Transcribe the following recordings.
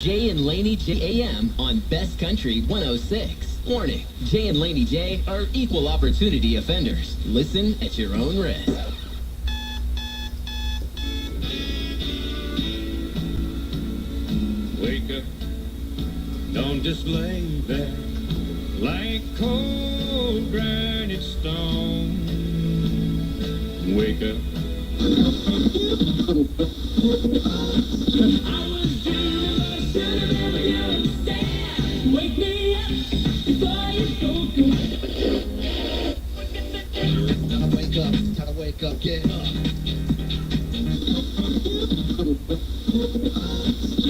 Jay and Laney J AM on Best Country 106. Warning, Jay and Laney J are equal opportunity offenders. Listen at your own risk. Wake up, don't just lay there like cold granite stone. Wake up. I was dreaming, but I should have never understand. Wake me up before you go. Time to wake up, get up.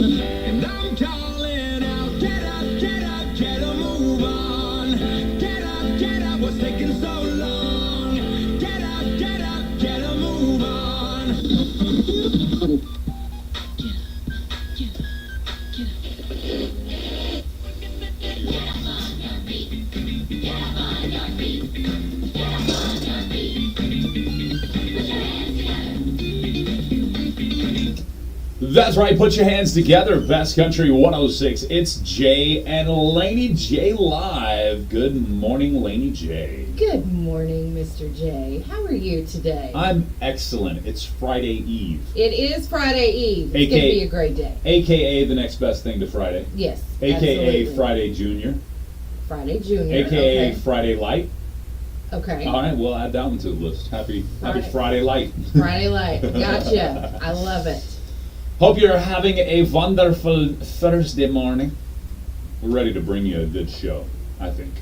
And I'm calling out, get up, get a move on. Get up, what's taking so long? Get up, get a move on. That's right, put your hands together. Best Country 106. It's Jay and Laney J live. Good morning, Laney J. Good morning, Mr. J. How are you today? I'm excellent. It's Friday Eve. It is Friday Eve. It's going to be a great day. AKA the next best thing to Friday. Yes, AKA absolutely. Friday Junior. Friday Junior. AKA Okay. Friday Light. Okay. All right, we'll add that one to the list. Happy Friday. Friday Light. Friday Light. Gotcha. I love it. Hope you're having a wonderful Thursday morning. We're ready to bring you a good show, I think.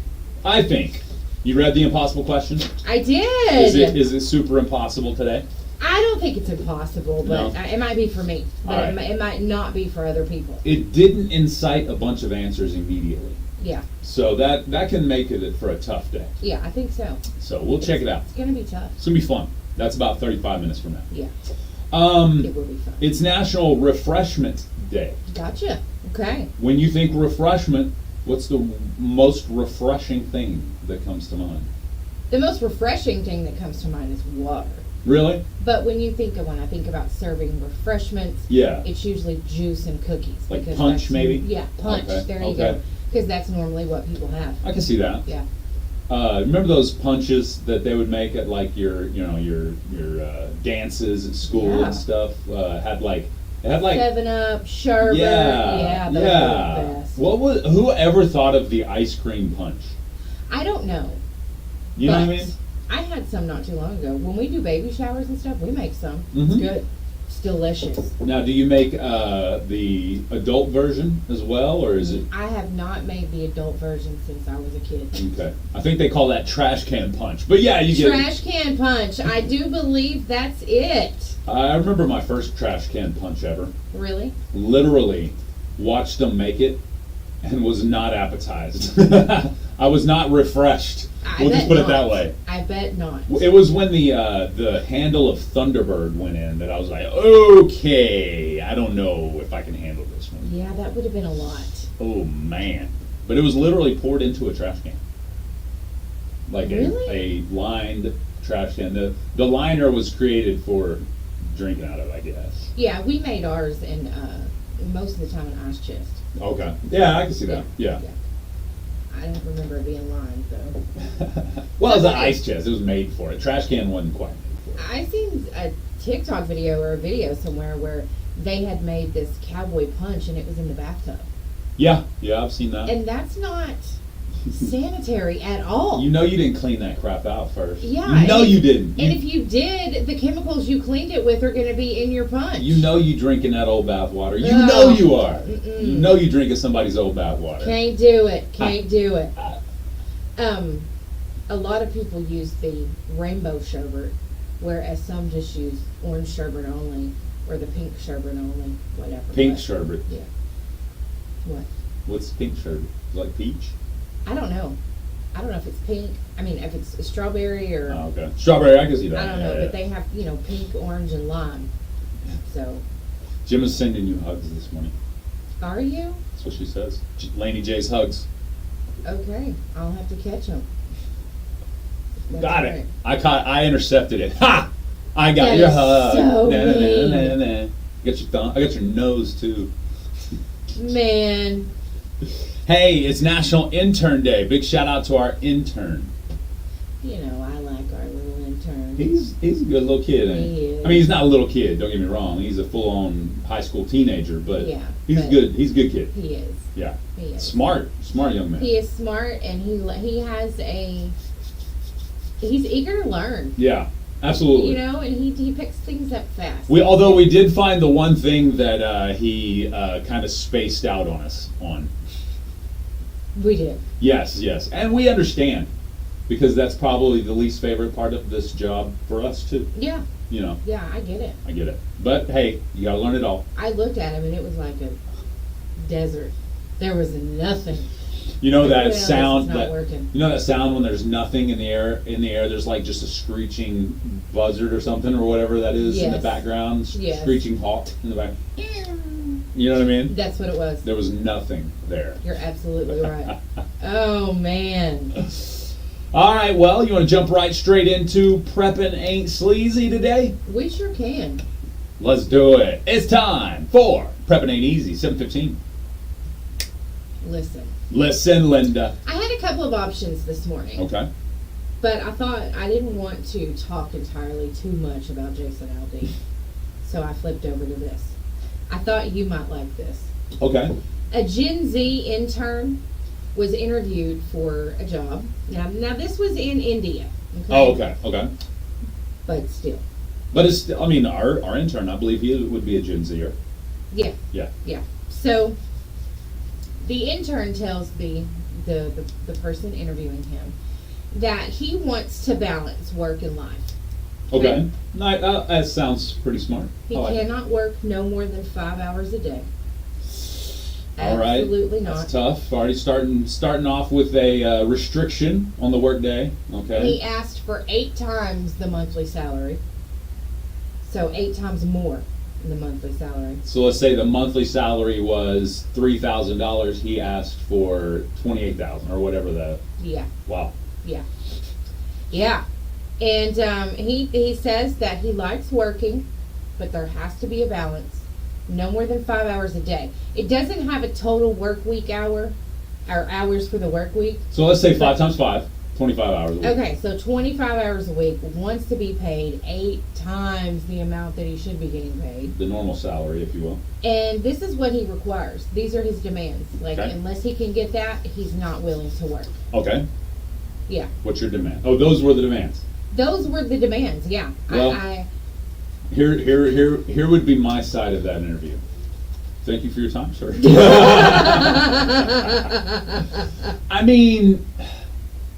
You read the impossible question? I did. Is it super impossible today? I don't think it's impossible, but No. it might be for me. But All right. it might not be for other people. It didn't incite a bunch of answers immediately. Yeah. So that can make it for a tough day. Yeah, I think so. So we'll check it out. It's going to be tough. It's going to be fun. That's about 35 minutes from now. Yeah. It will be fun. It's National Refreshment Day. Gotcha. Okay. When you think refreshment, what's the most refreshing thing that comes to mind? The most refreshing thing that comes to mind is water. Really? But when I think about serving refreshments, Yeah. it's usually juice and cookies. Like because punch, that's- maybe? Yeah, punch. Okay, There you okay. go. Because that's normally what people have. I can see that. Yeah. Remember those punches that they would make at like your dances at school Yeah. and stuff? It had like 7-Up, sherbet. yeah, Those are the best. Whoever thought of the ice cream punch? I don't know. You know what I but mean? I had some not too long ago. When we do baby showers and stuff, we make some. Mhm. It's good. It's delicious. Now, do you make the adult version as well, or is it? I have not made the adult version since I was a kid. Okay, I think they call that trash can punch. But yeah, you get. Trash can punch. I do believe that's it. I remember my first trash can punch ever. Really? Literally watched them make it and was not appetized. I was not refreshed. We'll just put it that way. I bet not. It was when the handle of Thunderbird went in that I was like, okay, I don't know if I can handle this one. Yeah, that would have been a lot. Oh man! But it was literally poured into a trash can, like Really? a lined trash can. The liner was created for drinking out of, I guess. Yeah, we made ours in most of the time an ice chest. Okay. Yeah, I can see that. Yeah. I don't remember it being lined though. Well, it was an ice chest. It was made for it. Trash can wasn't quite made for it. I seen a TikTok video or a video somewhere where they had made this cowboy punch and it was in the bathtub. Yeah, I've seen that. And that's not sanitary at all. You know you didn't clean that crap out first. Yeah, You know and you didn't. And if you did, the chemicals you cleaned it with are going to be in your punch. You know you drinking that old bath water. You No. know you are. Mm-mm. You know you drinking somebody's old bath water. Can't do it. Can't do it. A lot of people use the rainbow sherbet, whereas some just use orange sherbet only, or the pink sherbet only, whatever. Pink But- sherbet. Yeah. What? What's pink sherbet? Like peach? I don't know. I don't know if it's pink. I mean, if it's strawberry or Oh, okay. Strawberry, I can see that. I don't know, Yeah, but they have pink, orange, and lime. So, Jim is sending you hugs this morning. are you That's what she says. Laney J's hugs. okay? I'll have to catch them. Got it. I intercepted it. Ha! I got That your is hug. so Na, na, na, mean. na, na, na. Got your thumb. I got your nose too. Man, Hey, it's National Intern Day. Big shout out to our intern. you know, I like our little intern. He's a good little kid, ain't He is. I mean, he's not a little kid. Don't get me wrong. He's a full-on high school teenager, but Yeah, he's but- good. He's a good kid. He is. Yeah, He is. smart young man. He is smart, and he has a. He's eager to learn. Yeah, absolutely. You know, and he picks things up fast. Although we did find the one thing that he kind of spaced out on us on. We did. Yes, and we understand because that's probably the least favorite part of this job for us too. Yeah, You know, yeah, I get it. I get it. But hey, you gotta learn it all. I looked at him, and it was like a desert. There was nothing. You know that Well, this sound is not that working. you know that sound when there's nothing in the air. In the air, there's like just a screeching buzzard or something or whatever that is in the Yes. background. Yes. Screeching hawk in the back. You know what I mean? That's what it was. There was nothing there. You're absolutely right. Oh man. All right, well, you want to jump right straight into Preppin' Ain't Sleazy today? We sure can. Let's do it. It's time for Preppin' Ain't Easy, 7:15. Listen, Listen, Linda. I had a couple of options this morning, Okay. but I thought I didn't want to talk entirely too much about Jason Aldean, so I flipped over to this. I thought you might like this. Okay. A Gen Z intern was interviewed for a job. Now this was in India. Oh, okay. Okay. But still, But it's, I mean, our intern, I believe he would be a Gen Zer. yeah. Yeah. Yeah. So the intern tells the person interviewing him that he wants to balance work and life. Okay. That sounds pretty smart. He I like it. cannot work no more than 5 hours a day. All right. Absolutely not. That's tough. Already starting off with a restriction on the workday. Okay. He asked for 8 times the monthly salary. So 8 times more than the monthly salary. So let's say the monthly salary was $3,000. He asked for $28,000 or whatever the. Yeah. Wow. Yeah. Yeah. And he says that he likes working, but there has to be a balance. No more than 5 hours a day. It doesn't have a total work week hour, or hours for the work week. So let's say 5 times 5, 25 hours a week. Okay, so 25 hours a week, wants to be paid 8 times the amount that he should be getting paid. The normal salary, if you will. And this is what he requires. These are his demands. Like, Okay. unless he can get that, he's not willing to work. Okay. Yeah. What's your demand? Oh, those were the demands. Those were the demands, yeah. Well- I Here would be my side of that interview. Thank you for your time, sir. I mean,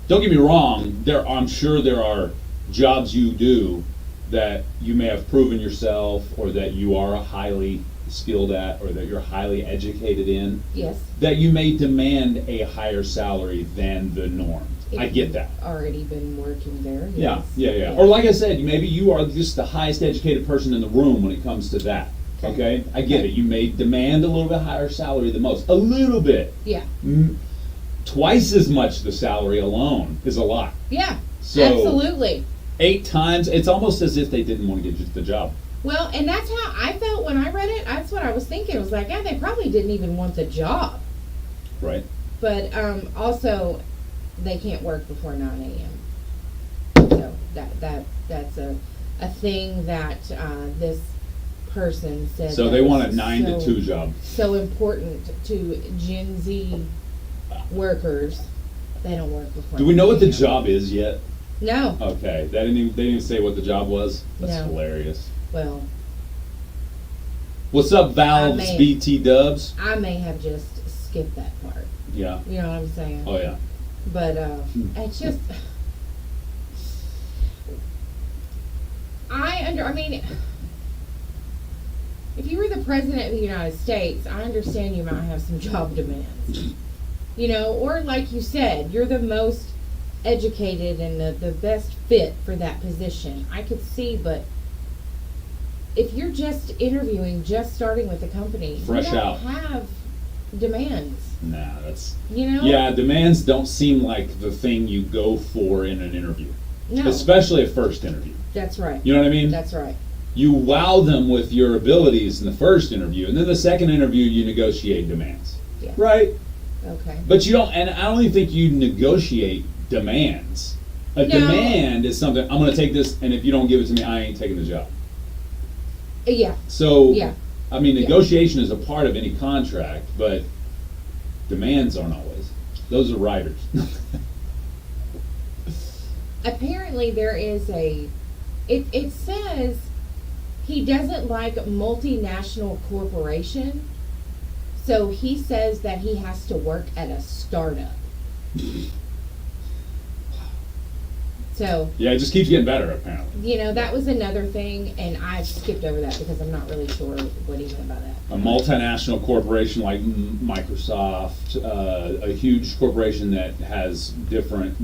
don't get me wrong. I'm sure there are jobs you do that you may have proven yourself, or that you are highly skilled at, or that you're highly educated in, Yes. that you may demand a higher salary than the norm. I If get you've that. Already been working there. Yeah, Yes. yeah. Or like I said, maybe you are just the highest educated person in the room when it comes to that. Okay? I get it. You may demand a little bit higher salary than most. A little bit. Yeah. Twice as much the salary alone is a lot. Yeah. So- Absolutely. 8 times, it's almost as if they didn't want to get you the job. Well, and that's how I felt when I read it. That's what I was thinking. It was like, yeah, they probably didn't even want the job. Right? But also, they can't work before 9 a.m. So that's a thing that this person said. So that they want a was 9 to 2 job. So important to Gen Z workers. They don't work before. Do we know what the 9 a.m. job is yet? No. Okay. They didn't even say what the job was? That's No. hilarious. Well, What's up, Valve's may- BT Dubs? I may have just skipped that part. Yeah. You know what I'm saying? Oh, yeah. But it's just I mean, if you were the president of the United States, I understand you might have some job demands. You know, or like you said, you're the most educated and the best fit for that position. I could see, but if you're just interviewing, just starting with the company, Fresh you don't out. have demands. Nah, that's... You know? Yeah, demands don't seem like the thing you go for in an interview. No. Especially a first interview. That's right. You know what I mean? That's right. you wow them with your abilities in the first interview, and then the second interview you negotiate demands. Yeah. Right? Okay. But you don't, and I don't even think you negotiate demands. A No. demand is something, I'm going to take this, and if you don't give it to me, I ain't taking the job. Yeah. So, Yeah. I mean, negotiation is a part of any contract, but demands aren't always. Those are writers. Apparently there is it says he doesn't like multinational corporation, so he says that he has to work at a startup. So, Yeah, it just keeps getting better, apparently. you know, that was another thing, and I skipped over that because I'm not really sure what even about that. A multinational corporation like Microsoft, a huge corporation that has different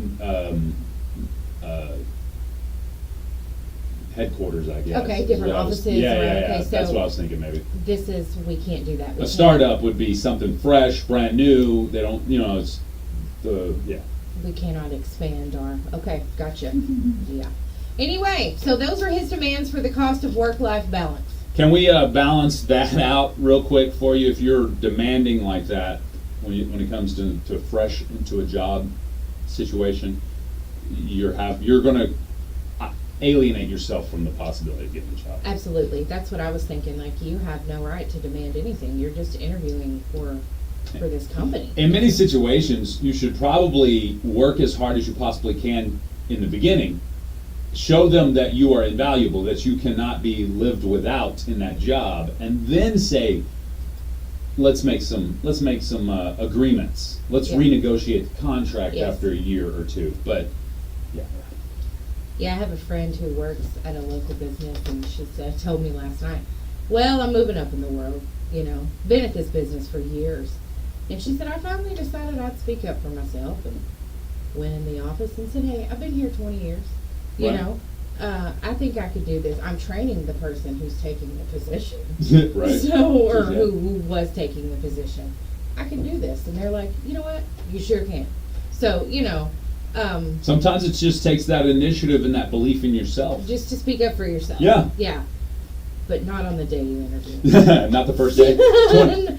headquarters, I guess. Okay, different Is what I was- offices, Yeah, right, yeah, yeah. okay, That's so- what I was thinking, maybe. This is, we can't do that. We A can't- startup would be something fresh, brand new. They don't, you know, it's yeah. We cannot expand our, okay, gotcha. Yeah. Anyway, so those are his demands for the cost of work-life balance. Can we balance that out real quick for you? If you're demanding like that when it comes to fresh into a job situation, you're going to alienate yourself from the possibility of getting the job. Absolutely. That's what I was thinking. Like, you have no right to demand anything. You're just interviewing for this company. In many situations, you should probably work as hard as you possibly can in the beginning. Show them that you are invaluable, that you cannot be lived without in that job, and then say, let's make some agreements. Let's Yeah. renegotiate the contract Yes. after a year or two. But yeah, Yeah, I have a friend who works at a local business, and she told me last night, well, I'm moving up in the world, you know, been at this business for years. And she said, I finally decided I'd speak up for myself and went in the office and said, hey, I've been here 20 years. You Right. know, I think I could do this. I'm training the person who's taking the position. right. So, or Yeah. who was taking the position. I can do this. And they're like, you know what? You sure can. So, you know, Sometimes it just takes that initiative and that belief in yourself. just to speak up for yourself. Yeah. Yeah. But not on the day you interview. Not the first day.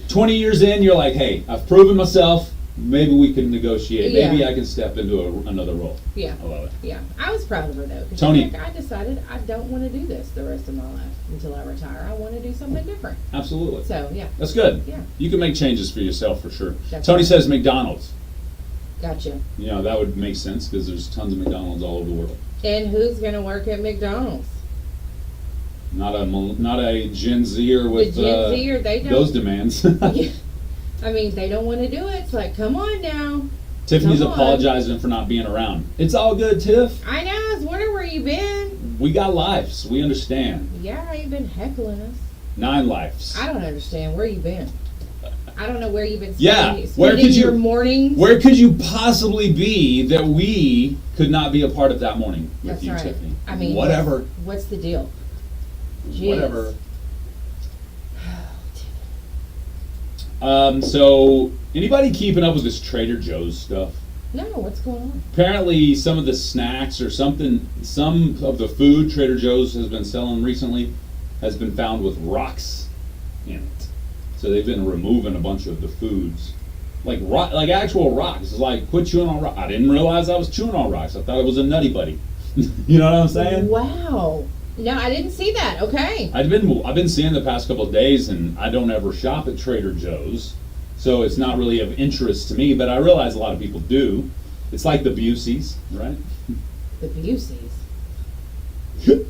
20 years in, you're like, hey, I've proven myself. Maybe we can negotiate. Maybe Yeah. I can step into another role. Yeah. I love it. Yeah. I was proud of her though. 'Cause Tony. she's like, I decided I don't want to do this the rest of my life until I retire. I want to do something different. Absolutely. So, yeah. That's good. Yeah. You can make changes for yourself for sure. That's Tony right. says McDonald's. Gotcha. You know, that would make sense because there's tons of McDonald's all over the world. And who's going to work at McDonald's? Not a Gen Zer with the Gen Zer, they don't. those demands. Yeah. I mean, they don't want to do it. It's like, come on now. Tiffany's Come on. apologizing for not being around. It's all good, Tiff. I know. I was wondering where you been. We got lives. We understand. Yeah, you've been heckling us. 9 lives. I don't understand where you been. I don't know where you've been Yeah, spending, where spending could you- your mornings. Where could you possibly be that we could not be a part of that morning with That's you, right. Tiffany? I mean, whatever. What's the deal? Jeez. Whatever. So, anybody keeping up with this Trader Joe's stuff? No, what's going on? Apparently, some of the snacks or something, some of the food Trader Joe's has been selling recently has been found with rocks in it. So they've been removing a bunch of the foods, like actual rocks. It's like, quit chewing on rocks. I didn't realize I was chewing on rocks. I thought it was a Nutty Buddy. You know what I'm saying? Wow. No, I didn't see that. Okay. I've been seeing the past couple of days, and I don't ever shop at Trader Joe's, so it's not really of interest to me. But I realize a lot of people do. It's like the Buseys, right? The Buseys. You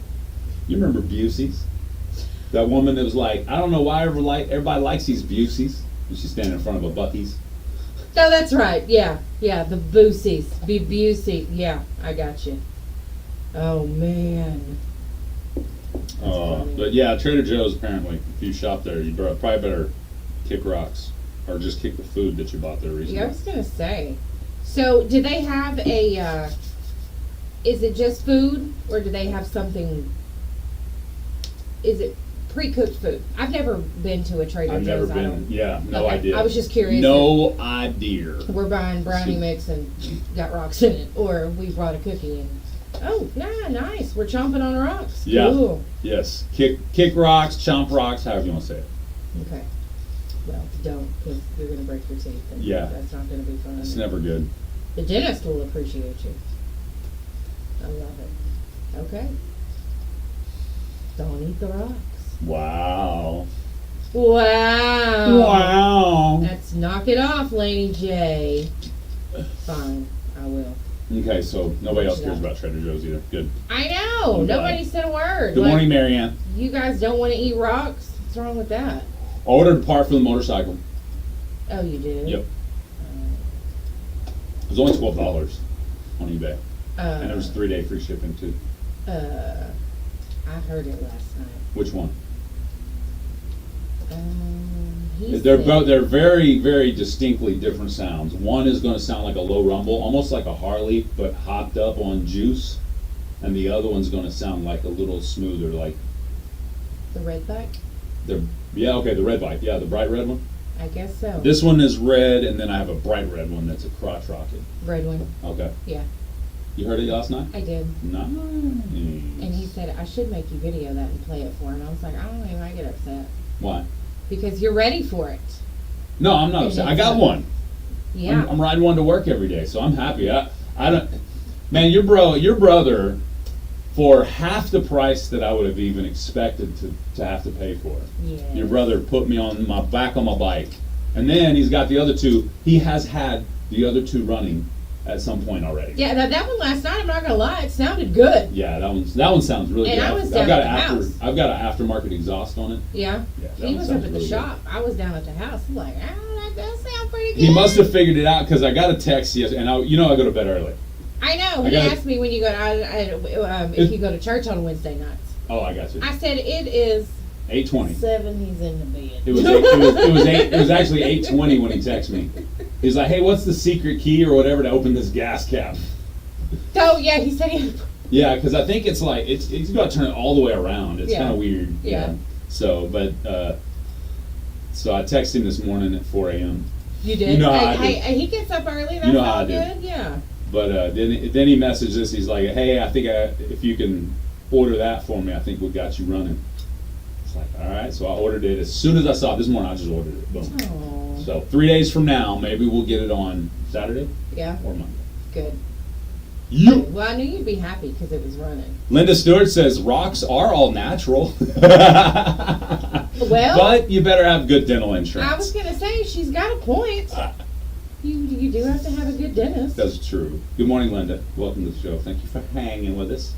remember Buseys? That woman that was like, I don't know why everybody likes these Buseys. And she's standing in front of a Buc-ee's. Oh, that's right. Yeah. Yeah, the Buseys. Busey. Yeah, I got you. Oh, man. funny. But yeah, Trader Joe's apparently, if you shop there, you probably better kick rocks. Or just kick the food that you bought there recently. Yeah, I was going to say. So, do they have a, is it just food, or do they have something, is it pre-cooked food? I've never been to a Trader I've never Joe's. been, yeah, no Okay, idea. I was just curious. No idea. We're buying brownie mix and got rocks in it, or we brought a cookie and Oh, yeah, nice. We're chomping on rocks. Yeah. Cool. Yes. Kick rocks, chomp rocks, however you want to say it. Okay. Well, don't, because you're going to break your teeth. And Yeah. That's not going to be fun. It's never good. The dentist will appreciate you. I love it. Okay. Don't eat the rocks. Wow. Wow. Wow. Let's knock it off, Laney J. Fine, I will. Okay, so nobody else cares about Trader Joe's either. Good. I know. I'm Nobody glad. said a word. Good Like, morning, Marianne. You guys don't want to eat rocks? What's wrong with that? I ordered a part for the motorcycle. Oh, you did? Yep. It was only $12 on eBay. And there was 3-day free shipping too. I heard it last night. Which one? He They're said- both. They're very, very distinctly different sounds. One is going to sound like a low rumble, almost like a Harley, but hopped up on juice, and the other one's going to sound like a little smoother, like The red bike? the the red bike, the bright red one. I guess so. This one is red, and then I have a bright red one that's a crotch rocket. red one. Okay, Yeah, you heard it last night? I did. Nice. And he said, I should make you video that and play it for him. I was like, I don't even, I get upset. Why? Because you're ready for it. No, I'm not upset. I got one. Yeah. I'm riding one to work every day, so I'm happy. I don't. Man, your brother, for half the price that I would have even expected to have to pay for it. Yeah. Your brother put me on my back on my bike, and then he's got the other two. He has had the other two running at some point already. Yeah, that one last night, I'm not gonna lie, it sounded good. Yeah, that one sounds really And good. I was I've down got at the house. I've got an aftermarket exhaust on it. Yeah. Yeah, that He one was up sounds at the really shop. I was down at the house. I'm like, that does sound pretty good. He must have figured it out because I got a text yesterday, and I go to bed early. I know. I He gotta- asked me when you go if you go to church on Wednesday nights. Oh, I got you. I said it is 8:20. 7. He's in the bed. It was actually 8:20 when he texted me. He's like, "Hey, what's the secret key or whatever to open this gas cap?" Oh yeah, he said he. Yeah, because I think it's like it's got to turn it all the way around. It's Yeah. kind of weird. Yeah. So, but so I texted him this morning at 4 a.m. You did. You know how I do. Hey, he gets up early. That's know how all I do. good. Yeah. But then he messaged us. He's like, "Hey, I think if you can order that for me, I think we got you running." It's like, all right. So I ordered it as soon as I saw it this morning. I just ordered it. Boom. Oh. So 3 days from now, maybe we'll get it on Saturday Yeah. or Monday. Good. You. Well, I knew you'd be happy because it was running. Linda Stewart says rocks are all natural. Well, But you better have good dental insurance. I was gonna say she's got a point. You do have to have a good dentist. That's true. Good morning, Linda. Welcome to the show. Thank you for hanging with us.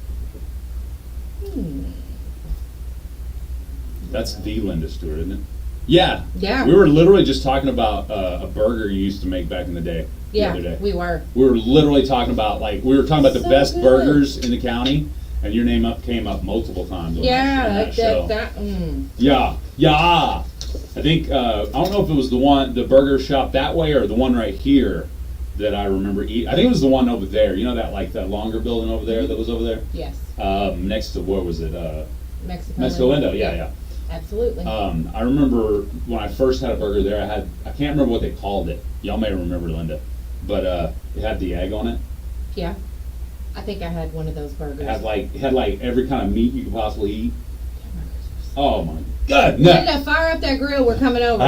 That's the Linda Stewart, isn't it? Yeah. Yeah. We were literally just talking about a burger you used to make back in the day. Yeah, The other day. we were. We were literally talking about the So best good. burgers in the county, and your name came up multiple times on that show. Yeah. I think I don't know if it was the burger shop that way or the one right here that I remember eating. I think it was the one over there. You know that longer building over there that was over there Yes. next to what was it? Mexico Window. Yeah. Absolutely. I remember when I first had a burger there. I can't remember what they called it. Y'all may remember, Linda, but it had the egg on it. Yeah. I think I had one of those burgers. It had like every kind of meat you could possibly eat. Oh my God! No. Linda, fire up that grill. We're coming over.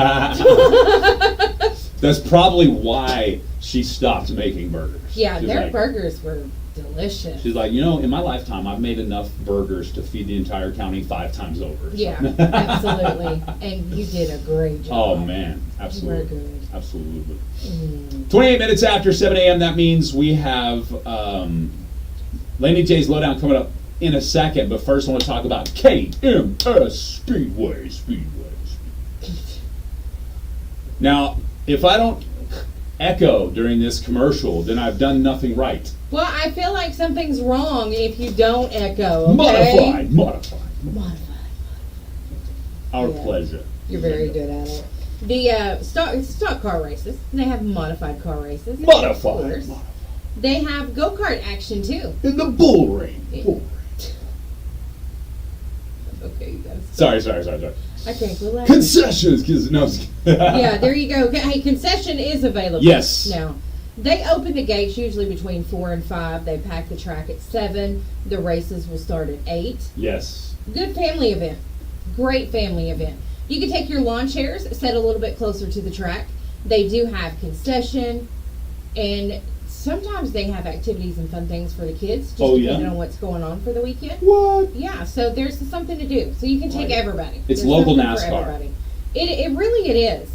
That's probably why she stopped making burgers. Yeah, She's their like- burgers were delicious. She's like, in my lifetime, I've made enough burgers to feed the entire county 5 times over. So. Yeah, absolutely. And you did a great job. Oh man, You were absolutely, good. absolutely. Mm. 28 minutes after 7 a.m. That means we have Laney J's Lowdown coming up in a second. But first, I want to talk about KMS Speedway. Now, if I don't echo during this commercial, then I've done nothing right. Well, I feel like something's wrong if you don't echo. Okay? Modified. Our Yeah. pleasure. You're very good at it. The stock car races, they have modified car races. Of Modified. course. They have go-kart action too. In the bull ring. Yeah. Bull ring. Okay, that's. Sorry. I can't relax. Concessions, kids. No, I'm just kidding. Yeah, there you go. Hey, concession is available. Yes. Now, They open the gates usually between 4 and 5. They pack the track at 7. The races will start at 8. Yes. Good family event. Great family event. You can take your lawn chairs, set a little bit closer to the track. They do have concession, and sometimes they have activities and fun things for the kids, just depending on what's going on for the weekend. What? Yeah, so there's something to do. So you can take everybody. It's There's local something for NASCAR. everybody. It really is.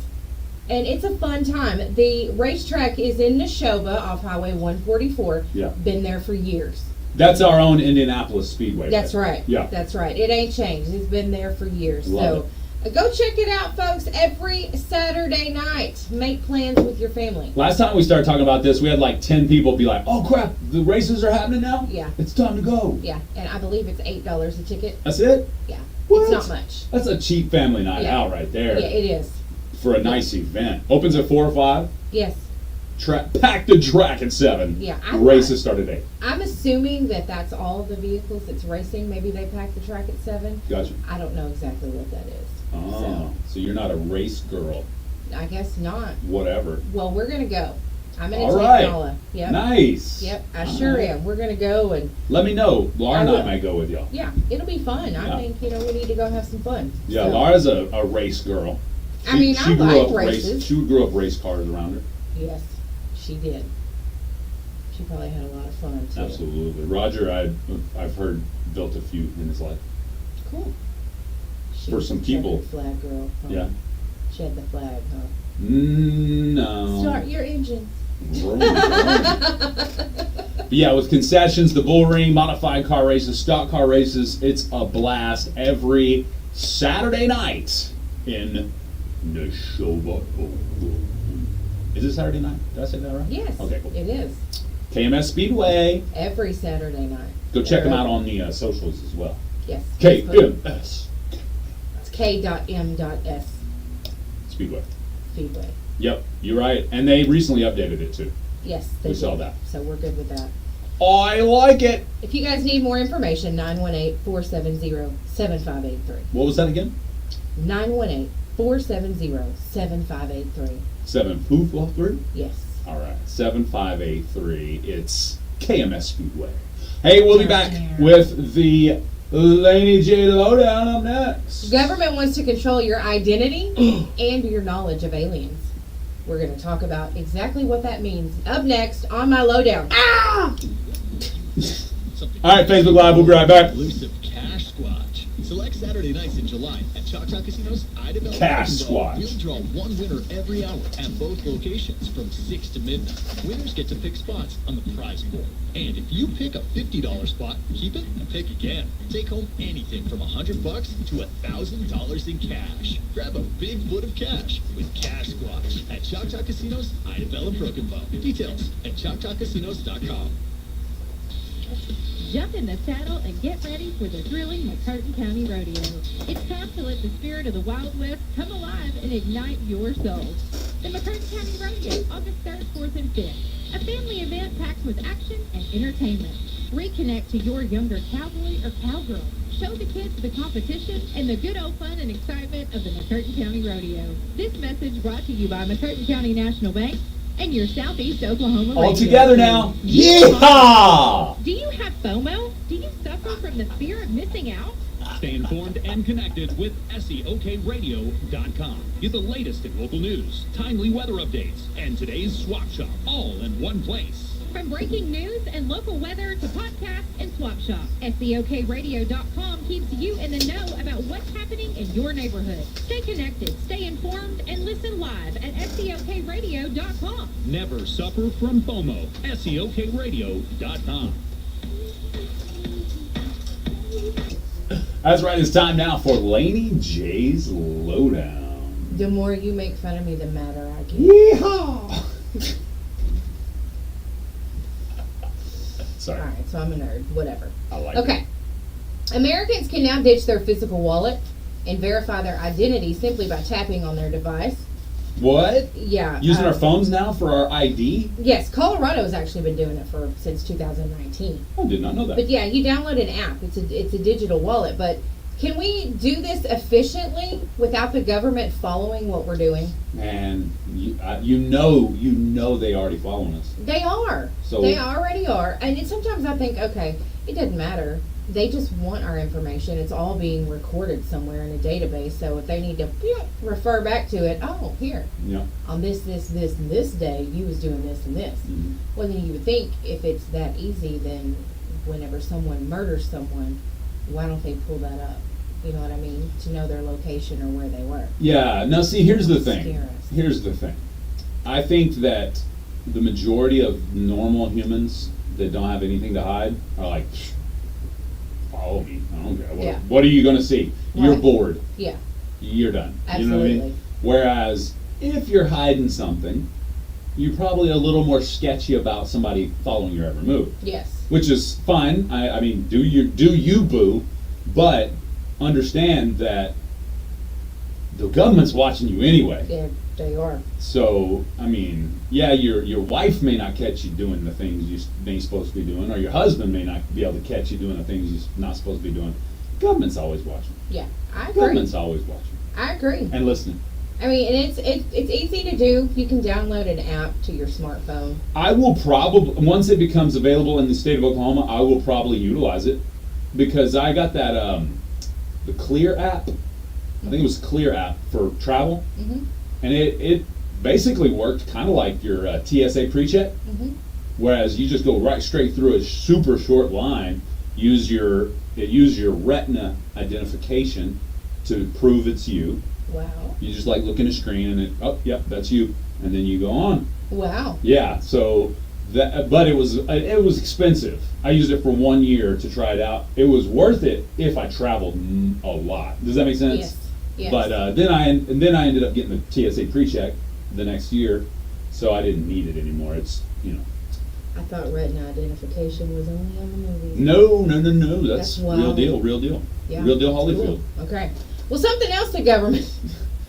And it's a fun time. The racetrack is in Neshoba off Highway 144. Yeah. Been there for years. That's our own Indianapolis Speedway. That's right. Yeah. That's right. It ain't changed. It's been there for years. Love Go check it out, folks, every Saturday night. Make plans with your family. Last time we started talking about this, we had like 10 people be like, oh crap, the races are happening now? Yeah. It's time to go. Yeah, and I believe it's $8 a ticket. That's it? Yeah. What? It's not much. That's a cheap family night out right there. Yeah, it is. For a nice event. Opens at 4 or 5. Yes. Pack the track at 7. Yeah. Races start at 8. I'm assuming that that's all of the vehicles that's racing. Maybe they pack the track at 7. Gotcha. I don't know exactly what that is. Oh, so you're not a race girl. I guess not. Whatever. Well, we're going to go. I'm going to All take right. Nala. Yep. Nice. Yep, I sure am. We're going to go and... Let me know. Laura and I will. might go with y'all. Yeah, it'll be fun. Yeah. I think, we need to go have some fun. Yeah, So, Laura's a race girl. I mean, I grew like up races. She grew up race cars around her. Yes, she did. She probably had a lot of fun, too. Absolutely. Roger, I've heard, built a few in his life. Cool. For some people. She had the flag girl. Yeah. She had the flag, huh? No. Start your engine. Vroom, vroom. But yeah, with concessions, the bull ring, modified car races, stock car races, it's a blast every Saturday night in Neshoba. Is it Saturday night? Did I say that right? Yes. Okay, cool. It is. KMS Speedway. Every Saturday night. Go check them out on the socials as well. Yes. Facebook. KMS It's K.M.S. Speedway. Speedway. Yep, you're right. And they recently updated it too. Yes. We did. saw that. So we're good with that. I like it. If you guys need more information, 918-470-7583. What was that again? 918-470-7583. 7-4-3? Yes. All right, 7583. It's KMS Speedway. Hey, we'll be back with the Laney J Lowdown up next. Government wants to control your identity and your knowledge of aliens. We're going to talk about exactly what that means. Up next on my Lowdown. Ah! All right, Facebook Live, we'll be right back. Elusive Cash Squatch. Select Saturday nights in July at Choctaw Casino's iDevelop. Cash Squatch. We'll draw one winner every hour at both locations from 6 to midnight. Winners get to pick spots on the prize board. And if you pick a $50 spot, keep it and pick again. Take home anything from $100 to $1,000 in cash. Grab a big foot of cash with Cash Squatch at Choctaw Casino's iDevelop Broken Bow. Details at ChoctawCasinos.com. Jump in the saddle and get ready for the thrilling McCurtain County Rodeo. It's time to let the spirit of the Wild West come alive and ignite your soul. The McCurtain County Rodeo, August 3rd, 4th, and 5th. A family event packed with action and entertainment. Reconnect to your younger cowboy or cowgirl. Show the kids the competition and the good old fun and excitement of the McCurtain County Rodeo. This message brought to you by McCurtain County National Bank and your Southeast Oklahoma All radio. together now. Yeehaw! Do you have FOMO? Do you suffer from the fear of missing out? Stay informed and connected with SEOKRadio.com. Get the latest in local news, timely weather updates, and today's swap shop all in one place. From breaking news and local weather to podcasts and swap shop, SEOKRadio.com keeps you in the know about what's happening in your neighborhood. Stay connected, stay informed, and listen live at SEOKRadio.com. Never suffer from FOMO. SEOKRadio.com. That's right, it's time now for Laney J's Lowdown. The more you make fun of me, the madder I get. Yeehaw! Sorry. All right, so I'm a nerd. Whatever. I like Okay. Americans can now ditch their physical wallet and verify their identity simply by tapping on their device. it. What? Yeah. Using our phones now for our ID? Yes, Colorado has actually been doing it since 2019. I did not know that. But yeah, you download an app. It's a digital wallet, but Can we do this efficiently without the government following what we're doing? And you know they already following us. They are. So- They already are. And sometimes I think, okay, it doesn't matter. They just want our information. It's all being recorded somewhere in a database. So if they need to refer back to it, oh, here, Yeah. on this, and this day, you was doing this and this. Mhm. Well, then you would think if it's that easy, then whenever someone murders someone, why don't they pull that up? You know what I mean? To know their location or where they were. Yeah. Now, see, here's the thing. Scare us. Here's the thing. I think that the majority of normal humans that don't have anything to hide are like, follow me. I don't care. Yeah. What are you going to see? You're Right. bored. Yeah, You're done. You know what I absolutely. mean? Whereas if you're hiding something, you're probably a little more sketchy about somebody following your every move, Yes. which is fine. I mean, do you boo, but understand that the government's watching you anyway. Yeah, they are. So, I mean, yeah, your wife may not catch you doing the things you ain't supposed to be doing, or your husband may not be able to catch you doing the things you're not supposed to be doing. Government's always watching. Yeah, I agree. Government's always watching I agree. and listening. I mean, and it's easy to do. You can download an app to your smartphone. I will probably, once it becomes available in the state of Oklahoma, I will probably utilize it because I got that the Clear app. I think it was Clear app for travel, Mm-hmm. and it basically worked kind of like your TSA pre-check. Mm-hmm. Whereas you just go right straight through a super short line, use your retina identification to prove it's you. Wow. You just like look in a screen and it, oh, yep, that's you, and then you go on. Wow. Yeah, so that, but it was expensive. I used it for 1 year to try it out. It was worth it if I traveled a lot. Does that make sense? Yes. Yes. But then I ended up getting the TSA pre-check the next year, so I didn't need it anymore. It's I thought retina identification was only on the movies. No. That's That's real wild. deal, real deal. Yeah. Real deal Cool. Holyfield. Okay. Well, something else to government.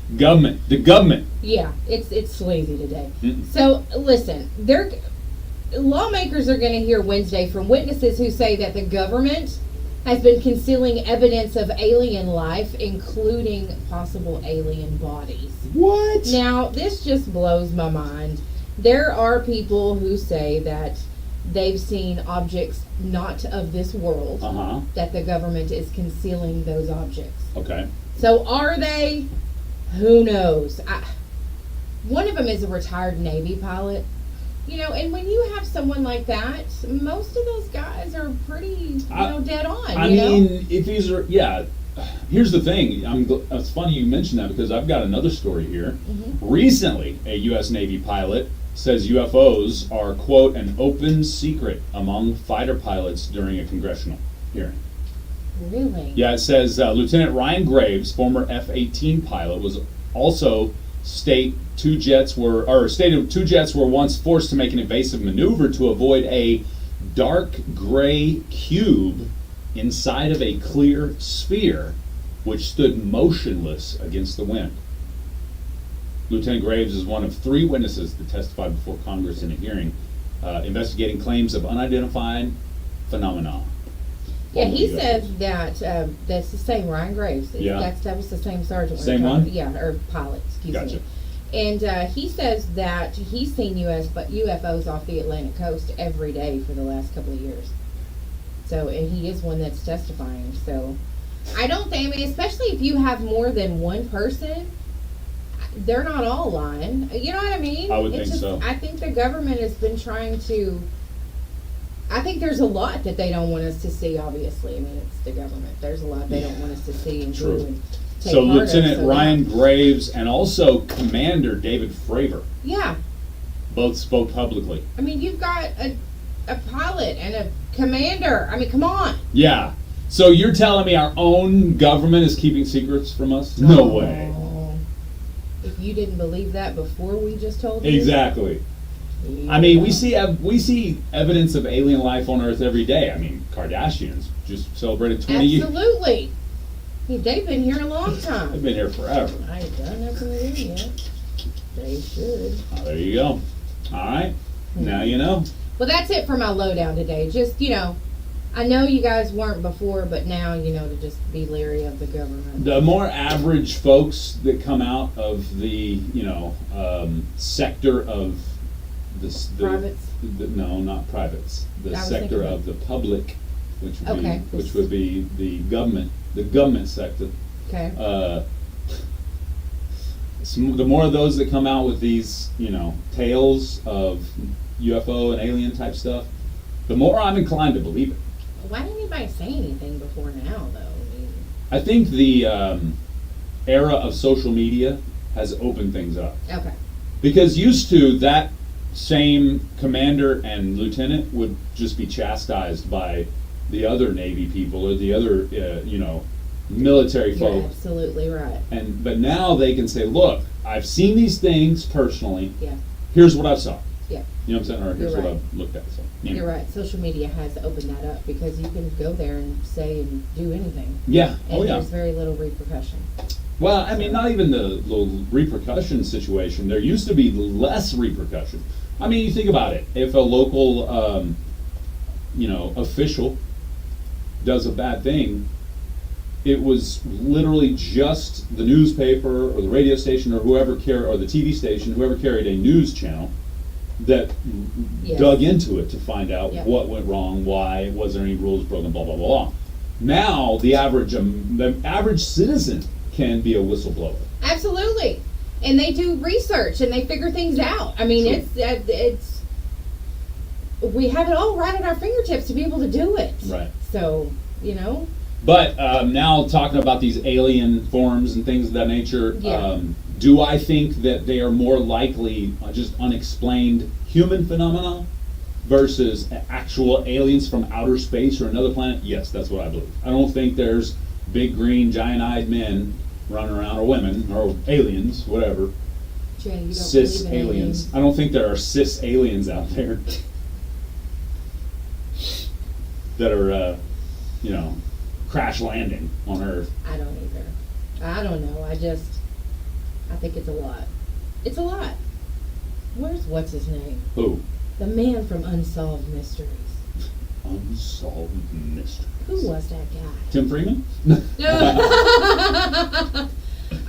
The government. Yeah, it's sleazy today. Mm-mm. So listen, lawmakers are going to hear Wednesday from witnesses who say that the government has been concealing evidence of alien life, including possible alien bodies. What? Now, this just blows my mind. There are people who say that they've seen objects not of this world, Uh-huh. that the government is concealing those objects. Okay. So are they? Who knows? One of them is a retired Navy pilot. You know, and when you have someone like that, most of those guys are pretty, dead on. I mean, if these are, yeah. Here's the thing. It's funny you mentioned that because I've got another story here. Mm-hmm. Recently, a U.S. Navy pilot says UFOs are, quote, an open secret among fighter pilots during a congressional hearing. Really? Yeah, it says Lieutenant Ryan Graves, former F-18 pilot, was also stated two jets were once forced to make an evasive maneuver to avoid a dark gray cube inside of a clear sphere which stood motionless against the wind. Lieutenant Graves is one of 3 witnesses that testified before Congress in a hearing investigating claims of unidentified phenomena. Yeah, he Former US. says that that's the same Ryan Graves. Yeah. That was the same sergeant. Same one? Yeah, or pilot. Excuse Gotcha. me. And he says that he's seen UFOs off the Atlantic coast every day for the last couple of years. So, and he is one that's testifying. So, I don't think. I mean, especially if you have more than one person, they're not all lying. You know what I mean? I would It's think so. I think the government has been trying to. I think there's a lot that they don't want us to see. Obviously, I mean, it's the government. There's a lot they don't want us to see and True. do and take So part of, Lieutenant so Ryan Graves and also Commander David Fravor Yeah, both spoke publicly. I mean, you've got a pilot and a commander. I mean, come on. Yeah. So you're telling me our own government is keeping secrets from us? No Oh. way. If you didn't believe that before we just told you. Exactly. you I mean, don't. we see evidence of alien life on Earth every day. I mean, Kardashians just celebrated 20 years. Absolutely. They've been here a long They've time. been here forever. I ain't done nothing with them yet. They should. Oh, there you go. All right. Now you know. Well, that's it for my lowdown today. Just, I know you guys weren't before, but now, to just be leery of the government. The more average folks that come out of the, sector of Privates? No, not privates. The I was sector thinking of the public, which would Okay. be the government sector. Okay. The more of those that come out with these, tales of UFO and alien type stuff, the more I'm inclined to believe it. Why didn't anybody say anything before now, though? I think the era of social media has opened things up. Okay. Because used to, that same commander and lieutenant would just be chastised by the other Navy people or the other, military You're folk. absolutely right. But now they can say, look, I've seen these things personally. Yeah. Here's what I saw. Yeah. You know what I'm saying? Or here's You're what right. I've looked at. So, You're right. Social media has opened that up because you can go there and say and do anything. Yeah. And Oh, yeah. there's very little repercussion. Well, I mean, not even the repercussion situation. There used to be less repercussion. I mean, you think about it. If a local, official does a bad thing, it was literally just the newspaper or the radio station or or the TV station, whoever carried a news channel, that Yes. dug into it to find out Yep. what went wrong, why, was there any rules broken, blah, blah, blah, blah. Now, the average citizen can be a whistleblower. Absolutely. And they do research and they figure things out. I mean, True. it's we have it all right at our fingertips to be able to do it. Right. So, But now talking about these alien forms and things of that nature, Yeah. do I think that they are more likely just unexplained human phenomena versus actual aliens from outer space or another planet? Yes, that's what I believe. I don't think there's big green giant-eyed men running around, or women, or aliens, whatever. Jay, you don't Cis believe in aliens. I don't think there are cis aliens out there that are, crash landing on Earth. I don't either. I don't know. I think it's a lot. It's a lot. What's his name? Who? The man from Unsolved Mysteries. Unsolved mystery. Who was that guy? Tim Freeman?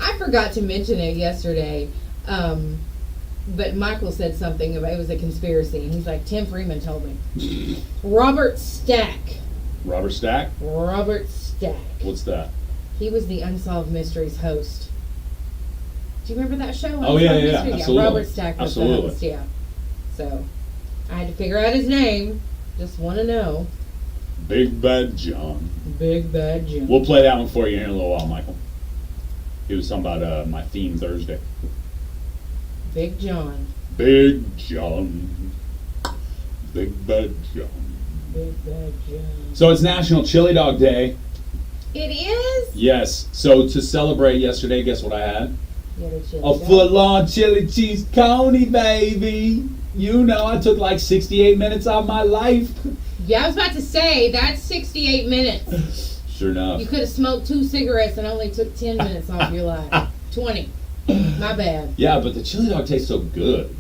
I forgot to mention it yesterday, but Michael said something about it was a conspiracy, and he's like, Tim Freeman told me. Robert Stack. Robert Stack? Robert Stack. What's that? He was the Unsolved Mysteries host. Do you remember that show? Oh, yeah, Unsolved yeah, Mysteries? absolutely. Robert Stack was Absolutely. the host, yeah. So, I had to figure out his name. Just want to know. Big Bad John. Big Bad Jim. We'll play that one for you in a little while, Michael. He was talking about my theme Thursday. Big John. Big John. Big Bad John. Big Bad John. So it's National Chili Dog Day. It is? Yes. So to celebrate yesterday, guess what I had? You had a chili A dog. foot-long chili cheese coney, baby. You know, I took like 68 minutes off my life. Yeah, I was about to say, that's 68 minutes. Sure enough. You could have smoked 2 cigarettes and only took 10 minutes off your life. 20. My bad. Yeah, but the chili dog tastes so good.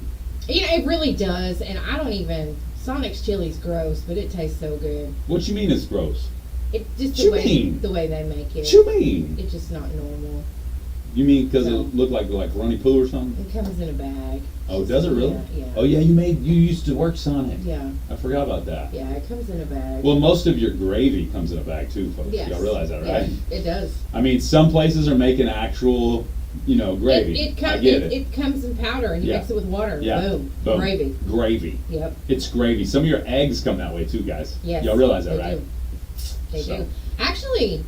It really does, and I don't even... Sonic's chili's gross, but it tastes so good. What you mean it's gross? It just What you the way mean? the way they make it. What you mean? It's just not normal. You mean because No. it looked like runny poo or something? It comes in a bag. Oh, does it really? Yeah. Oh yeah, you used to work Sonic. Yeah. I forgot about that. Yeah, it comes in a bag. Well, most of your gravy comes in a bag too, folks. Yes. Y'all realize that, right? Yeah, it does. I mean, some places are making actual, gravy. It I comes. get It comes in powder, and you Yeah. mix it with water. Yeah. Boom. Boom. Gravy. Gravy. Yep. It's gravy. Some of your eggs come that way too, guys. Yes. Y'all realize that, they right? Do. They So. do. Actually,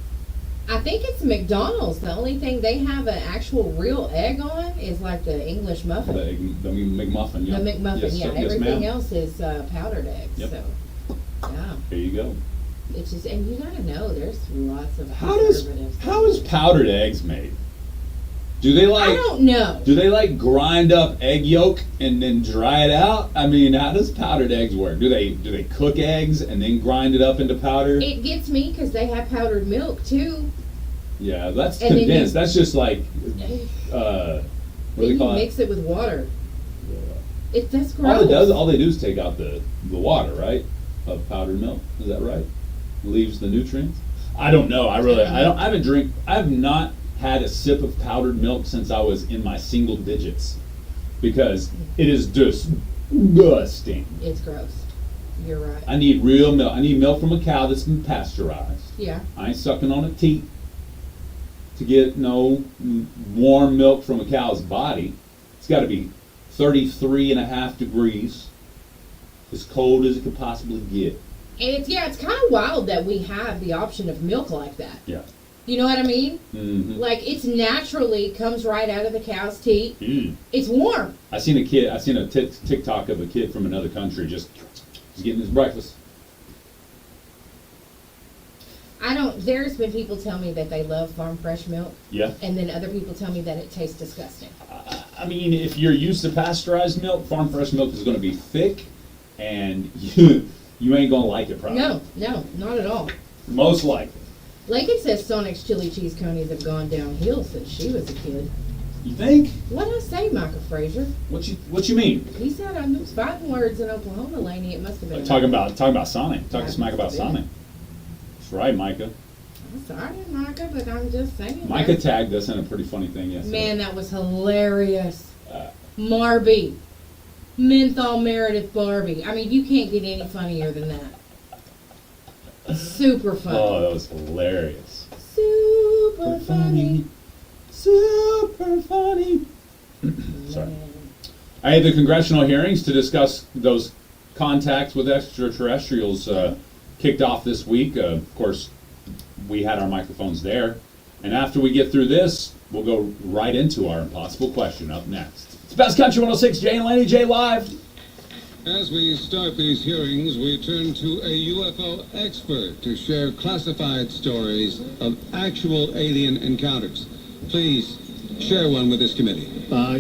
I think it's McDonald's. The only thing they have an actual real egg on is like the English muffin. The McMuffin. The Yeah. McMuffin, Yes, yeah. sir. Yes, Everything ma'am. else is powdered eggs. Yep. So, yeah. There you go. It's just, and you gotta know, there's lots of How preservatives. is powdered eggs made? Do they I don't know. Do they grind up egg yolk and then dry it out? I mean, how does powdered eggs work? Do they cook eggs and then grind it up into powder? It gets me because they have powdered milk too. Yeah, that's And then condensed. you- That's just like what do Then they you call it? mix it with water. That's gross. All they do is take out the water, right? Of powdered milk. Is that right? leaves the nutrients. I don't know. I have not had a sip of powdered milk since I was in my single digits because it is disgusting. It's gross. You're right. I need real milk. I need milk from a cow that's been pasteurized. Yeah. I ain't sucking on a teat to get no warm milk from a cow's body. It's got to be 33.5 degrees, as cold as it could possibly get. And it's kind of wild that we have the option of milk like that. Yeah. You know what I mean? Mm-hmm. Like it's naturally comes right out of the cow's teat. Mm. It's warm. I seen a TikTok of a kid from another country just getting his breakfast. There's been people tell me that they love farm fresh milk. Yeah. And then other people tell me that it tastes disgusting. I mean, if you're used to pasteurized milk, farm fresh milk is going to be thick, and you ain't going to like it probably. No, not at all. Most likely. Lincoln says Sonic's chili cheese conies have gone downhill since she was a kid. You think? What'd I say, Micah Frazier? What you mean? He said I was fighting words in Oklahoma, Laney. It must have been. Talking about Sonic. Talking smack about Sonic. That's right, Micah. I'm sorry, Micah, but I'm just saying. Micah tagged us in a pretty funny thing yesterday. Man, that was hilarious. Marby. Menthol Meredith Barbie. I mean, you can't get any funnier than that. Super funny. Oh, that was hilarious. Super funny. Super funny. Sorry. I had the congressional hearings to discuss those contacts with extraterrestrials kicked off this week. Of course, we had our microphones there. And after we get through this, we'll go right into our impossible question up next. It's Best Country 106, Jay and Laney J live. As we start these hearings, we turn to a UFO expert to share classified stories of actual alien encounters. Please share one with this committee.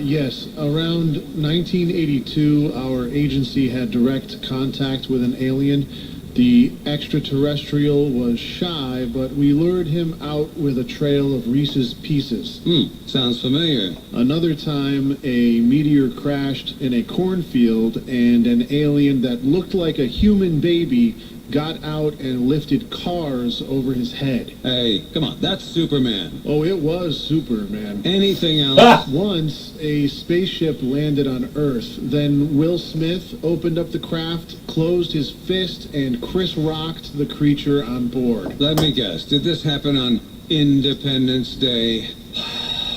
Yes, around 1982, our agency had direct contact with an alien. The extraterrestrial was shy, but we lured him out with a trail of Reese's Pieces. Sounds familiar. Another time, a meteor crashed in a cornfield, and an alien that looked like a human baby got out and lifted cars over his head. Hey, come on, that's Superman. Oh, it was Superman. Anything else? Once, a spaceship landed on Earth. Then Will Smith opened up the craft, closed his fist, and Chris rocked the creature on board. Let me guess, did this happen on Independence Day?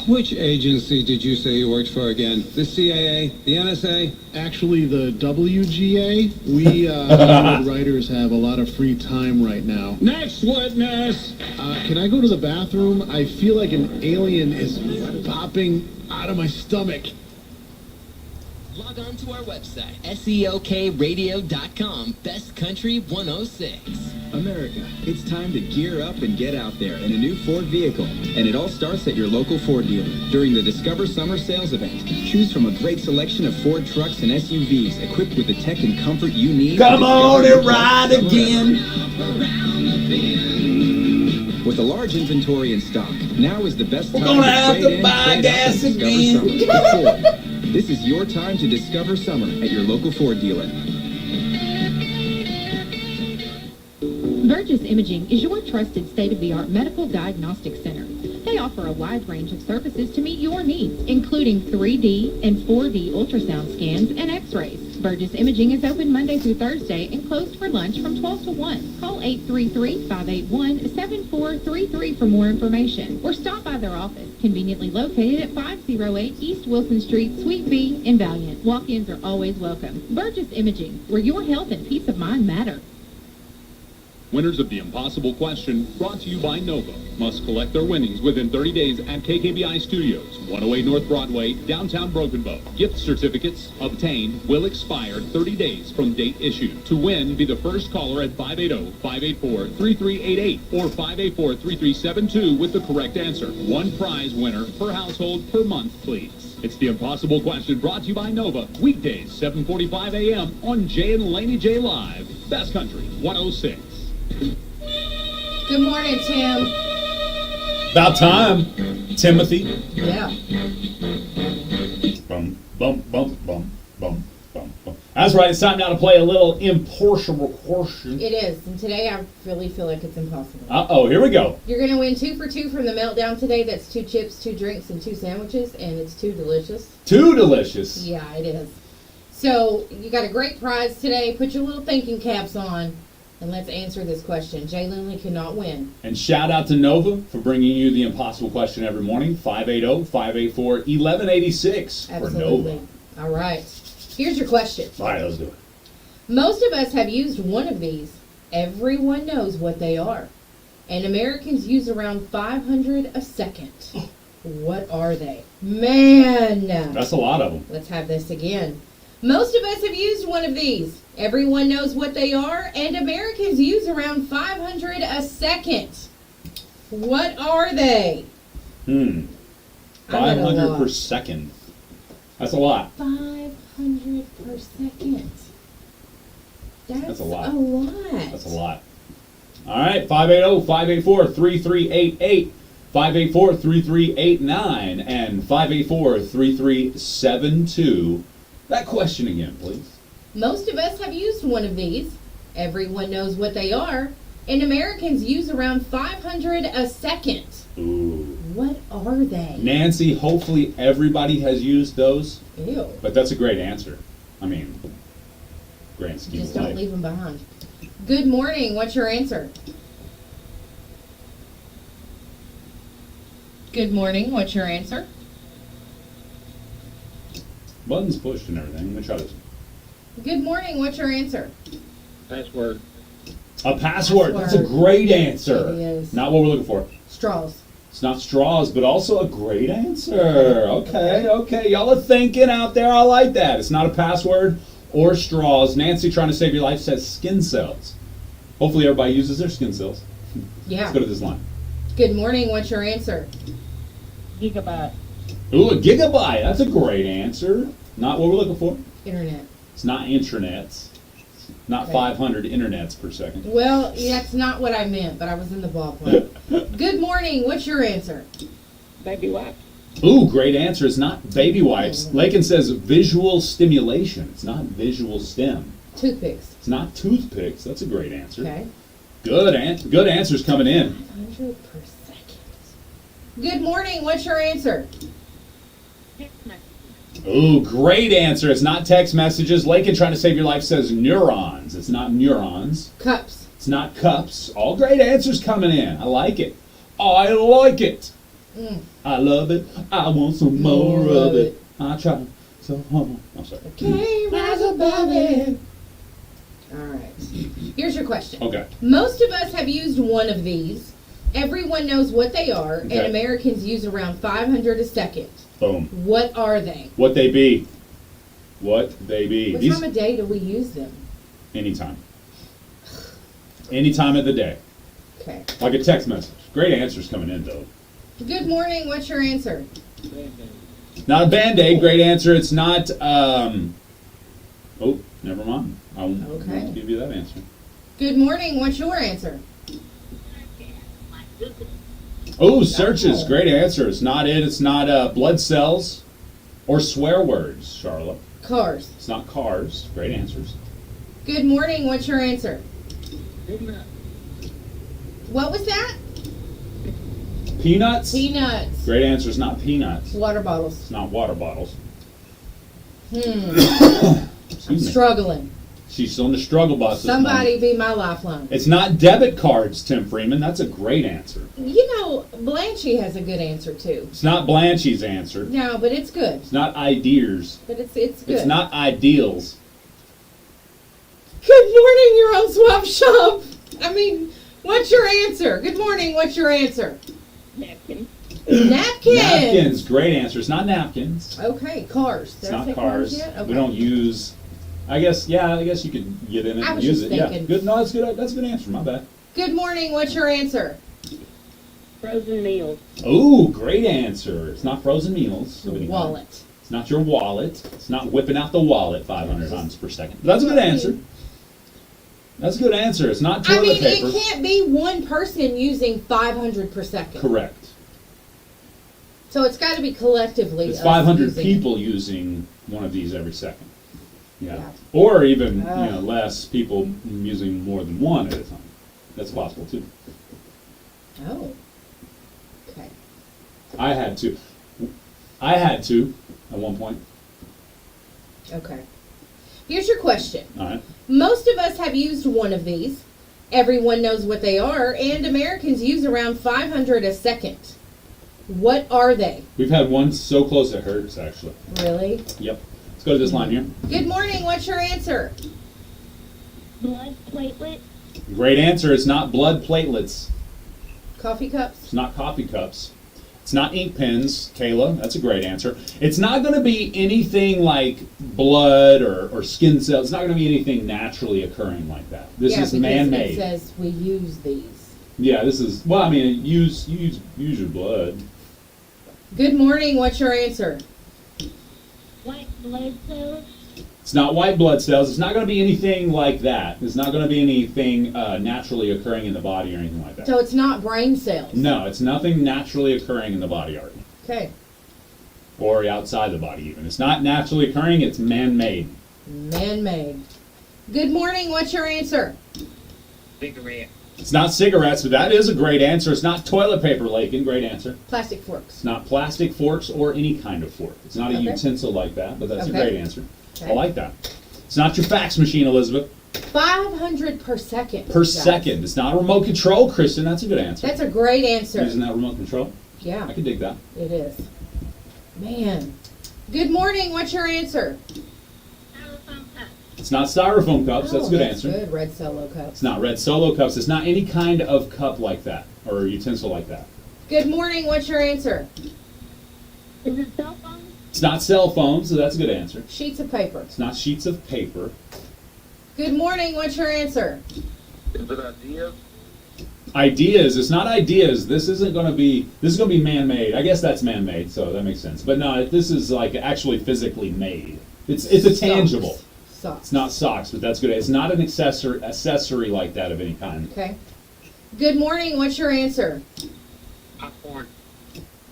Which agency did you say you worked for again? The CIA? The NSA? Actually, the WGA. We Hollywood writers have a lot of free time right now. Next witness! Can I go to the bathroom? I feel like an alien is popping out of my stomach. Log on to our website, SEOKradio.com, Best Country 106. America, it's time to gear up and get out there in a new Ford vehicle. And it all starts at your local Ford dealer during the Discover Summer Sales Event. Choose from a great selection of Ford trucks and SUVs equipped with the tech and comfort you need. Come on and ride again. With a large inventory in stock, now is the best time gonna have trade to in, buy trade gas out, and again. discover summer. Ford. This is your time to discover summer at your local Ford dealer. Burgess Imaging is your trusted state-of-the-art medical diagnostic center. They offer a wide range of services to meet your needs, including 3D and 4D ultrasound scans and x-rays. Burgess Imaging is open Monday through Thursday and closed for lunch from 12 to 1. Call 833-581-7433 for more information, or stop by their office, conveniently located at 508 East Wilson Street, Suite B in Valiant. Walk-ins are always welcome. Burgess Imaging, where your health and peace of mind matter. Winners of the Impossible Question, brought to you by Nova, must collect their winnings within 30 days at KKBI Studios, 108 North Broadway, downtown Broken Bow. Gift certificates obtained will expire 30 days from date issued. To win, be the first caller at 580-584-3388 or 584-3372 with the correct answer. One prize winner per household per month, please. It's the Impossible Question, brought to you by Nova, weekdays, 7:45 a.m. on Jay and Laney J Live. Best Country 106. Good morning, Tim. About time, Timothy. Yeah. Bum, bum, bum, bum, bum, bum, bum. I That's right. It's time now to play a little impossible question. It is, and today I really feel like it's impossible. Uh-oh, here we go. You're going to win 2 for 2 from the Meltdown today. That's 2 chips, 2 drinks, and 2 sandwiches, and it's 2 delicious. Too delicious. Yeah, it is. So you got a great prize today. Put your little thinking caps on, and let's answer this question. Jay Lindley cannot win. And shout out to Nova for bringing you the impossible question every morning. 580-584-1186 for Absolutely. Nova. All right. Here's your question. All right, let's do it. Most of us have used one of these. Everyone knows what they are. And Americans use around 500 a second. What are they? Man! That's a lot of them. Let's have this again. Most of us have used one of these. Everyone knows what they are, and Americans use around 500 a second. What are they? I bet a 500 lot. per second. That's a lot. 500 per second. That's a lot. A lot. That's a lot. All right, 580-584-3388, 584-3389, and 584-3372. That question again, please. Most of us have used one of these. Everyone knows what they are, and Americans use around 500 a second. Ooh. What are they? Nancy, hopefully everybody has used those, Ew. but that's a great answer. I mean, grand scheme Just of don't life. leave them behind. Good morning. What's your answer? Good morning. What's your answer? Buttons pushed and everything. Let me try this. Good morning. What's your answer? Password. A password. That's a Password. great answer. It is. Not what we're looking for. Straws. It's not straws, but also a great answer. Okay. Y'all are thinking out there. I like that. It's not a password or straws. Nancy, trying to save your life, says skin cells. Hopefully everybody uses their skin cells. Yeah. Let's go to this line. Good morning. What's your answer? Gigabyte. Ooh, a gigabyte. That's a great answer. Not what we're looking for. Internet. It's not intranets. It's not Okay. 500 internets per second. Well, that's not what I meant, but I was in the ballpark. Good morning. What's your answer? Baby wipe. Ooh, great answer. It's not baby wipes. Lakin says visual stimulation. It's not visual stem. Toothpicks. It's not toothpicks. That's a great answer. Okay. Good answers coming in. 500 per second. Good morning. What's your answer? Ooh, great answer. It's not text messages. Lakin trying to save your life says neurons. It's not neurons. Cups. It's not cups. All great answers coming in. I like it. I like it. I love it. I want some more of it. I try so hard. I'm sorry. Can't rise above it. All right. Here's your question. Okay. Most of us have used one of these. Everyone knows what they are, Okay. and Americans use around 500 a second. Boom. What are they? What they be. What they be. What These time of day do we use them? anytime. Any time of the day. Okay. Like a text message. Great answers coming in though. Good morning. What's your answer? Not a band-aid, great answer. It's not oh, never mind. I won't Okay. give you that answer. Good morning. What's your answer? Oh, searches, great answer. It's not it. It's not blood cells or swear words, Charlotte. Cars. It's not cars. Great answers. Good morning. What's your answer? What was that? Peanuts? Peanuts. Great answer. It's not peanuts. Water bottles. It's not water bottles. I'm Excuse me. struggling. She's on the struggle bus. this morning. Somebody be my lifeline. It's not debit cards, Tim Freeman. That's a great answer. You know, Blanchie has a good answer too. It's not Blanchie's answer. No, but it's good. It's not ideas. But it's good. It's not ideals. Good morning, your own swap shop. I mean, what's your answer? Good morning, what's your answer? Napkin. Napkins. Napkins. Great answer. It's not napkins. Okay, cars. It's Did I not say cars. yet? Okay. We don't use. I guess you could get in it I and was use just it. Yeah, thinking. good. No, that's good. That's a good answer. My bad. Good morning, what's your answer? Frozen meals. Ooh, great answer. It's not frozen meals. of any kind. Wallet. It's not your wallet. It's not whipping out the wallet 500 times per second. But that's a good answer. That's a good answer. It's not I toilet mean, paper. it can't be one person using 500 per second. Correct. So it's got to be collectively. It's us 500 using it. people using one of these every second. Yeah. Yeah. Or even, Ugh. less people using more than one at a time. That's possible too. Oh. Okay. I had to at one point. Okay. Here's your question. All right. Most of us have used one of these. Everyone knows what they are, and Americans use around 500 a second. What are they? We've had one so close it hurts, actually. Really? Yep. Let's go to this line here. Good morning. What's your answer? Blood platelet. Great answer. It's not blood platelets. Coffee cups? It's not coffee cups. It's not ink pens, Kayla. That's a great answer. It's not going to be anything like blood or skin cells. It's not going to be anything naturally occurring like that. This is man-made. It says we use these. Yeah, this is, well, I mean, use your blood. Good morning. What's your answer? White blood cells. It's not white blood cells. It's not going to be anything like that. It's not going to be anything naturally occurring in the body or anything like that. So it's not brain cells. No, it's nothing naturally occurring in the body, Art. Okay. Or outside the body even. It's not naturally occurring, it's man-made. Man-made. Good morning. What's your answer? Cigarette. It's not cigarettes, but that is a great answer. It's not toilet paper, Lakin. Great answer. Plastic forks. It's not plastic forks or any kind of fork. It's not a Okay. utensil like that, but that's a Okay. great answer. I Okay. like that. It's not your fax machine, Elizabeth. 500 per second. Per guys. second. It's not a remote control, Kristen. That's a good answer. That's a great answer. Using that remote control. Yeah, I can dig that. it is. Man. Good morning. What's your answer? Styrofoam cup. It's not styrofoam cups. That's a good answer. Good. Red Solo cups. It's not red Solo cups. It's not any kind of cup like that or utensil like that. Good morning. What's your answer? Is it cell phone? It's not cell phones, so that's a good answer. Sheets of paper. It's not sheets of paper. Good morning. What's your answer? Is it ideas? Ideas. It's not ideas. This isn't going to be. This is going to be man-made. I guess that's man-made, so that makes sense. But no, this is like actually physically made. It's a tangible. Socks. It's not socks, but that's good. It's not an accessory like that of any kind. Okay. Good morning. What's your answer? Popcorn.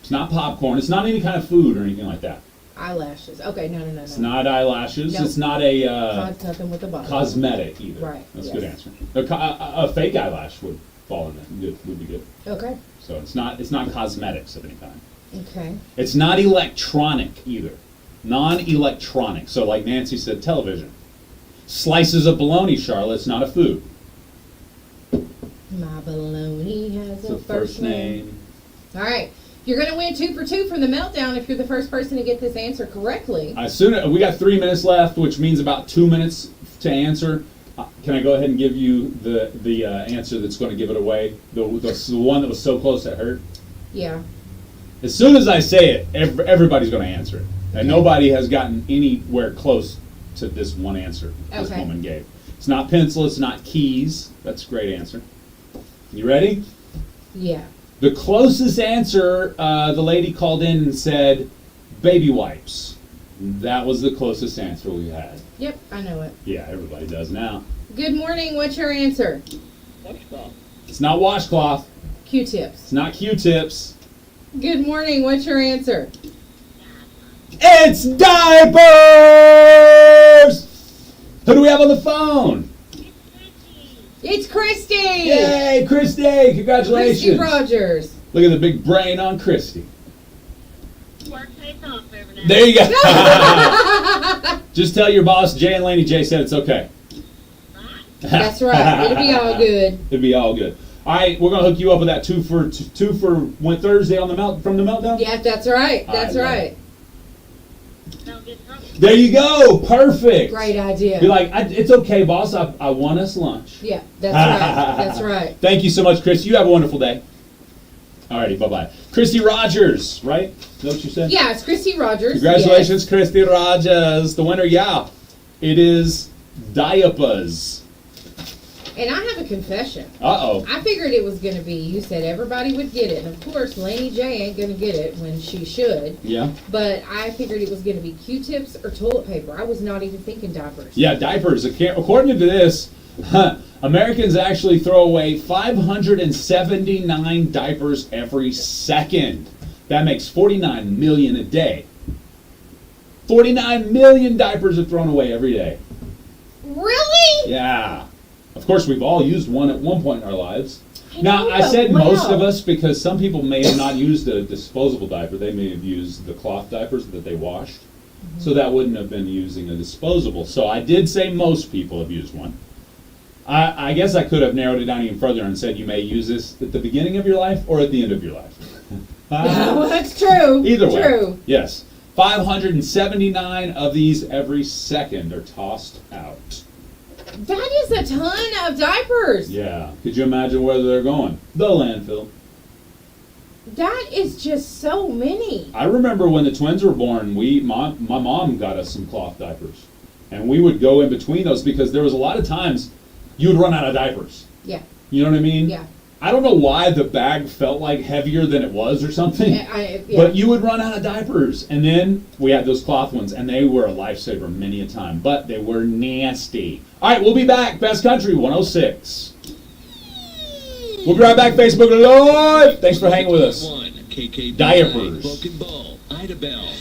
It's not popcorn. It's not any kind of food or anything like that. Eyelashes. Okay. No. It's not eyelashes. No. It's not a Nothing with the bottom. cosmetic either. Right, That's a yes. good answer. A fake eyelash would fall in that. Would be good. Okay. So it's not cosmetics of any kind. Okay. It's not electronic either. Non-electronic. So like Nancy said, television. Slices of bologna, Charlotte. It's not a food. My baloney has It's a a first name. All right. You're going to win 2 for 2 from the meltdown if you're the first person to get this answer correctly. We got 3 minutes left, which means about 2 minutes to answer. Can I go ahead and give you the answer that's going to give it away? The one that was so close it hurt? Yeah. As soon as I say it, everybody's going to answer it. And nobody has gotten anywhere close to this one answer this Okay. woman gave. It's not pencil, it's not keys. That's a great answer. You ready? Yeah. The closest answer, the lady called in and said, baby wipes. That was the closest answer we had. Yep, I know it. Yeah, everybody does now. Good morning. What's your answer? It's not washcloth. Q-tips. It's not Q-tips. Good morning. What's your answer? It's diapers! Who do we have on the phone? It's Christy. Yay, Christy! Congratulations. Christy Rogers. Look at the big brain on Christy. Work pays off every now. There you go. Just tell your boss, Jay and Laney J said it's okay. That's right. It'll be all good. It'll be all good. All right, we're gonna hook you up with that two for one Thursday on from the meltdown. Yeah, that's right. That's I love right. Don't get drunk. There you go. Perfect. Great idea. Be like, it's okay, boss. I won us lunch. Yeah, that's right. That's right. Thank you so much, Chris. You have a wonderful day. Alrighty, bye-bye. Christy Rogers, right? Is that what you said? Yeah, it's Christy Rogers. Congratulations, Christy Rogers. The winner, yeah. It is diapers. And I have a confession. Uh-oh. I figured it was going to be, you said everybody would get it. And of course, Laney J ain't going to get it when she should. Yeah. But I figured it was going to be Q-tips or toilet paper. I was not even thinking diapers. Yeah, diapers. According to this, Americans actually throw away 579 diapers every second. That makes 49 million a day. 49 million diapers are thrown away every day. Really? Yeah. Of course, we've all used one at one point in our lives. Now, I know, said wow. most of us because some people may have not used a disposable diaper. They may have used the cloth diapers that they washed. So that wouldn't have been using a disposable. So I did say most people have used one. I guess I could have narrowed it down even further and said you may use this at the beginning of your life or at the end of your life. Well, that's true. Either way. True. Yes. 579 of these every second are tossed out. That is a ton of diapers. Yeah. Could you imagine where they're going? The landfill. That is just so many. I remember when the twins were born, my mom got us some cloth diapers. And we would go in between those because there was a lot of times you would run out of diapers. Yeah. You know what I mean? Yeah. I don't know why the bag felt like heavier than it was or something. Yeah. But you would run out of diapers. And then we had those cloth ones, and they were a lifesaver many a time. But they were nasty. All right, we'll be back. Best Country 106. We'll be right back. Facebook Live. Thanks for hanging with us. KKBI, Diapers. Broken Bow, Idabel.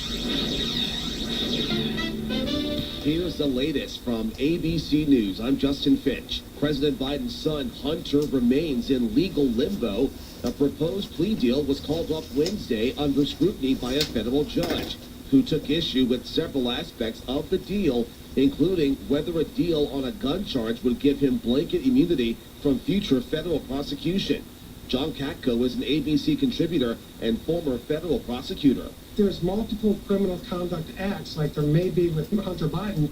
Here's the latest from ABC News. I'm Justin Finch. President Biden's son, Hunter, remains in legal limbo. A proposed plea deal was called off Wednesday under scrutiny by a federal judge, who took issue with several aspects of the deal, including whether a deal on a gun charge would give him blanket immunity from future federal prosecution. John Katko is an ABC contributor and former federal prosecutor. There's multiple criminal conduct acts, like there may be with Hunter Biden.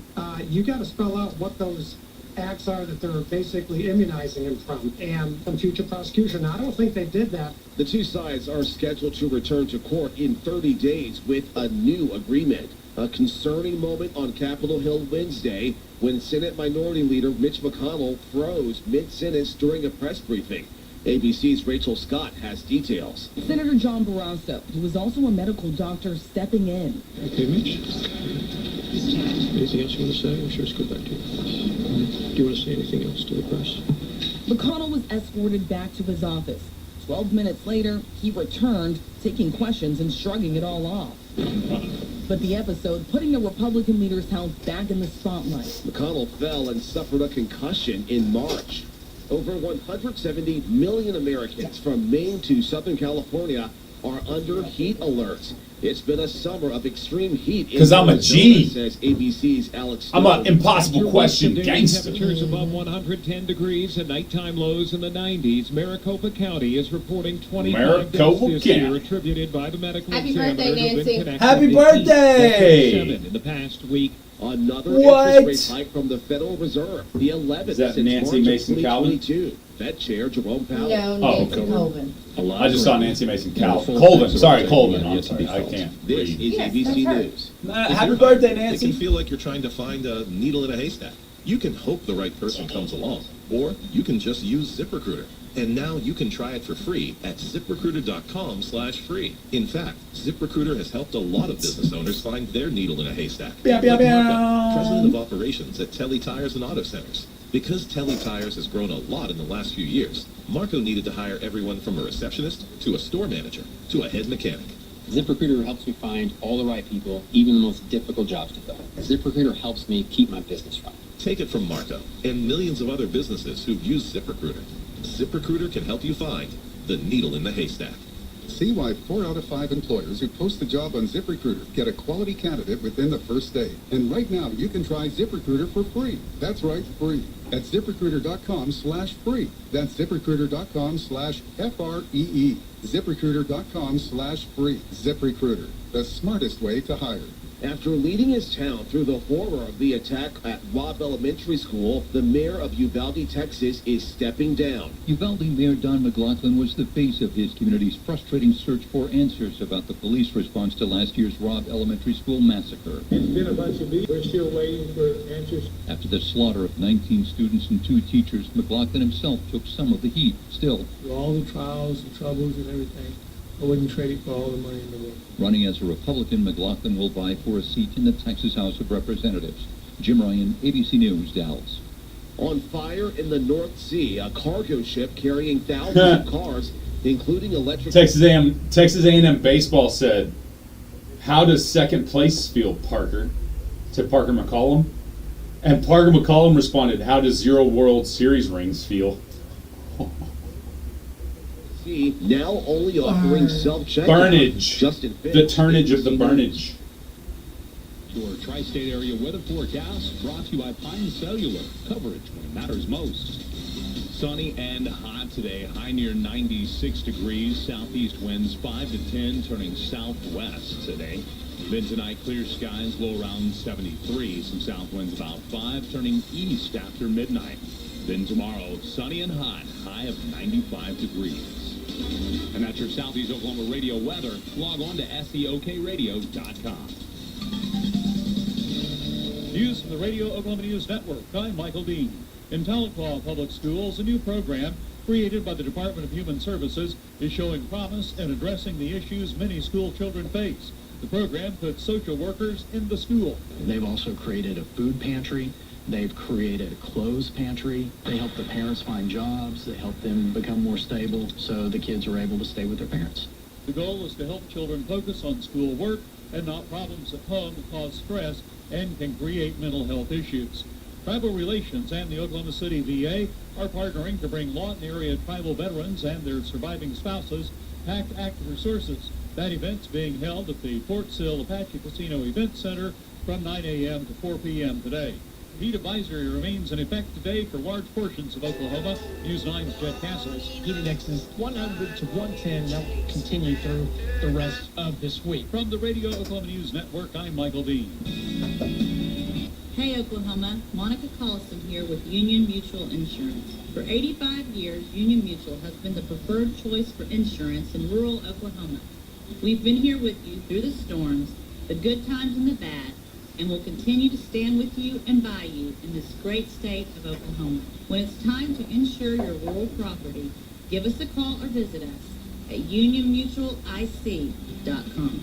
You got to spell out what those acts are that they're basically immunizing him from, and from future prosecution. Now, I don't think they did that. The two sides are scheduled to return to court in 30 days with a new agreement. A concerning moment on Capitol Hill Wednesday when Senate Minority Leader Mitch McConnell froze mid-sentence during a press briefing. ABC's Rachel Scott has details. Senator John Barrasso, who is also a medical doctor, stepping in. Okay, Mitch. Anything else you want to say? I'm sure it's good back to you. Do you want to say anything else to the press? McConnell was escorted back to his office. 12 minutes later, he returned, taking questions and shrugging it all off. But the episode putting the Republican leader's health back in the spotlight. McConnell fell and suffered a concussion in March. Over 170 million Americans from Maine to Southern California are under heat alerts. It's been a summer of extreme heat. Because I'm a G. Says ABC's Alex I'm an impossible question gangster. Temperatures above 110 degrees and nighttime lows in the 90s. Maricopa County is reporting 25 deaths this year attributed by the medical Happy examiner birthday, who've been Nancy. connected Happy to birthday! 7 in the past week. Another What? interest rate hike from the Federal Reserve. The 11th Is that since Nancy March Mason of Calvin? 2022. Fed Chair Jerome Powell. No, Oh, Nancy okay. Colvin. I just saw Nancy Mason Colvin. Sorry, Colvin. I'm sorry. I can't This read. is Yes, ABC that's her. News. Happy birthday, It Nancy. can feel like you're trying to find a needle in a haystack. You can hope the right person comes along, or you can just use ZipRecruiter. And now you can try it for free at ZipRecruiter.com/free. In fact, ZipRecruiter has helped a lot of business owners find their needle in a haystack. Meow, meow, Like Marco, meow. president of operations at Telly Tires and Auto Centers. Because Telly Tires has grown a lot in the last few years, Marco needed to hire everyone from a receptionist to a store manager to a head mechanic. ZipRecruiter helps me find all the right people, even the most difficult jobs to fill. ZipRecruiter helps me keep my business running. Take it from Marco and millions of other businesses who've used ZipRecruiter. ZipRecruiter can help you find the needle in the haystack. See why 4 out of 5 employers who post a job on ZipRecruiter get a quality candidate within the first day. And right now, you can try ZipRecruiter for free. That's right, free. At ZipRecruiter.com/free. That's ZipRecruiter.com/FREE. ZipRecruiter.com/free. ZipRecruiter, the smartest way to hire. After leading his town through the horror of the attack at Robb Elementary School, the mayor of Uvalde, Texas, is stepping down. Uvalde Mayor Don McLaughlin was the face of his community's frustrating search for answers about the police response to last year's Robb Elementary School massacre. It's been a bunch of weeks. We're still waiting for answers. After the slaughter of 19 students and 2 teachers, McLaughlin himself took some of the heat. Still, Through all the trials and troubles and everything, I wouldn't trade it for all the money in the world. running as a Republican, McLaughlin will vie for a seat in the Texas House of Representatives. Jim Ryan, ABC News, Dallas. On fire in the North Sea, a cargo ship carrying thousands of cars, including electric... Texas A&M baseball said, how does second place feel, Parker? To Parker McCollum. And Parker McCollum responded, how does 0 World Series rings feel? See, now only offering self-checkout. Burnage. Justin Fitz, The turnage of the burnage. Your tri-state area weather forecast brought to you by Pine Cellular. Coverage when it matters most. Sunny and hot today. High near 96 degrees. Southeast winds 5 to 10, turning southwest today. Then tonight, clear skies, low around 73. Some south winds about 5, turning east after midnight. Then tomorrow, sunny and hot, high of 95 degrees. And that's your Southeast Oklahoma radio weather. Log on to SEOKradio.com. News from the Radio Oklahoma News Network. I'm Michael Dean. In Tahlequah Public Schools, a new program created by the Department of Human Services is showing promise in addressing the issues many school children face. The program puts social workers in the school. They've also created a food pantry. They've created a clothes pantry. They help the parents find jobs. They help them become more stable so the kids are able to stay with their parents. The goal is to help children focus on school work and not problems at home that cause stress and can create mental health issues. Tribal Relations and the Oklahoma City VA are partnering to bring Lawton area tribal veterans and their surviving spouses packed active resources. That event's being held at the Fort Sill Apache Casino Event Center from 9 a.m. to 4 p.m. today. Heat advisory remains in effect today for large portions of Oklahoma. News 9's Jed Castles. Heat index is 100 to 110. That will continue through the rest of this week. From the Radio Oklahoma News Network, I'm Michael Dean. Hey Oklahoma, Monica Collison here with Union Mutual Insurance. For 85 years, Union Mutual has been the preferred choice for insurance in rural Oklahoma. We've been here with you through the storms, the good times and the bad, and will continue to stand with you and by you in this great state of Oklahoma. When it's time to insure your rural property, give us a call or visit us at unionmutualic.com.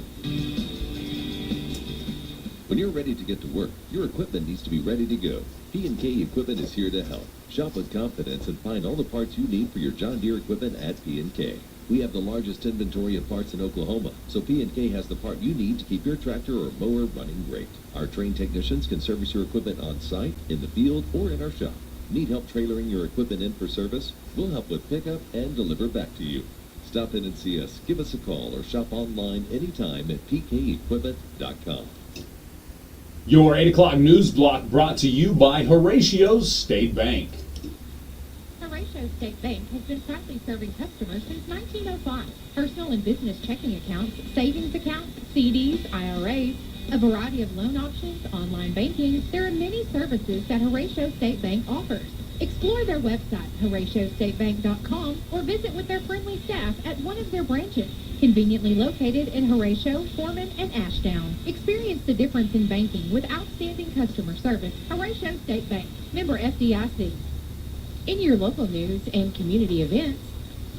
When you're ready to get to work, your equipment needs to be ready to go. P&K Equipment is here to help. Shop with confidence and find all the parts you need for your John Deere equipment at P&K. We have the largest inventory of parts in Oklahoma, so P&K has the part you need to keep your tractor or mower running great. Our trained technicians can service your equipment on site, in the field, or in our shop. Need help trailering your equipment in for service? We'll help with pickup and deliver back to you. Stop in and see us, give us a call, or shop online anytime at pkequipment.com. Your 8 o'clock news block brought to you by Horatio's State Bank. Horatio State Bank has been proudly serving customers since 1905. Personal and business checking accounts, savings accounts, CDs, IRAs, a variety of loan options, online banking. There are many services that Horatio State Bank offers. Explore their website, HoratioStateBank.com, or visit with their friendly staff at one of their branches, conveniently located in Horatio, Foreman, and Ashdown. Experience the difference in banking with outstanding customer service. Horatio State Bank, member FDIC. In your local news and community events,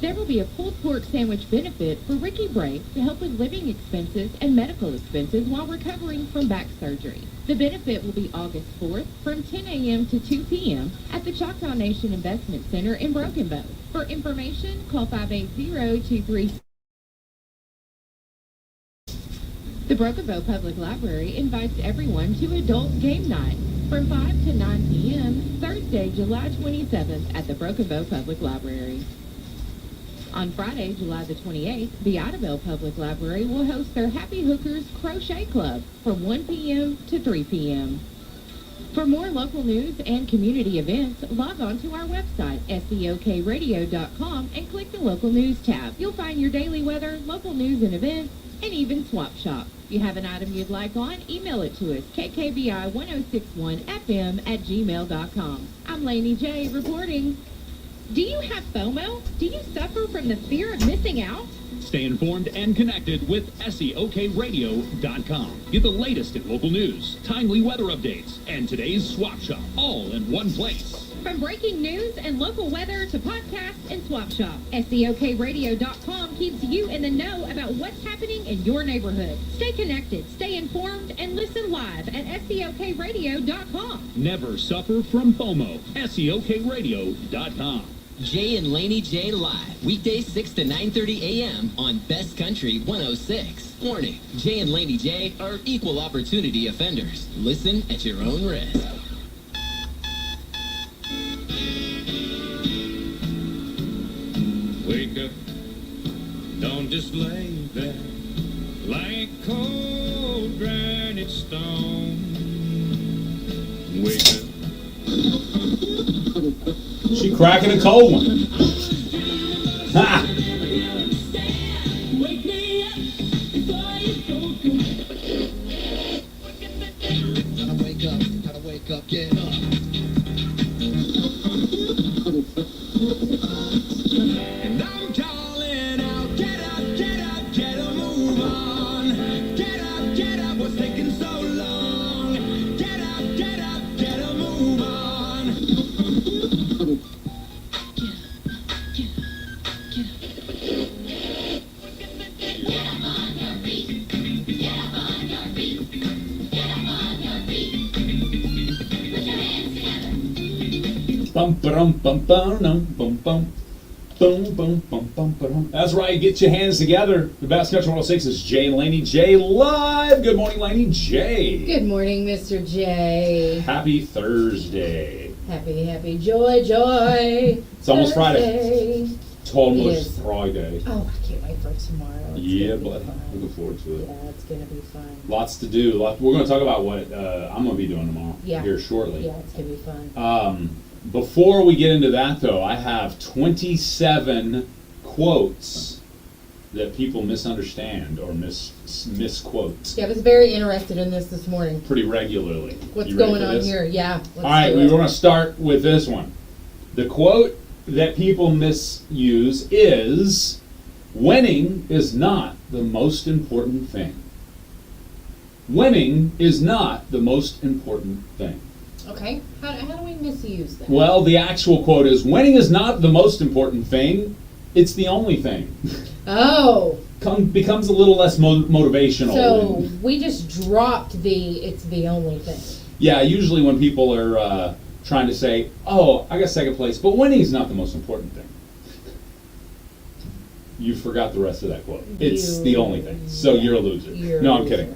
there will be a pulled pork sandwich benefit for Ricky Bray to help with living expenses and medical expenses while recovering from back surgery. The benefit will be August 4th from 10 a.m. to 2 p.m. at the Choctaw Nation Investment Center in Broken Bow. For information, call 580-236. The Broken Bow Public Library invites everyone to Adult Game Night from 5 to 9 p.m. Thursday, July 27th at the Broken Bow Public Library. On Friday, July the 28th, the Idabel Public Library will host their Happy Hookers Crochet Club from 1 p.m. to 3 p.m. For more local news and community events, log on to our website, SEOKradio.com, and click the Local News tab. You'll find your daily weather, local news and events, and even Swap Shop. If you have an item you'd like on, email it to us, kkbi1061fm@gmail.com. I'm Laney J reporting. Do you have FOMO? Do you suffer from the fear of missing out? Stay informed and connected with SEOKradio.com. Get the latest in local news, timely weather updates, and today's Swap Shop, all in one place. From breaking news and local weather to podcasts and Swap Shop, SEOKradio.com keeps you in the know about what's happening in your neighborhood. Stay connected, stay informed, and listen live at SEOKradio.com. Never suffer from FOMO. SEOKradio.com. Jay and Laney J live, weekdays 6 to 9:30 a.m. on Best Country 106. Warning, Jay and Laney J are equal opportunity offenders. Listen at your own risk. Wake up, don't just lay there like cold granite stone. Wake up. She cracking a cold one. Ha! Gotta wake up, get up. And I'm calling out, get up, get a move on. Get up, what's taking so long? Get up, get a move on. Bum bum bum bum bum bum. Boom, boom, boom, boom, boom. That's right. Get your hands together. The Best Country 106 is Jay and Laney J live. Good morning, Laney J. Good morning, Mr. J. Happy Thursday. Happy, joy. It's almost Friday. Thursday. It's almost It is. Friday. Oh, I can't wait for tomorrow. It's Yeah, gonna be buddy. fun. Looking forward to it. Yeah, it's gonna be fun. Lots to do. We're going to talk about what I'm going to be doing tomorrow. Yeah. Here shortly. Yeah, it's gonna be fun. Before we get into that, though, I have 27 quotes that people misunderstand or misquote Yeah, I was very interested in this morning. pretty regularly. What's You ready going for on this? here? Yeah. Let's All right, do we it. want to start with this one. The quote that people misuse is, winning is not the most important thing. Winning is not the most important thing. Okay. How do we misuse that? Well, the actual quote is, winning is not the most important thing, it's the only thing. Oh. Becomes a little less motivational. So we just dropped it's the only thing. Yeah, usually when people are trying to say, oh, I got second place, but winning is not the most important thing. You forgot the rest of that quote. It's the only thing. So you're a loser. No, I'm kidding.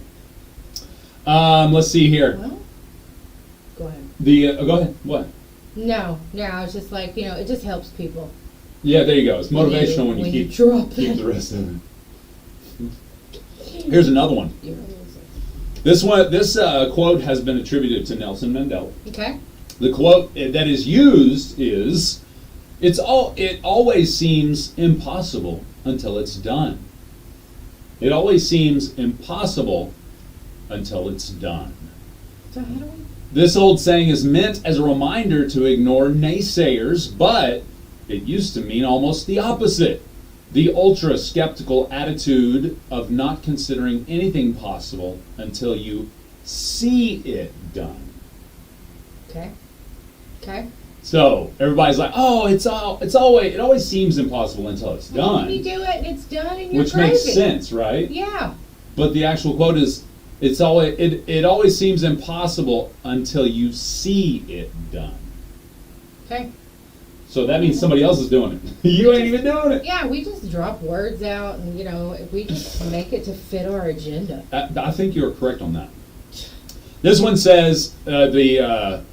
Let's see here. Well, go ahead. Go ahead. What? No, I was just like, it just helps people. Yeah, there you go. It's motivational when you keep the rest of it. Here's another one. This quote has been attributed to Nelson Mandela. Okay. The quote that is used is, it always seems impossible until it's done. It always seems impossible until it's done. So how do we? This old saying is meant as a reminder to ignore naysayers, but it used to mean almost the opposite. The ultra-skeptical attitude of not considering anything possible until you see it done. Okay. So everybody's like, "Oh, it always seems impossible until it's done." When you do it and it's done and you're Which crazy. makes sense, right? Yeah. But the actual quote is, it always seems impossible until you see it done. Okay. So that means somebody else is doing it. You ain't even doing it. Yeah, we just drop words out, and if we just make it to fit our agenda. I think you're correct on that. This one says the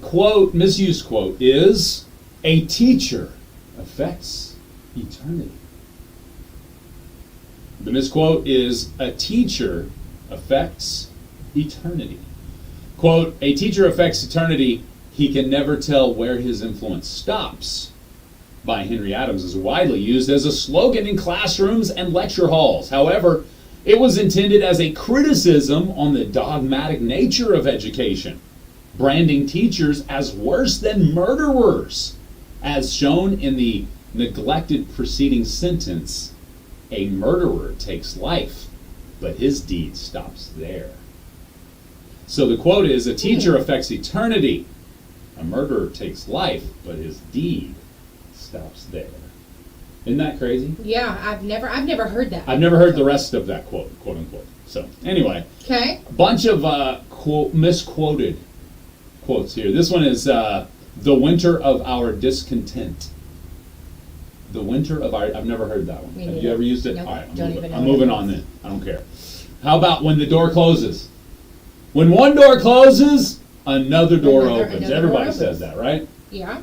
quote, misused quote, is, "A teacher affects eternity." The misquote is, "A teacher affects eternity." Quote, "A teacher affects eternity. He can never tell where his influence stops," by Henry Adams, is widely used as a slogan in classrooms and lecture halls. However, it was intended as a criticism on the dogmatic nature of education, branding teachers as worse than murderers, as shown in the neglected preceding sentence, "A murderer takes life, but his deed stops there." So the quote is, "A teacher affects eternity. A murderer takes life, but his deed stops there." Isn't that crazy? Yeah, I've never heard that. I've never heard the rest of that quote unquote. So anyway, Okay. a bunch of misquoted quotes here. This one is, The winter of our discontent. The winter of our, I've never heard that one. Me Have you neither. ever used it? Nope, All right, don't even know I'm what moving it on is. then. I don't care. How about when the door closes? When one door closes, another door opens. another Everybody door says opens. that, right? Yeah.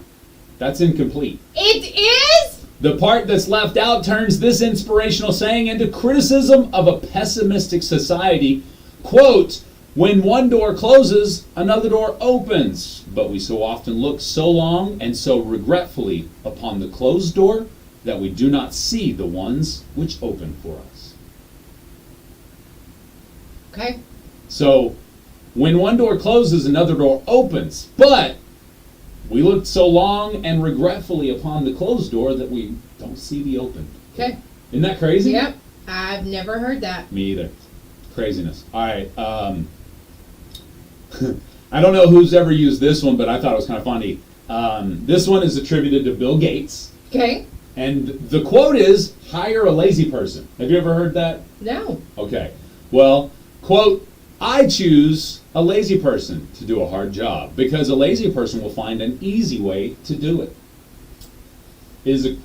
That's incomplete. It is? The part that's left out turns this inspirational saying into criticism of a pessimistic society. Quote, when one door closes, another door opens. But we so often look so long and so regretfully upon the closed door that we do not see the ones which open for us. Okay. So, when one door closes, another door opens. But we look so long and regretfully upon the closed door that we don't see the open. Okay. Isn't that crazy? Yep. I've never heard that. Me either. Craziness. All right. I don't know who's ever used this one, but I thought it was kind of funny. This one is attributed to Bill Gates. Okay. And the quote is, hire a lazy person. Have you ever heard that? No. Okay. Well, quote, I choose a lazy person to do a hard job because a lazy person will find an easy way to do it.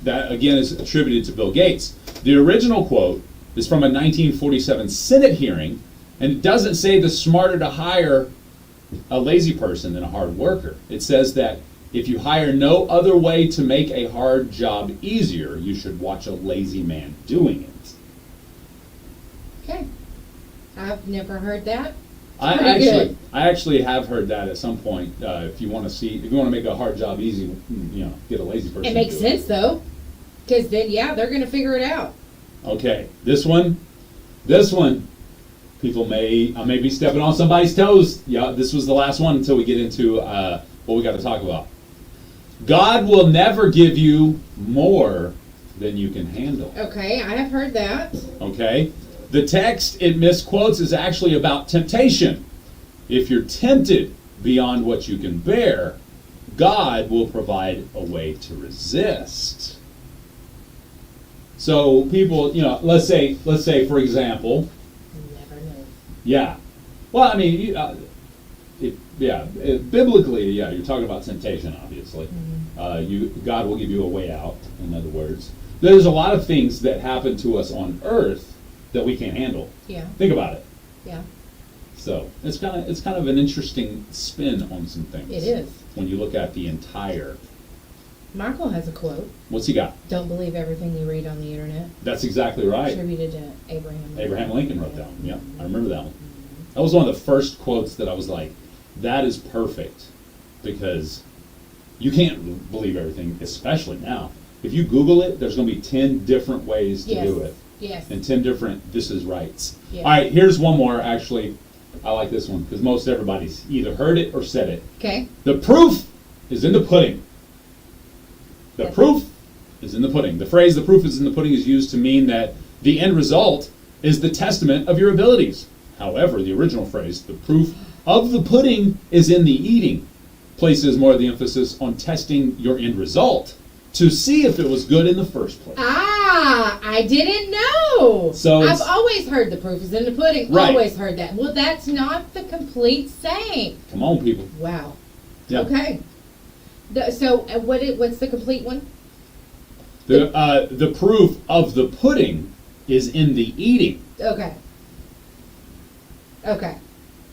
That, again, is attributed to Bill Gates. The original quote is from a 1947 Senate hearing, and it doesn't say the smarter to hire a lazy person than a hard worker. It says that if you hire no other way to make a hard job easier, you should watch a lazy man doing it. Okay. I've never heard that. I Pretty actually have heard that at some point. If you want to make a hard job easy, get a lazy person. It makes to do sense though, because then they're gonna figure it out. Okay, this one, people I may be stepping on somebody's toes. Yeah, this was the last one until we get into what we got to talk about. God will never give you more than you can handle. Okay, I have heard that. Okay? The text it misquotes is actually about temptation. If you're tempted beyond what you can bear, God will provide a way to resist. So people, let's say for example, Never know. yeah. Well, I mean, biblically, you're talking about temptation, obviously. God will give you a way out, in other words. There's a lot of things that happen to us on earth that we can't handle. Yeah. Think about it. Yeah. So it's kind of an interesting spin on some things. It is. When you look at the entire. Michael has a quote. What's he got? Don't believe everything you read on the internet. That's exactly right. Attributed to Abraham Lincoln. Abraham Lincoln wrote that one. Yep, I remember that one. That was one of the first quotes that I was like, that is perfect, because you can't believe everything, especially now. If you Google it, there's going to be 10 different ways to do it. Yes. And 10 different this is rights. Yes. All right, here's one more, actually. I like this one, because most everybody's either heard it or said it. Okay. The proof is in the pudding. The proof is in the pudding. The phrase, the proof is in the pudding, is used to mean that the end result is the testament of your abilities. However, the original phrase, the proof of the pudding is in the eating, places more of the emphasis on testing your end result to see if it was good in the first place. Ah, I didn't know. So I've always heard the proof is in the pudding. Right. Always heard that. Well, that's not the complete saying. Come on, people. Wow. Yeah. Okay. What's the complete one? The proof of the pudding is in the eating. Okay. Okay.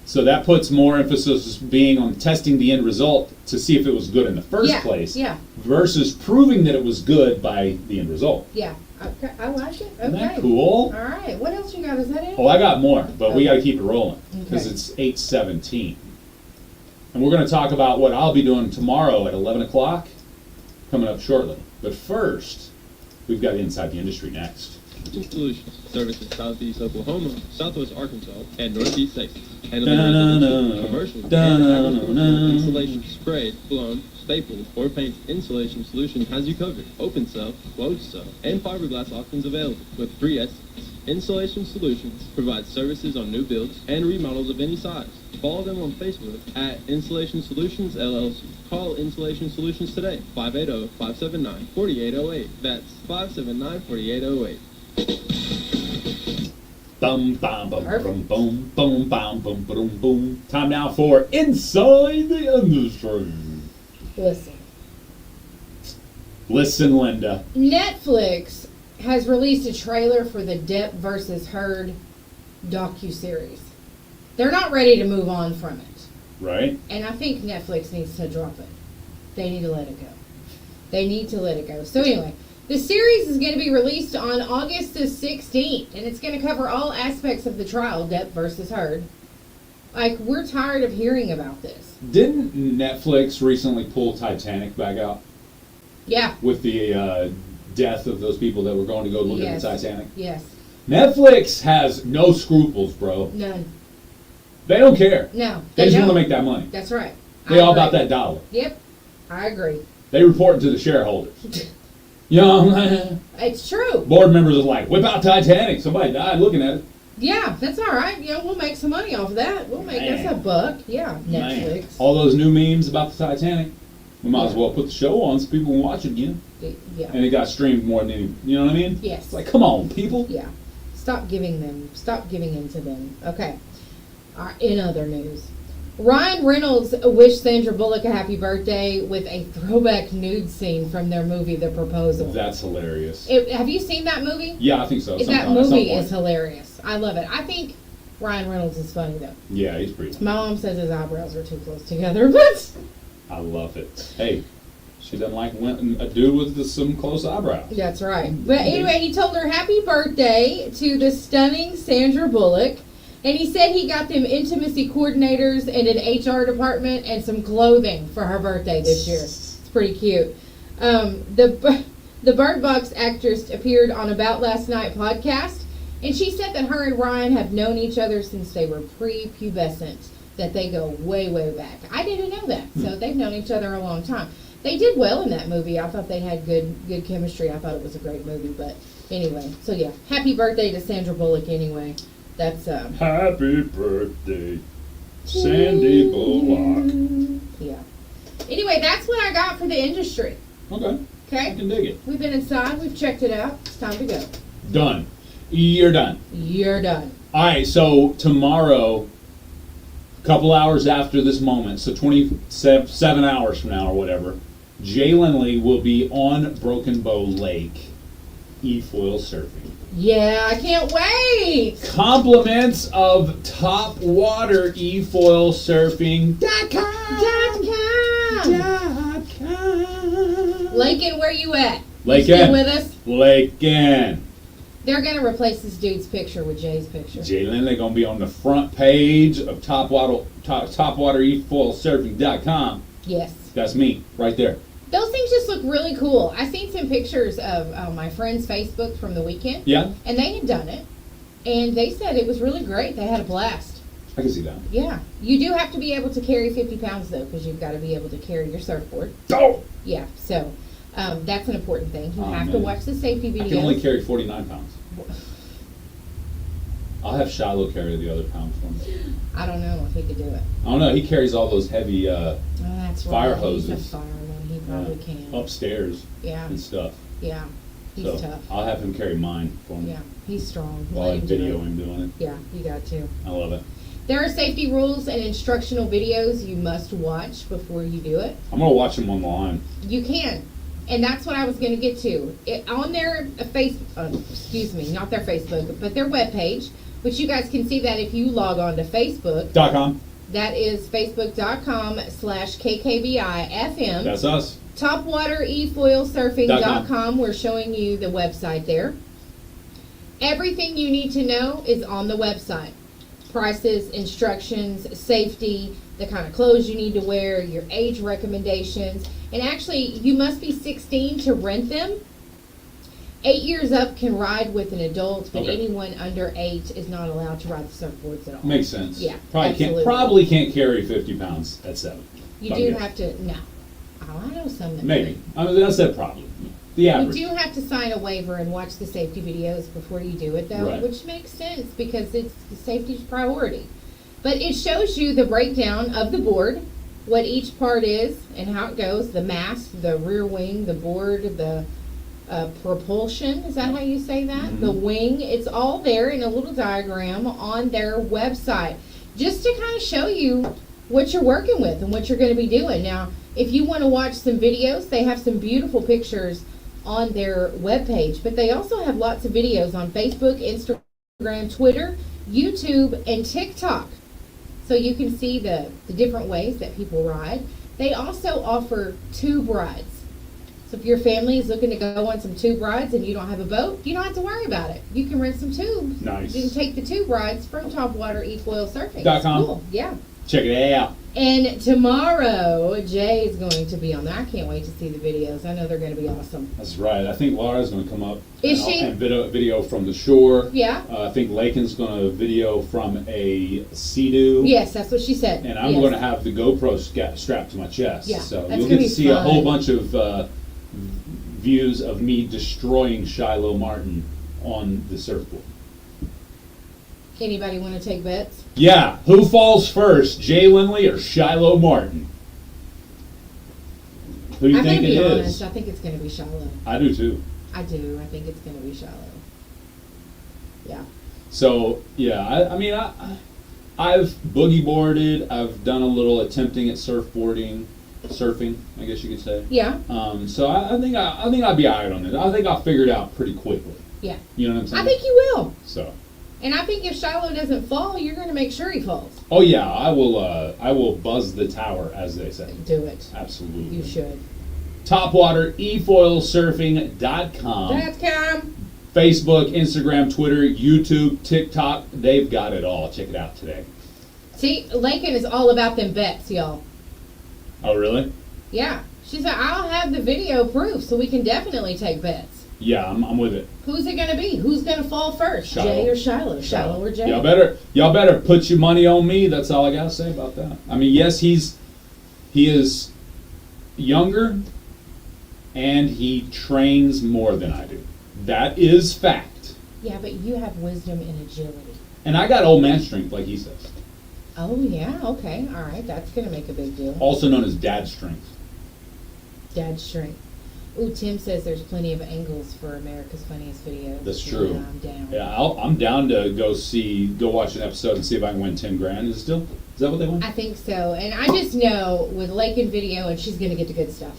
So that puts more emphasis being on testing the end result to see if it was good in the first place, Yeah. versus proving that it was good by the end result. Yeah. Okay. I like it. Okay. Isn't that cool? All right. What else you got? Is that it? Oh, I got more, but we got to keep it rolling because Okay. it's 8:17. And we're going to talk about what I'll be doing tomorrow at 11 o'clock, coming up shortly. But first, we've got Inside the Industry next. Solutions services Southeast Oklahoma, Southwest Arkansas, and Northeast Texas. Handling Da-na-na. commercial, Da-na-na. and insulation, sprayed, blown, stapled, or paint Insulation Solution has you covered. Open cell, closed cell, and fiberglass options available with 3 S's. Insulation Solutions provides services on new builds and remodels of any size. Follow them on Facebook at Insulation Solutions LLC. Call Insulation Solutions today, 580-579-4808. That's 579-4808. Bum, bum, bum, boom, boom, boom, boom, boom, boom, boom. Time now for Inside the Industry. Listen, Linda. Netflix has released a trailer for the Depp versus Heard docuseries. They're not ready to move on from it. Right? And I think Netflix needs to drop it. They need to let it go. They need to let it go. So anyway, the series is going to be released on August the 16th, and it's going to cover all aspects of the trial, Depp versus Heard. Like, we're tired of hearing about this. Didn't Netflix recently pull Titanic back out? Yeah. With the death of those people that were going to go look Yes. at the Titanic? Yes. Netflix has no scruples, bro. None. They don't care. No. They just don't. want to make that money. That's right. They I all agree. about that dollar. Yep. I agree. They report it to the shareholders. You know, It's true. board members are like, whip out Titanic. Somebody died looking at it. Yeah, that's all right. You know, we'll make some money off of that. We'll make us Man. a buck. Yeah, Netflix. Man. All those new memes about the Titanic. We might as well put the show on so people can watch it again. Yeah. And it got streamed more than any, you know what I mean? Yes. It's like, come on, people. Yeah. Stop giving in to them. Okay. In other news, Ryan Reynolds wished Sandra Bullock a happy birthday with a throwback nude scene from their movie, The Proposal. That's hilarious. Have you seen that movie? Yeah, I think so. That Sometime, at some movie point. is hilarious. I love it. I think Ryan Reynolds is funny, though. Yeah, he's pretty. My mom says his eyebrows are too close together, but I love it. Hey, she doesn't like a dude with some close eyebrows. that's right. But anyway, he told her happy birthday to the stunning Sandra Bullock. And he said he got them intimacy coordinators and an HR department and some clothing for her birthday this year. It's pretty cute. The Bird Box actress appeared on About Last Night podcast, and she said that her and Ryan have known each other since they were prepubescent, that they go way, way back. I didn't know that. So they've known each other a long time. They did well in that movie. I thought they had good chemistry. I thought it was a great movie. But anyway, so yeah, happy birthday to Sandra Bullock anyway. That's Happy birthday, Sandy Bullock. Yeah. Anyway, that's what I got for the industry. Okay. Okay? I can dig it. We've been inside. We've checked it out. It's time to go. Done. You're done. You're done. All right, so tomorrow, a couple hours after this moment, so 27 hours from now or whatever, Jay Lindley will be on Broken Bow Lake, e-foil surfing. Yeah, I can't wait. Compliments of topwaterefoilsurfing.com. Lakin, where you at? Lakin. You still with us? Lakin. They're going to replace this dude's picture with Jay's picture. Jay Lindley going to be on the front page of topwaterefoilsurfing.com. Yes. That's me, right there. Those things just look really cool. I seen some pictures of my friend's Facebook from the weekend. Yeah. And they had done it. And they said it was really great. They had a blast. I can see that. Yeah. You do have to be able to carry 50 pounds, though, because you've got to be able to carry your surfboard. Oh! Yeah. So that's an important thing. You Oh, have to man. watch the safety videos. I can only carry 49 pounds. I'll have Shiloh carry the other pounds for me. I don't know if he could do it. I don't know. He carries all those heavy That's fire right. hoses. He's a fireman. He probably can. Upstairs Yeah. and stuff. Yeah. He's So tough. I'll have him carry mine for me. Yeah. He's strong. While Let I him do video it. him doing it. Yeah, you got to. I love it. There are safety rules and instructional videos you must watch before you do it. I'm going to watch him online. You can. And that's what I was going to get to. On their not their Facebook, but their webpage, which you guys can see that if you log on to Facebook. .com. That is facebook.com/KKBI-FM. That's us. Topwaterefoilsurfing.com. We're showing you the website there. Everything you need to know is on the website. Prices, instructions, safety, the kind of clothes you need to wear, your age recommendations. And actually, you must be 16 to rent them. 8 years up can ride with an adult, but Okay. anyone under 8 is not allowed to ride the surfboards at all. Makes sense. Yeah, Probably can't carry 50 pounds at 7. You do have to, no. Oh, I know some that Maybe. I mean, I said probably. The average. You do have to sign a waiver and watch the safety videos before you do it, though, Right. which makes sense because it's safety's priority. But it shows you the breakdown of the board, what each part is and how it goes, the mast, the rear wing, the board, the propulsion, is that how you say that? Mm-hmm. The wing, it's all there in a little diagram on their website. Just to kind of show you what you're working with and what you're going to be doing. Now, if you want to watch some videos, they have some beautiful pictures on their webpage, but they also have lots of videos on Facebook, Instagram, Twitter, YouTube, and TikTok. So you can see the different ways that people ride. They also offer tube rides. So if your family is looking to go on some tube rides and you don't have a boat, you don't have to worry about it. You can rent some tubes. Nice. You can take the tube rides from Topwater E-Foil Surfing. .com. Cool. Yeah. Check it out. And tomorrow, Jay is going to be on there. I can't wait to see the videos. I know they're going to be awesome. That's right. I think Laura's going to come up Is and, she? and video from the shore. Yeah. I think Lakin's going to video from a Sea-Doo. Yes, that's what she said. And I'm Yes. going to have the GoPro strapped to my chest. Yeah, So that's you'll gonna get be to see a whole fun. bunch of views of me destroying Shiloh Martin on the surfboard. Anybody want to take bets? Yeah, who falls first, Jay Lindley or Shiloh Martin? Who do you I'm think going it to be is? honest. I think it's going to be Shiloh. I do too. I do. I think it's going to be Shiloh. Yeah. So yeah, I mean, I've boogie boarded. I've done a little attempting at surfing, I guess you could say. Yeah. So I think I'll be alright on this. I think I'll figure it out pretty quickly. Yeah. You know what I'm saying? I think you will. So. And I think if Shiloh doesn't fall, you're going to make sure he falls. Oh yeah, I will buzz the tower, as they say. Do it. Absolutely. You should. Topwater efoilsurfing.com. .com. Facebook, Instagram, Twitter, YouTube, TikTok. They've got it all. Check it out today. See, Lakin is all about them bets, y'all. Oh really? Yeah. She said, I'll have the video proof, so we can definitely take bets. Yeah, I'm with it. Who's it going to be? Who's going to fall first? Shiloh. Jay or Shiloh? Shiloh or Jay? Y'all better put your money on me. That's all I gotta say about that. I mean, yes, he is younger, and he trains more than I do. That is fact. Yeah, but you have wisdom and agility. And I got old man strength, like he says. Oh, yeah. Okay. All right. That's going to make a big deal. Also known as dad strength. Dad strength. Ooh, Tim says there's plenty of angles for America's Funniest Videos. That's true. Yeah, I'm down. Yeah, I'm down to go watch an episode and see if I can win 10 grand. Is that what they want? I think so. And I just know with Lakin Video, and she's going to get the good stuff.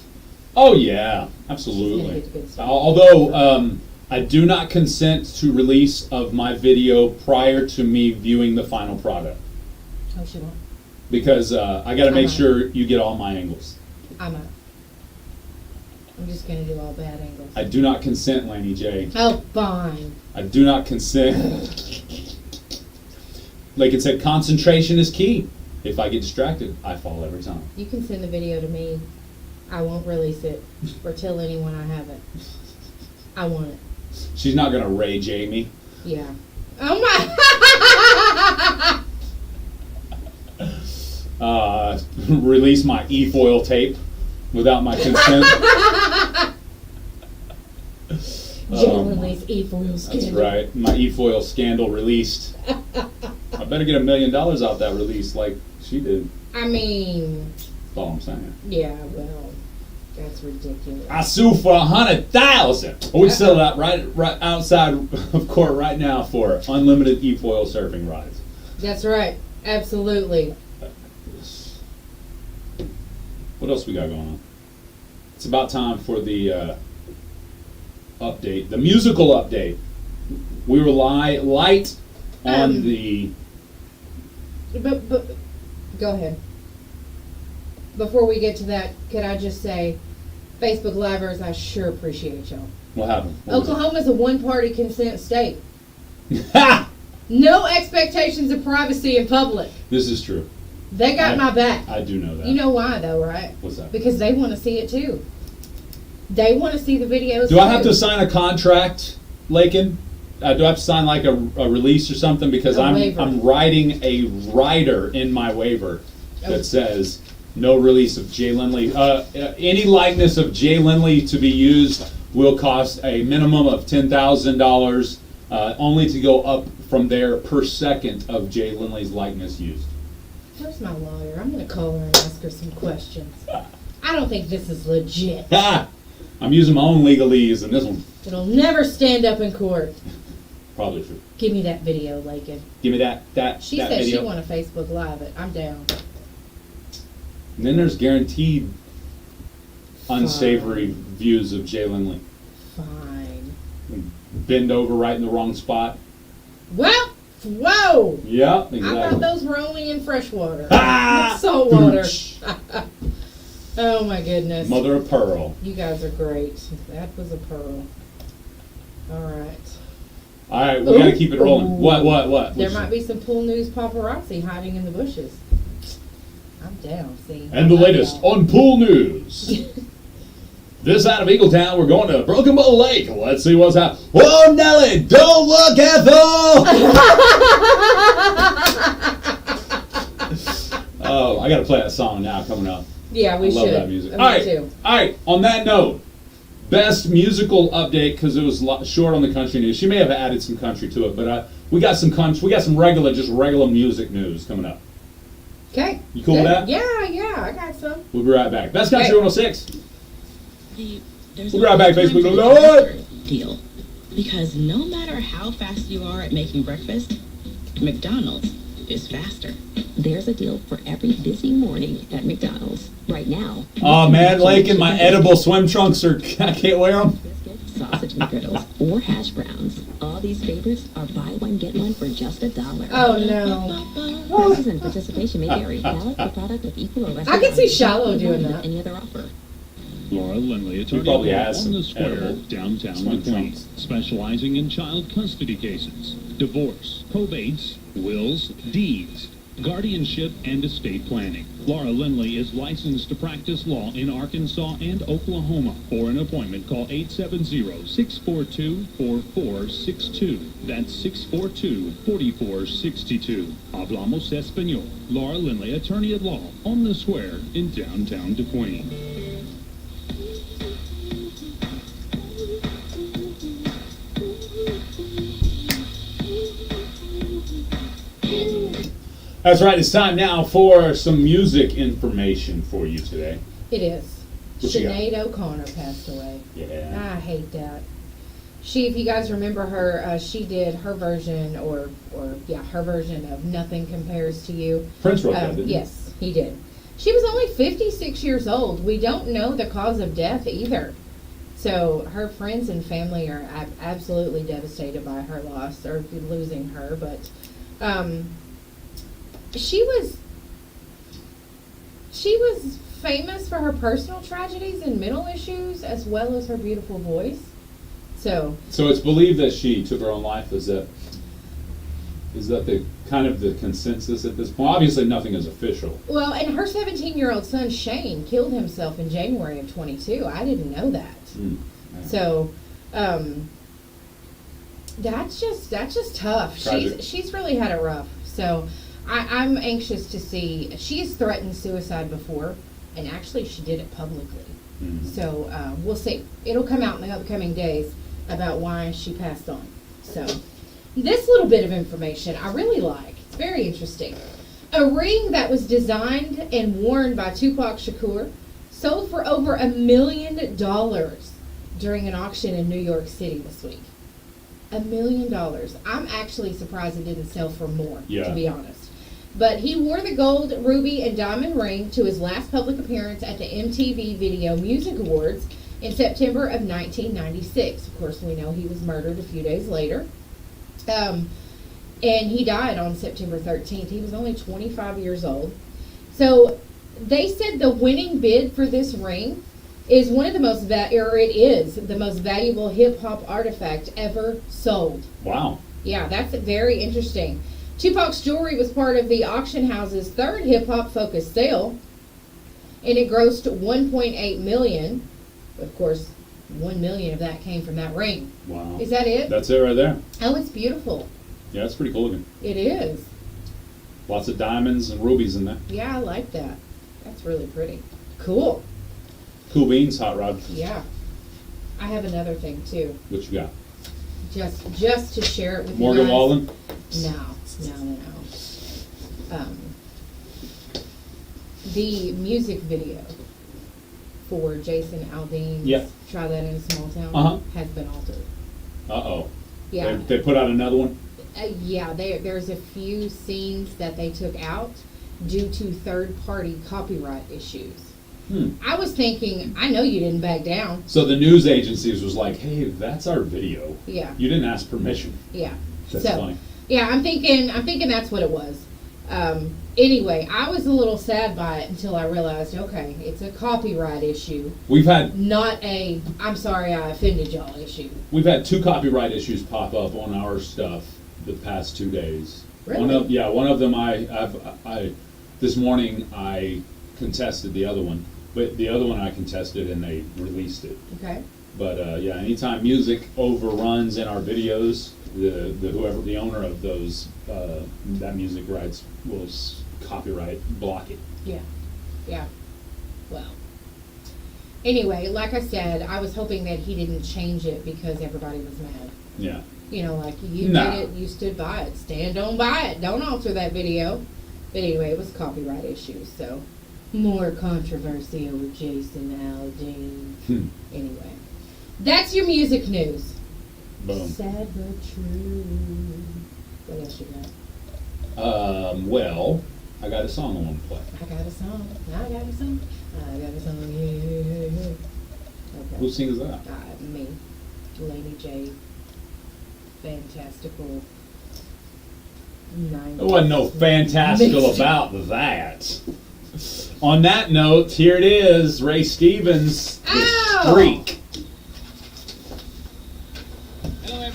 Oh yeah, She's absolutely. gonna get the good stuff. Although I do not consent to release of my video prior to me viewing the final product, Oh, she won't. because I got to make Uh-huh. sure you get all my angles. I'm just going to do all bad angles. I do not consent, Laney J. Oh, fine. I do not consent. Like it said, concentration is key. If I get distracted, I fall every time. You can send the video to me. I won't release it or tell anyone I have it. I want it. She's not gonna Ray J me. Yeah. Oh my! Release my e-foil tape without my consent. Genuinely's e-foil scandal. That's right. My e-foil scandal released. I better get $1 million off that release like she did. I mean, That's all I'm saying. yeah, well, that's ridiculous. I sue for 100,000. We sell it out right outside of court right now for unlimited e-foil surfing rides. That's right. Absolutely. What else we got going on? It's about time for the update, the musical update. We were light on the. But go ahead. Before we get to that, could I just say, Facebook Livers, I sure appreciate y'all. What happened? What was it? Oklahoma's a one-party consent state. No expectations of privacy in public. This is true. They got my back. I do know that. You know why, though, right? What's that? Because they want to see it, too. They want to see the videos, Do I have too. to sign a contract, Lakin? Do I have to sign like a release or something? Because A waiver. I'm writing a rider in my waiver that Oh. says no release of Jay Lindley. Any likeness of Jay Lindley to be used will cost a minimum of $10,000, only to go up from there per second of Jay Lindley's likeness used. Where's my lawyer? I'm going to call her and ask her some questions. I don't think this is legit. I'm using my own legalese in this one. It'll never stand up in court. Probably true. Give me that video, Lakin. Give me that She that said video. she want to Facebook Live it. I'm down. And then there's guaranteed unsavory views of Jay Lindley. Fine. Bend over right in the wrong spot. Well, whoa! Yeah, I thought exactly. those were only in freshwater. Ah! Salt water. Oh my goodness. Mother of pearl. You guys are great. That was a pearl. All right. All right, we got to keep it rolling. What? There might be some pool news paparazzi hiding in the bushes. I'm down, see. And the latest on pool news. This out of Eagletown, we're going to Broken Bow Lake. Let's see what's happening. Whoa, Nelly, don't look at Oh, I got to play that song now coming up. Yeah, we I love should. that music. Me All right, too. all right. On that note, best musical update because it was short on the country news. She may have added some country to it, but we got some country. We got some regular music news coming up. Okay. You cool with that? Yeah, I got some. We'll be right back. Best Country 106. There's We'll be right back, always time Facebook. for the Lord. faster deal. Because no matter how fast you are at making breakfast, McDonald's is faster. There's a deal for every busy morning at McDonald's. Right now. Oh man, Lakin, my edible swim trunks are. I can't wear them. Sausage McGriddles or hash browns. All these favorites are buy one, get one for just $1. Oh no. Prices and participation may vary. Valid for product of equal or lesser I can see value. Shallow Not doing with that. Any other offer. Laura Lindley, attorney probably at law has on the some square, edible downtown swim McLean, trunks. specializing in child custody cases, divorce, probates, wills, deeds, guardianship, and estate planning. Laura Lindley is licensed to practice law in Arkansas and Oklahoma. For an appointment, call 870-642-4462. That's 642-4462. Hablamos Español. Laura Lindley, attorney at law on the square in downtown DeQueen. That's right. It's time now for some music information for you today. It is. What you got? Sinead O'Connor passed away. Yeah. I hate that. She, if you guys remember her, she did her version, her version of "Nothing Compares to You." Prince wrote that, didn't he? Yes, he did. She was only 56 years old. We don't know the cause of death either. So her friends and family are absolutely devastated by her loss or losing her. But she was famous for her personal tragedies and mental issues as well as her beautiful voice. So it's believed that she took her own life. Is that the kind of the consensus at this point? Obviously, nothing is official. well, and her 17-year-old son Shane killed himself in January of 22. I didn't know that. Yeah. So that's just tough. Tragic. She's really had it rough. So I'm anxious to see. She has threatened suicide before, and actually she did it publicly. Mhm. So we'll see. It'll come out in the upcoming days about why she passed on. So this little bit of information I really like. It's very interesting. A ring that was designed and worn by Tupac Shakur sold for over $1 million during an auction in New York City this week. $1 million. I'm actually surprised it didn't sell for more, Yeah. to be honest. But he wore the gold, ruby, and diamond ring to his last public appearance at the MTV Video Music Awards in September of 1996. Of course, we know he was murdered a few days later. And he died on September 13th. He was only 25 years old. So they said the winning bid for this ring is one of the most the most valuable hip hop artifact ever sold. Wow. Yeah, that's very interesting. Tupac's jewelry was part of the auction house's third hip hop focused sale, and it grossed $1.8 million. Of course, $1 million of that came from that ring. Wow. Is that it? That's it right there. Oh, it's beautiful. Yeah, it's pretty cool looking. It is. Lots of diamonds and rubies in there. Yeah, I like that. That's really pretty. Cool. Cool beans, Hot Rod. Yeah. I have another thing too. What you got? Just to share it with Morgan you guys. Wallen? No. The music video for Jason Aldean's Yeah. Try That in a Small Town Uh-huh. has been altered. Uh-oh. Yeah. They put out another one? Yeah, there's a few scenes that they took out, due to third-party copyright issues. Hmm. I was thinking, I know you didn't back down. So the news agencies was like, hey, that's our video. Yeah. You didn't ask permission. Yeah. That's So, funny. yeah, I'm thinking that's what it was. Anyway, I was a little sad by it until I realized, okay, it's a copyright issue, We've had not a I'm sorry I offended y'all issue. 2 copyright issues pop up on our stuff the past 2 days. Really? One of them I this morning I contested the other one, but the other one I contested and they released it. Okay. But yeah, anytime music overruns in our videos, the owner of those that music rights will copyright block it. Yeah. Yeah. Well. Anyway, like I said, I was hoping that he didn't change it because everybody was mad. Yeah. You know, like you Nah. did it, you stood by it. Stand on by it. Don't alter that video. But anyway, it was copyright issues, so more controversy over Jason Aldean. Anyway, that's your music news. Boom. Sad but true. What else you got? Well, I got a song I want to play. I got a song. I got a song. I got a song. Yeah. Okay. Who sings that? Me. Laney J. Fantastical. There wasn't no fantastical about that. On that note, here it is, Ray Stevens, The Streak.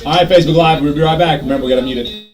All right, Facebook Live, we'll be right back. Remember, we got to mute it.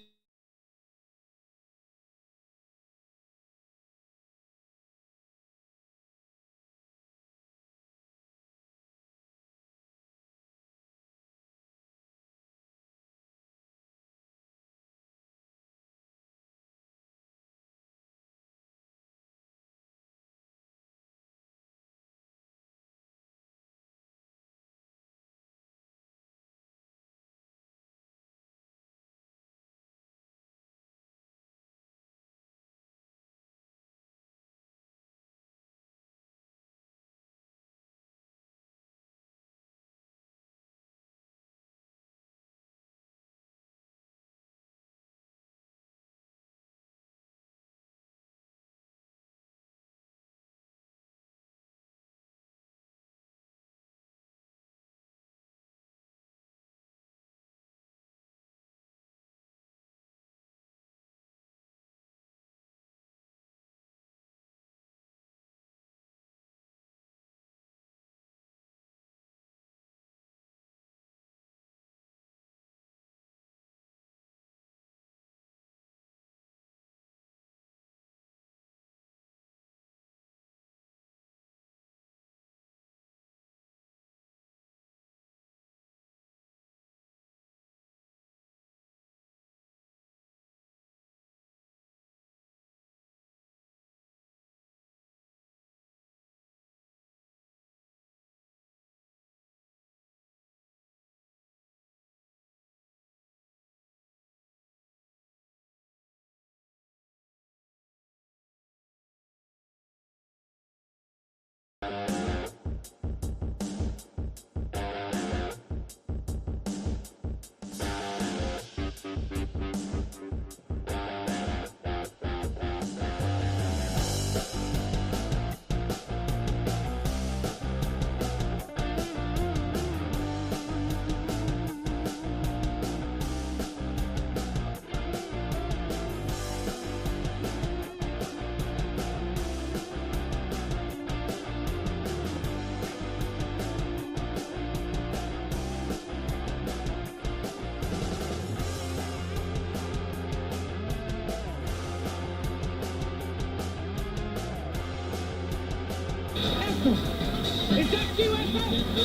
Is that USA?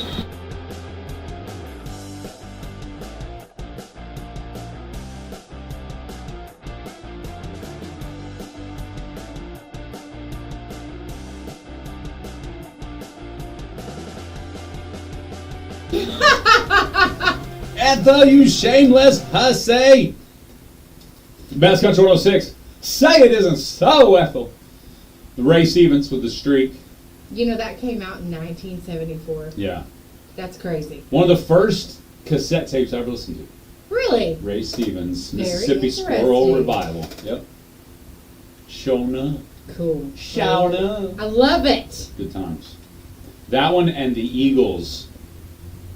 Ethel, you shameless hussy! Best Country 106. Say it isn't so, Ethel. Ray Stevens with The Streak. You know, that came out in 1974. Yeah. That's crazy. One of the first cassette tapes I ever listened to. Really? Ray Stevens, Very Mississippi interesting. Squirrel Revival. Yep. Shona. Cool. Shout out. I love it. Good times. That one and the Eagles.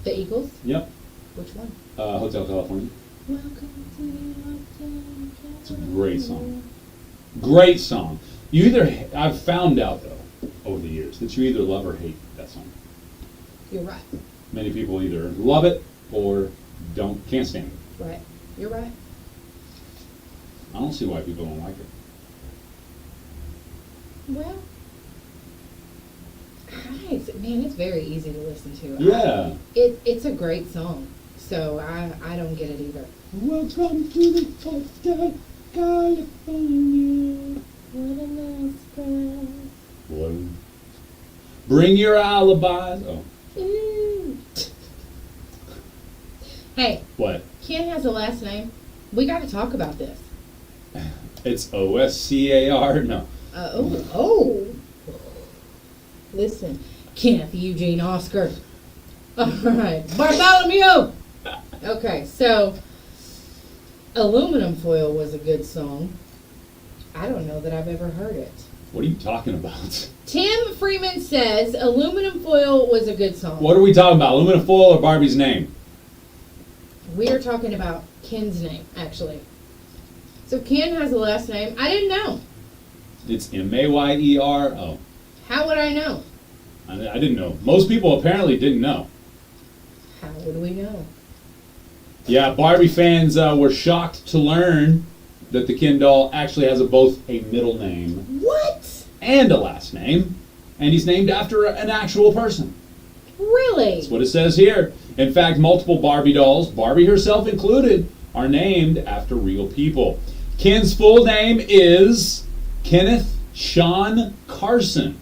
The Eagles? Yep. Which one? Hotel California. Welcome to Hotel It's a great song. Great song. You either, I've found out though, over the years, that you either love or hate that song. You're right. Many people either love it or can't stand it. Right. You're right. I don't see why people don't like it. Well, man, it's very easy to listen to. Yeah. It's a great song. So I don't get it either. Welcome to the Hotel California. What a nice girl. Boy. Bring your alibis. Oh. Hey. What? Ken has a last name. We got to talk about this. It's Oscar. No. Oh. Listen, Kenneth Eugene Oscar. All right, Bartholomew. Okay, so Aluminum Foil was a good song. I don't know that I've ever heard it. What are you talking about? Tim Freeman says Aluminum Foil was a good song. What are we talking about? Aluminum Foil or Barbie's name? We are talking about Ken's name, actually. So Ken has a last name. I didn't know. It's Mayer. Oh. How would I know? I didn't know. Most people apparently didn't know. How would we know? Yeah, Barbie fans were shocked to learn that the Ken doll actually has both a middle name. What? And a last name. And he's named after an actual person. Really? That's what it says here. In fact, multiple Barbie dolls, Barbie herself included, are named after real people. Ken's full name is Kenneth Sean Carson.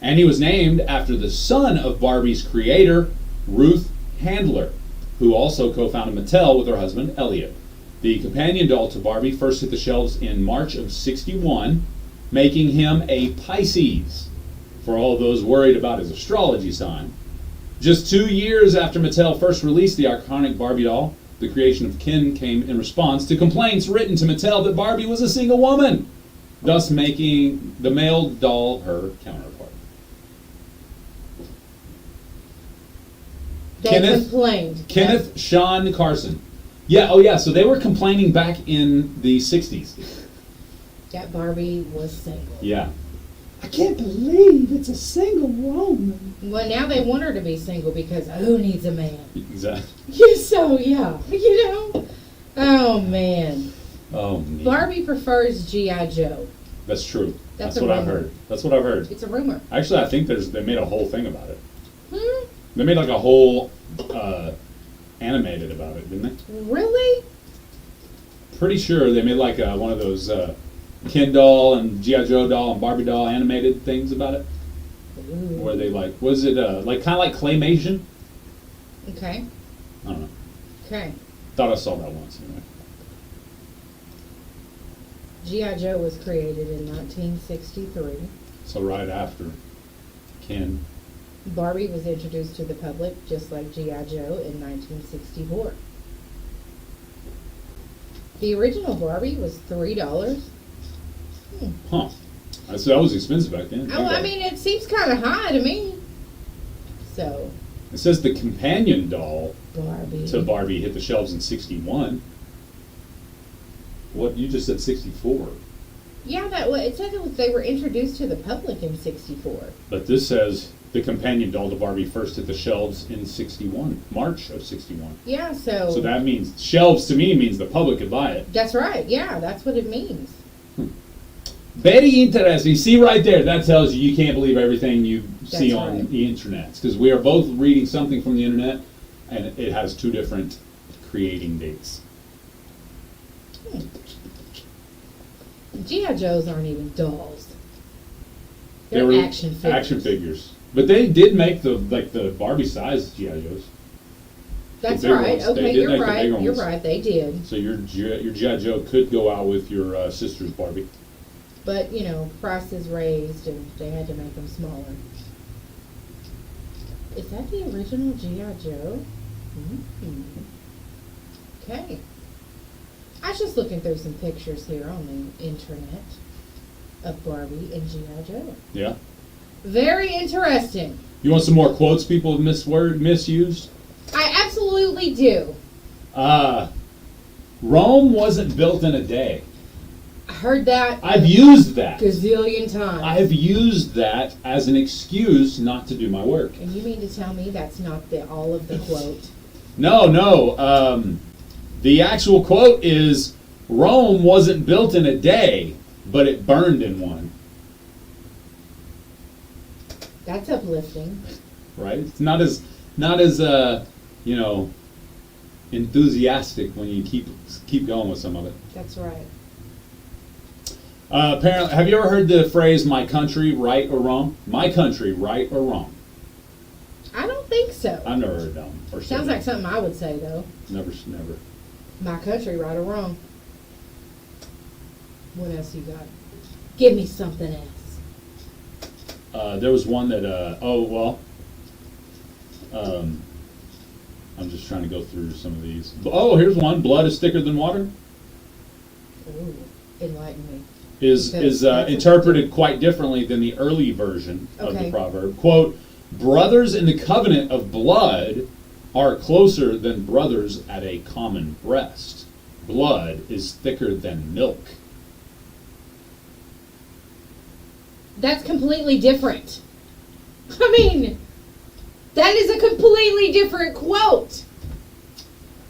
And he was named after the son of Barbie's creator, Ruth Handler, who also co-founded Mattel with her husband, Elliot. The companion doll to Barbie first hit the shelves in March of '61, making him a Pisces, for all those worried about his astrology sign. Just 2 years after Mattel first released the iconic Barbie doll, the creation of Ken came in response to complaints written to Mattel that Barbie was a single woman, thus making the male doll her counterpart. They complained. Kenneth Sean Carson. Yeah, oh yeah, so they were complaining back in the 60s. That Barbie was single. Yeah. I can't believe it's a single woman. Well, now they want her to be single because who needs a man? Exactly. Yeah, so, yeah, you know. Oh, man. Oh, man. Barbie prefers G.I. Joe. That's true. That's That's a what I've rumor. heard. That's what I've heard. It's a rumor. Actually, I think they made a whole thing about it. They made like a whole animated about it, didn't they? Really? Pretty sure they made like one of those Ken doll and G.I. Joe doll and Barbie doll animated things about it. Ooh. Where they like, was it like kind of like claymation? Okay. I don't know. Okay. Thought I saw that once anyway. G.I. Joe was created in 1963. So right after Ken. Barbie was introduced to the public just like G.I. Joe in 1964. The original Barbie was $3. Huh. So that was expensive back then. Oh, I mean, it seems kind of high to me. So. It says the companion doll Barbie. to Barbie hit the shelves in '61. What, you just said 64. Yeah, it said they were introduced to the public in 64. But this says the companion doll to Barbie first hit the shelves in '61, March of '61. Yeah, so. So that means, shelves to me means the public could buy it. That's right, yeah, that's what it means. Very interesting. See right there, that tells you can't believe everything you see That's on right. the internet. Because we are both reading something from the internet, and it has two different creating dates. G.I. Joes aren't even dolls. They They're were action figures. Action figures. But they did make the Barbie size G.I. Joes. That's The big right. ones. They Okay, did you're make the right. bigger You're ones. right. They did. So your G.I. Joe could go out with your sister's Barbie. But, you know, prices raised and they had to make them smaller. Is that the original G.I. Joe? Okay. I was just looking through some pictures here on the internet. of Barbie and G.I. Joe. Yeah. Very interesting. You want some more quotes people have misused? I absolutely do. Rome wasn't built in a day. I heard that. I've used that. Gazillion times. I've used that as an excuse not to do my work. And you mean to tell me that's not all of the quote? No. The actual quote is, Rome wasn't built in a day, but it burned in one. That's uplifting. Right? It's not as enthusiastic when you keep going with some of it. That's right. Apparently, have you ever heard the phrase "my country, right or wrong"? My country, right or wrong? I don't think so. I've never heard that one. Or said Sounds that. like something I would say, though. Never. My country, right or wrong. What else you got? Give me something else. There was one that. I'm just trying to go through some of these. Oh, here's one. Blood is thicker than water. Ooh, enlighten me. Is interpreted quite differently than the early version of the Okay. proverb. Quote, brothers in the covenant of blood are closer than brothers at a common breast. Blood is thicker than milk. That's completely different. I mean, that is a completely different quote.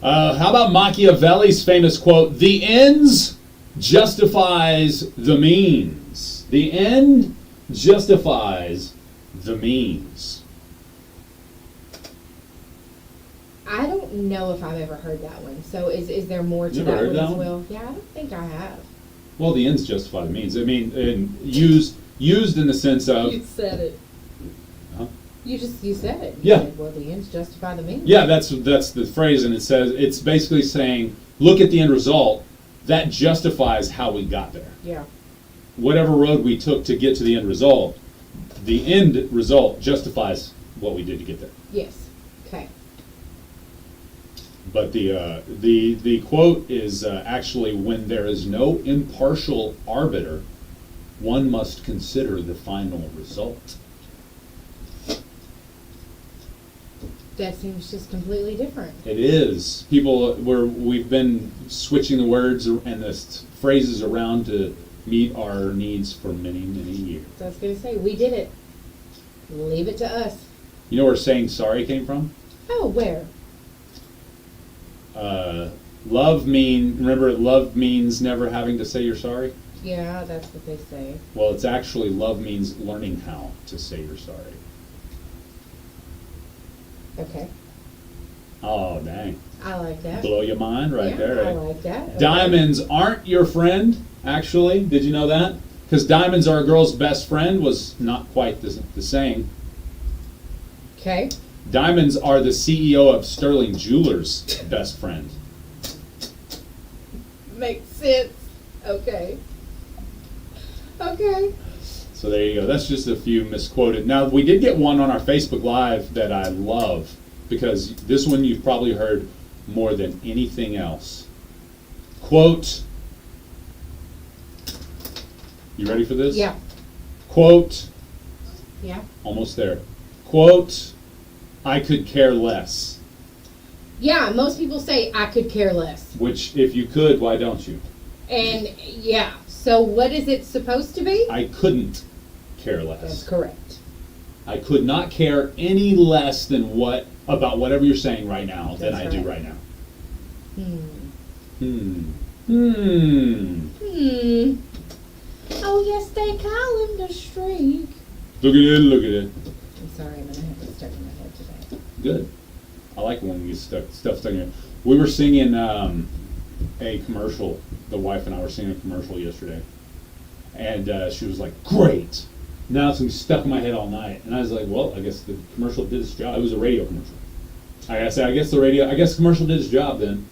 How about Machiavelli's famous quote, the ends justifies the means. The end justifies the means. I don't know if I've ever heard that one. So is there more to You ever that heard one that as one? well? Yeah, I don't think I have. Well, the ends justify the means. I mean, and used in the sense of... You said it. Huh? You said it. You Yeah. said, well, the ends justify the means. Yeah, that's the phrase, and it's basically saying, look at the end result. That justifies how we got there. Yeah. Whatever road we took to get to the end result justifies what we did to get there. Yes. Okay. But the quote is actually, when there is no impartial arbiter, one must consider the final result. That seems just completely different. It is. We've been switching the words and the phrases around to meet our needs for many, many years. So I was going to say, we did it. Leave it to us. You know where saying sorry came from? Oh, where? Love means never having to say you're sorry? Yeah, that's what they say. Well, it's actually love means learning how to say you're sorry. Okay. Oh, dang. I like that. Blow your mind right Yeah, there. I Right? like that. Okay. Diamonds aren't your friend, actually. Did you know that? Because diamonds are a girl's best friend was not quite the saying. Okay. Diamonds are the CEO of Sterling Jewelers' best friend. Makes sense. Okay. Okay. So there you go. That's just a few misquoted. Now, we did get one on our Facebook Live that I love, because this one you've probably heard more than anything else. Quote, you ready for this? Yeah. Quote, Yeah. almost there. Quote, I could care less. Yeah, most people say I could care less. Which, if you could, why don't you? And yeah, so what is it supposed to be? I couldn't care less. That's correct. I could not care any less than about whatever you're saying right now than I That's do right. right now. Hmm. Oh, yes, they call him the streak. Look at it, look at it. I'm sorry, I'm going to have this stuck in my head today. Good. I like it when we get stuff stuck in here. We were singing a commercial. The wife and I were singing a commercial yesterday. And she was like, great. Now it's going to be stuck in my head all night. And I was like, well, I guess the commercial did its job. It was a radio commercial. I guess the commercial did its job then.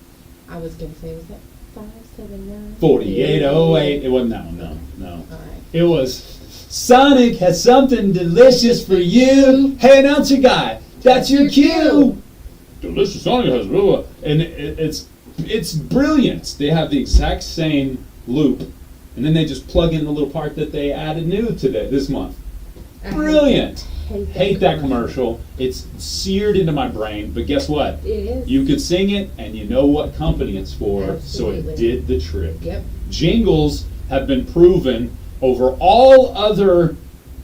I was going to say, was that 579? 4808. It wasn't that one, no. All right. It was, Sonic has something delicious for you. Hey, announcer guy, that's your cue. Delicious Sonic has, and it's brilliant. They have the exact same loop and then they just plug in the little part that they added new today this month. Brilliant. Hate that commercial. It's seared into my brain, but guess what? It is. You could sing it and you know what company it's for, so Absolutely. it did the trick. Yep. Jingles have been proven over all other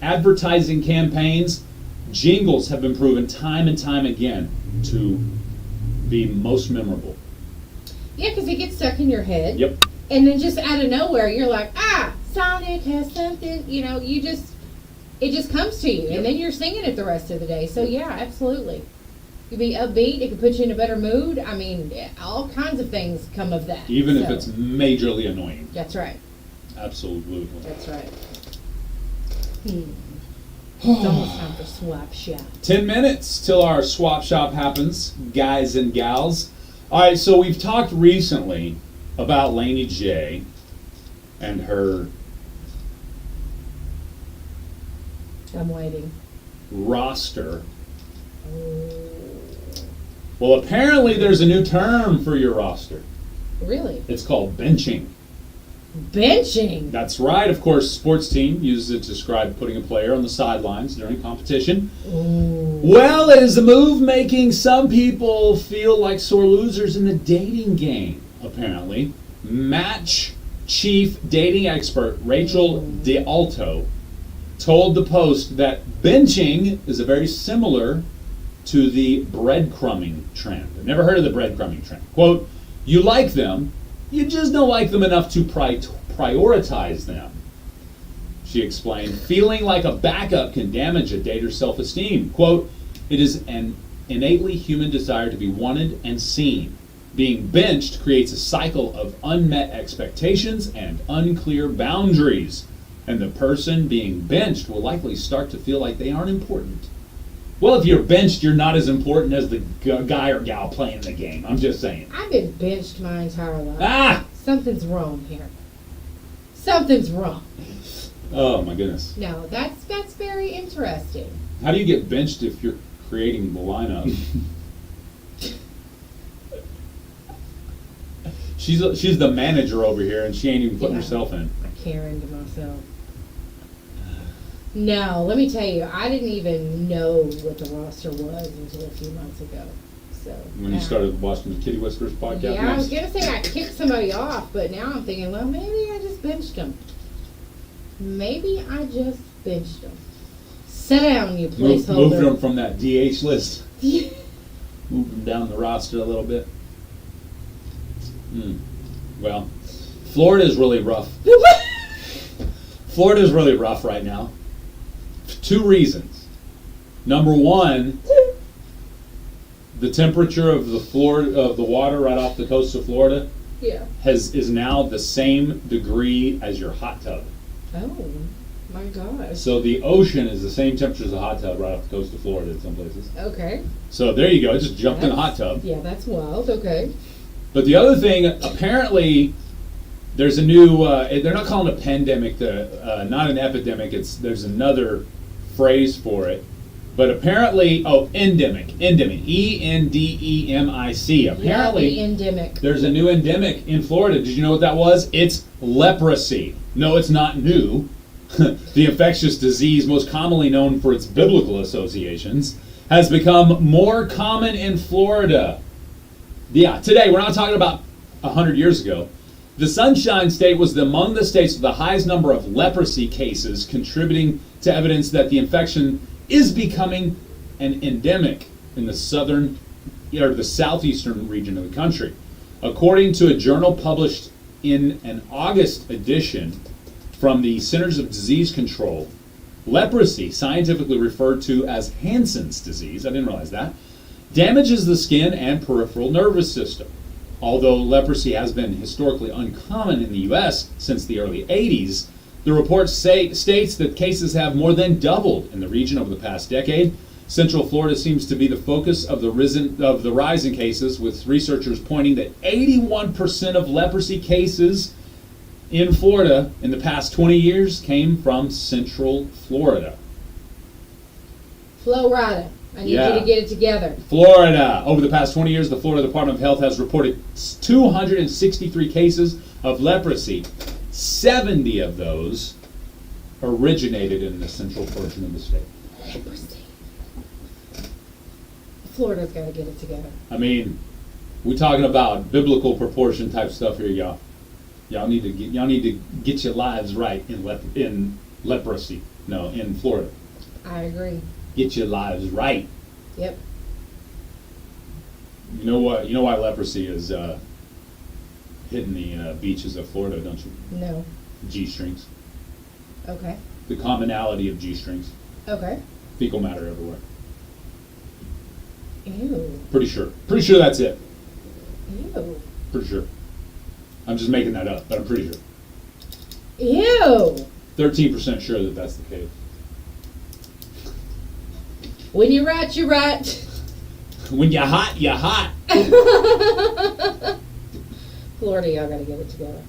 advertising campaigns. Jingles have been proven time and time again to be most memorable. Yeah, because it gets stuck in your head. Yep. And then just out of nowhere, you're like, Sonic has something, it just comes to you. And then you're singing it the rest of the day. So, yeah, absolutely. You be upbeat, it can put you in a better mood. I mean, all kinds of things come of that. Even if it's majorly annoying. That's right. Absolutely. That's right. It's almost time for swap shop. 10 minutes till our swap shop happens, guys and gals. All right, so we've talked recently about Laney J and her I'm waiting. roster. Well, apparently there's a new term for your roster. Really? It's called benching. Benching? That's right. Of course, sports team uses it to describe putting a player on the sidelines during competition. Well, it is a move making some people feel like sore losers in the dating game, apparently. Match chief dating expert Rachel DeAlto told the Post that benching is a very similar to the breadcrumbing trend. I've never heard of the breadcrumbing trend. Quote, you like them, you just don't like them enough to prioritize them. She explained, feeling like a backup can damage a dater's self-esteem. Quote, it is an innately human desire to be wanted and seen. Being benched creates a cycle of unmet expectations and unclear boundaries. And the person being benched will likely start to feel like they aren't important. Well, if you're benched, you're not as important as the guy or gal playing the game. I'm just saying. I've been benched my entire life. Something's wrong here. Something's wrong. Oh, my goodness. No, that's very interesting. How do you get benched if you're creating the lineup? She's the manager over here, and she ain't even putting herself in. I Karen to myself. No, let me tell you, I didn't even know what the roster was until a few months ago. So When you started watching the Kitty Whispers podcast? yeah, I was gonna say I kicked somebody off, but now I'm thinking, well, maybe I just benched them. Maybe I just benched them. Sit down, you Moved placeholder. them from that DH list. Moved them down the roster a little bit. Well, Florida's really rough. Florida's really rough right now. Two reasons. Number one, the temperature of the water right off the coast of Florida is now the same degree as your hot tub. Oh my gosh. So the ocean is the same temperature as a hot tub right off the coast of Florida in some places. Okay. So there you go. I just jumped in a hot tub. Yeah, that's wild. Okay. But the other thing, apparently, there's a new. They're not calling it a pandemic. Not an epidemic. There's another phrase for it. But apparently, endemic, ENDEMIC. Apparently, the endemic. There's a new endemic in Florida. Did you know what that was? It's leprosy. No, it's not new. The infectious disease, most commonly known for its biblical associations, has become more common in Florida. Yeah, today, we're not talking about 100 years ago. The Sunshine State was among the states with the highest number of leprosy cases, contributing to evidence that the infection is becoming an endemic in the the southeastern region of the country. According to a journal published in an August edition from the Centers of Disease Control, leprosy, scientifically referred to as Hansen's disease, I didn't realize that, damages the skin and peripheral nervous system. Although leprosy has been historically uncommon in the U.S. since the early 80s, the report states that cases have more than doubled in the region over the past decade. Central Florida seems to be the focus of the rise in cases, with researchers pointing that 81% of leprosy cases in Florida in the past 20 years came from Central Florida. Florida. I need you to get it together. Florida. Over the past 20 years, the Florida Department of Health has reported 263 cases of leprosy. 70 of those originated in the central portion of the state. Florida's got to get it together. I mean, we're talking about biblical proportion type stuff here, y'all. Y'all need to get your lives right in leprosy. No, in Florida. I agree. Get your lives right. Yep. You know what? You know why leprosy is hitting the beaches of Florida, don't you? No. G-strings. Okay. The commonality of G-strings. Okay. Fecal matter everywhere. Ew. Pretty sure. Pretty sure that's it. Ew. Pretty sure. I'm just making that up, but I'm pretty sure. Ew. 13% sure that that's the case. When you're right, you're right. When you're hot, you're hot. Florida, y'all got to get it together.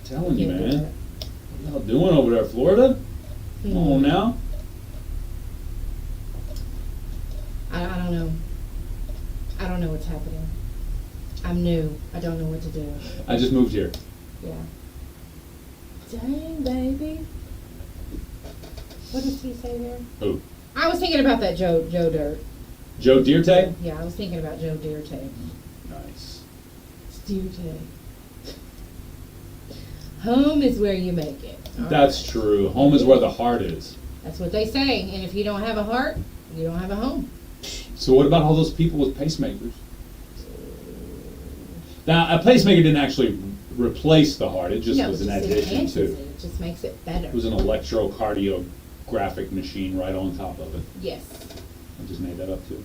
Telling you, Can't do man. that. What y'all doing over there, Florida? Come on now. I don't know. I don't know what's happening. I'm new. I don't know what to do. I just moved here. Yeah. Dang, baby. What does he say there? Who? I was thinking about that Joe Dirt. Joe Dirte? Yeah, I was thinking about Joe Dirte. Nice. It's Dirte. Home is where you make it. All That's right. true. Home is where the heart is. That's what they say. And if you don't have a heart, you don't have a home. So what about all those people with pacemakers? Now, a pacemaker didn't actually replace the heart. It just No, was it an just addition enhances to. It just makes it better. It was an electrocardiographic machine right on top of it. Yes. I just made that up too.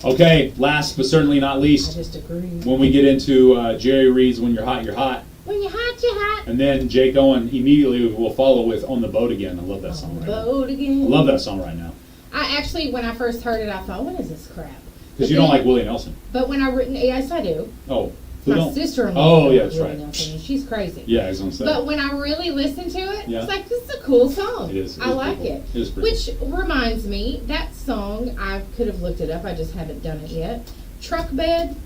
Okay, last but certainly not I least, just agree. when we get into Jerry Reed's "When You're Hot, You're Hot," When you're hot, you're hot. and then Jake Owen immediately will follow with "On the Boat Again." I love that song right now. Boat again. I love that song right now I actually, when I first heard it, I thought, what is this crap? because you don't like Willie Nelson. But when I written, yes, I do. Oh, who My don't? sister-in-law. Oh, yeah, loves that's Willie right. Nelson, and she's crazy. Yeah, I was gonna say. But when I really listened to it, Yeah. it's like, this is a cool song. It is. It I is like pretty it. cool. It is pretty Which reminds me, that song, I could have looked it up, I just haven't done it yet. Truck Bed.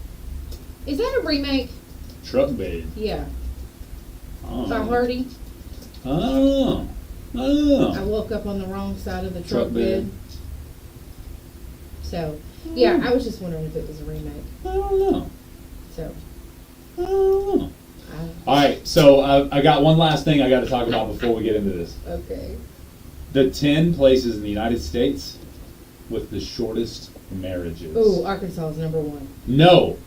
Is that a remake? Truck Bed. Yeah. Oh. By Hardy. Oh. Oh. I woke up on the wrong side of the Truck truck bed. bed. So, yeah, I was just wondering if it was a remake. I don't know. So, I don't know. All right, so I got one last thing I got to talk about before we get into this. okay. The 10 places in the United States with the shortest marriages. Ooh, Arkansas is number one. No.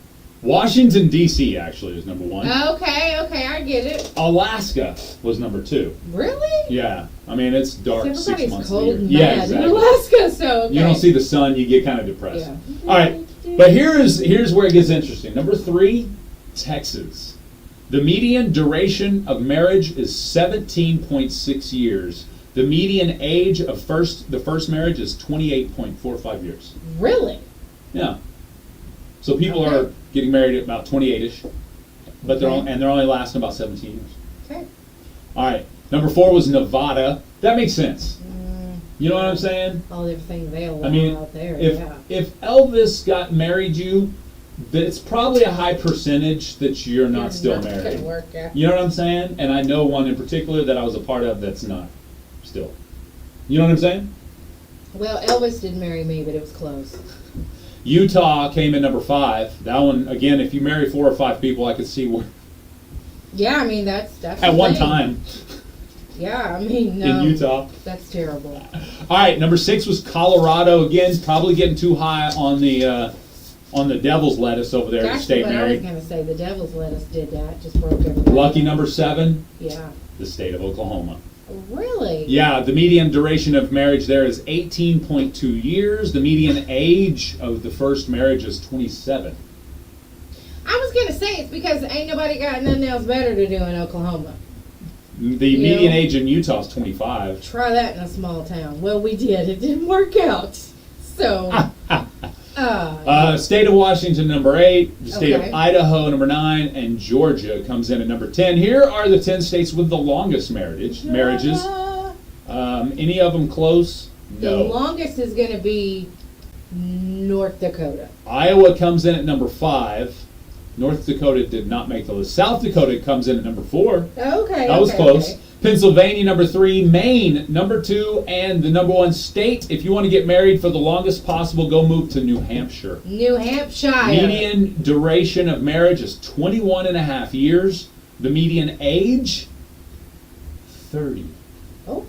Washington, D.C. actually is number one. Okay, I get it. Alaska was number 2. Really? Yeah. I mean, it's dark 6 Everybody's months cold of the and year. mad Yeah, exactly. in Alaska, so okay. You don't see the sun, you get kind of depressed. Yeah. All right, but here's where it gets interesting. Number 3, Texas. The median duration of marriage is 17.6 years. The median age of the first marriage is 28.45 years. Really? Yeah. So people are getting married at about 28ish, but they're only lasting about 17 years. Okay. All right. Number 4 was Nevada. That makes sense. You know what I'm saying? All everything they allow I mean, out there. if Elvis got married you, it's probably a high percentage that you're not still married. Gonna work out. You know what I'm saying? And I know one in particular that I was a part of that's not still. You know what I'm saying? Well, Elvis didn't marry me, but it was close. Utah came in number 5. That one, again, if you marry 4 or 5 people, I could see where Yeah, I mean that's at the one thing. time Yeah, I mean in Utah. That's terrible. All right, number 6 was Colorado. Again, probably getting too high on the devil's lettuce over there to That's stay what I was married. gonna say. The devil's lettuce did that. Just broke everybody. Lucky number 7, Yeah. the state of Oklahoma. Really? Yeah, the median duration of marriage there is 18.2 years. The median age of the first marriage is 27. I was gonna say it's because ain't nobody got nothing else better to do in Oklahoma. The median age in Utah is 25. Try that in a small town. Well, we did. It didn't work out. So. State of Washington, number 8. The state Okay. of Idaho, number 9. And Georgia comes in at number 10. Here are the 10 states with the longest marriages. Any of them close? The No. longest is gonna be North Dakota. Iowa comes in at number 5. North Dakota did not make the list. South Dakota comes in at number 4. Okay. That was okay, close. okay. Pennsylvania, number 3. Maine, number 2. And the number 1 state, if you want to get married for the longest possible, go move to New Hampshire. New Hampshire. Median duration of marriage is 21 and a half years. The median age, 30. Oh.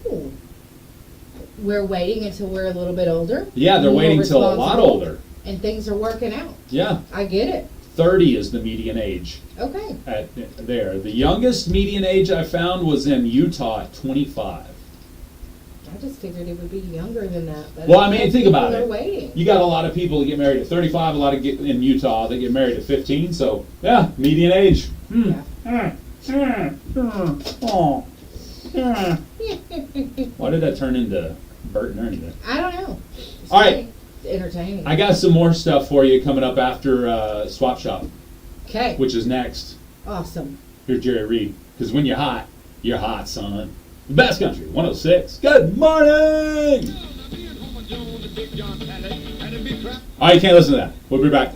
We're waiting until we're a little bit older. Yeah, they're more waiting till a lot responsible, older. And things are working out. Yeah, I get it. 30 is the median age. Okay. At there. The youngest median age I found was in Utah at 25. I just figured it would be younger than that. But Well, I mean, think about people are it. waiting. You got a lot of people that get married at 35, a lot of get in Utah that get married at 15. So, yeah, median age. Why did that turn into Bert and Ernie then? I don't know. It's All right. Entertaining. I got some more stuff for you coming up after Swap Shop, Okay. which is next. Awesome. Here's Jerry Reed. Because when you're hot, son. The best country, 106. Good morning! All right, you can't listen to that. We'll be back.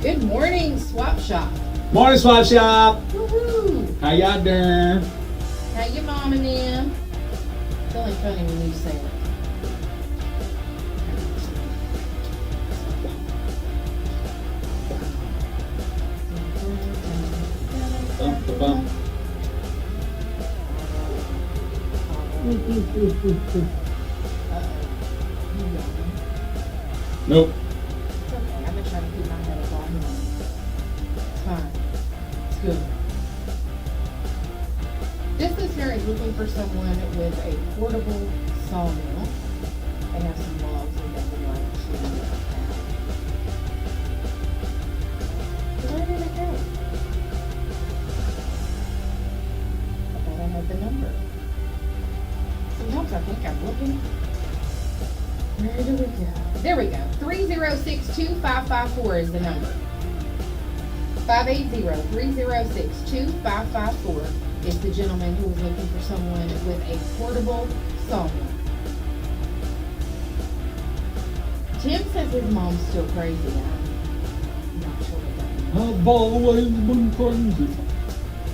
Good morning, Swap Shop. Morning, Swap Shop. Woohoo! How y'all doing? How your mom and them? It's only funny when you say it. Bump the bump. Nope. It's okay. I've been trying to keep my head up all morning. It's fine. It's good. This listener is looking for someone with a portable sawmill. They have some logs that they would like to have. Where did it go? I thought I had the number. Sometimes I think I'm looking. Where do we go? There we go. 3062554 is the number. 580-306-2554 is the gentleman who is looking for someone with a portable sawmill. Tim says his mom's still crazy. I'm not sure what that means. I've always been crazy.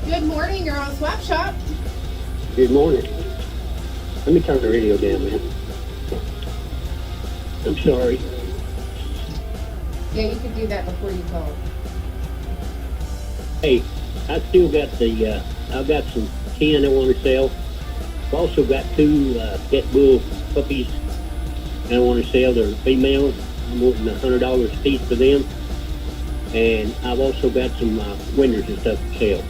Good morning, you're on Swap Shop. Good morning. Let me turn the radio down, man. I'm sorry. Yeah, you could do that before you call. Hey, I still got I've got some 10 I want to sell. I've also got 2 pit bull puppies I want to sell. They're females. I'm wanting $100 a piece for them. And I've also got some windows and stuff to sell.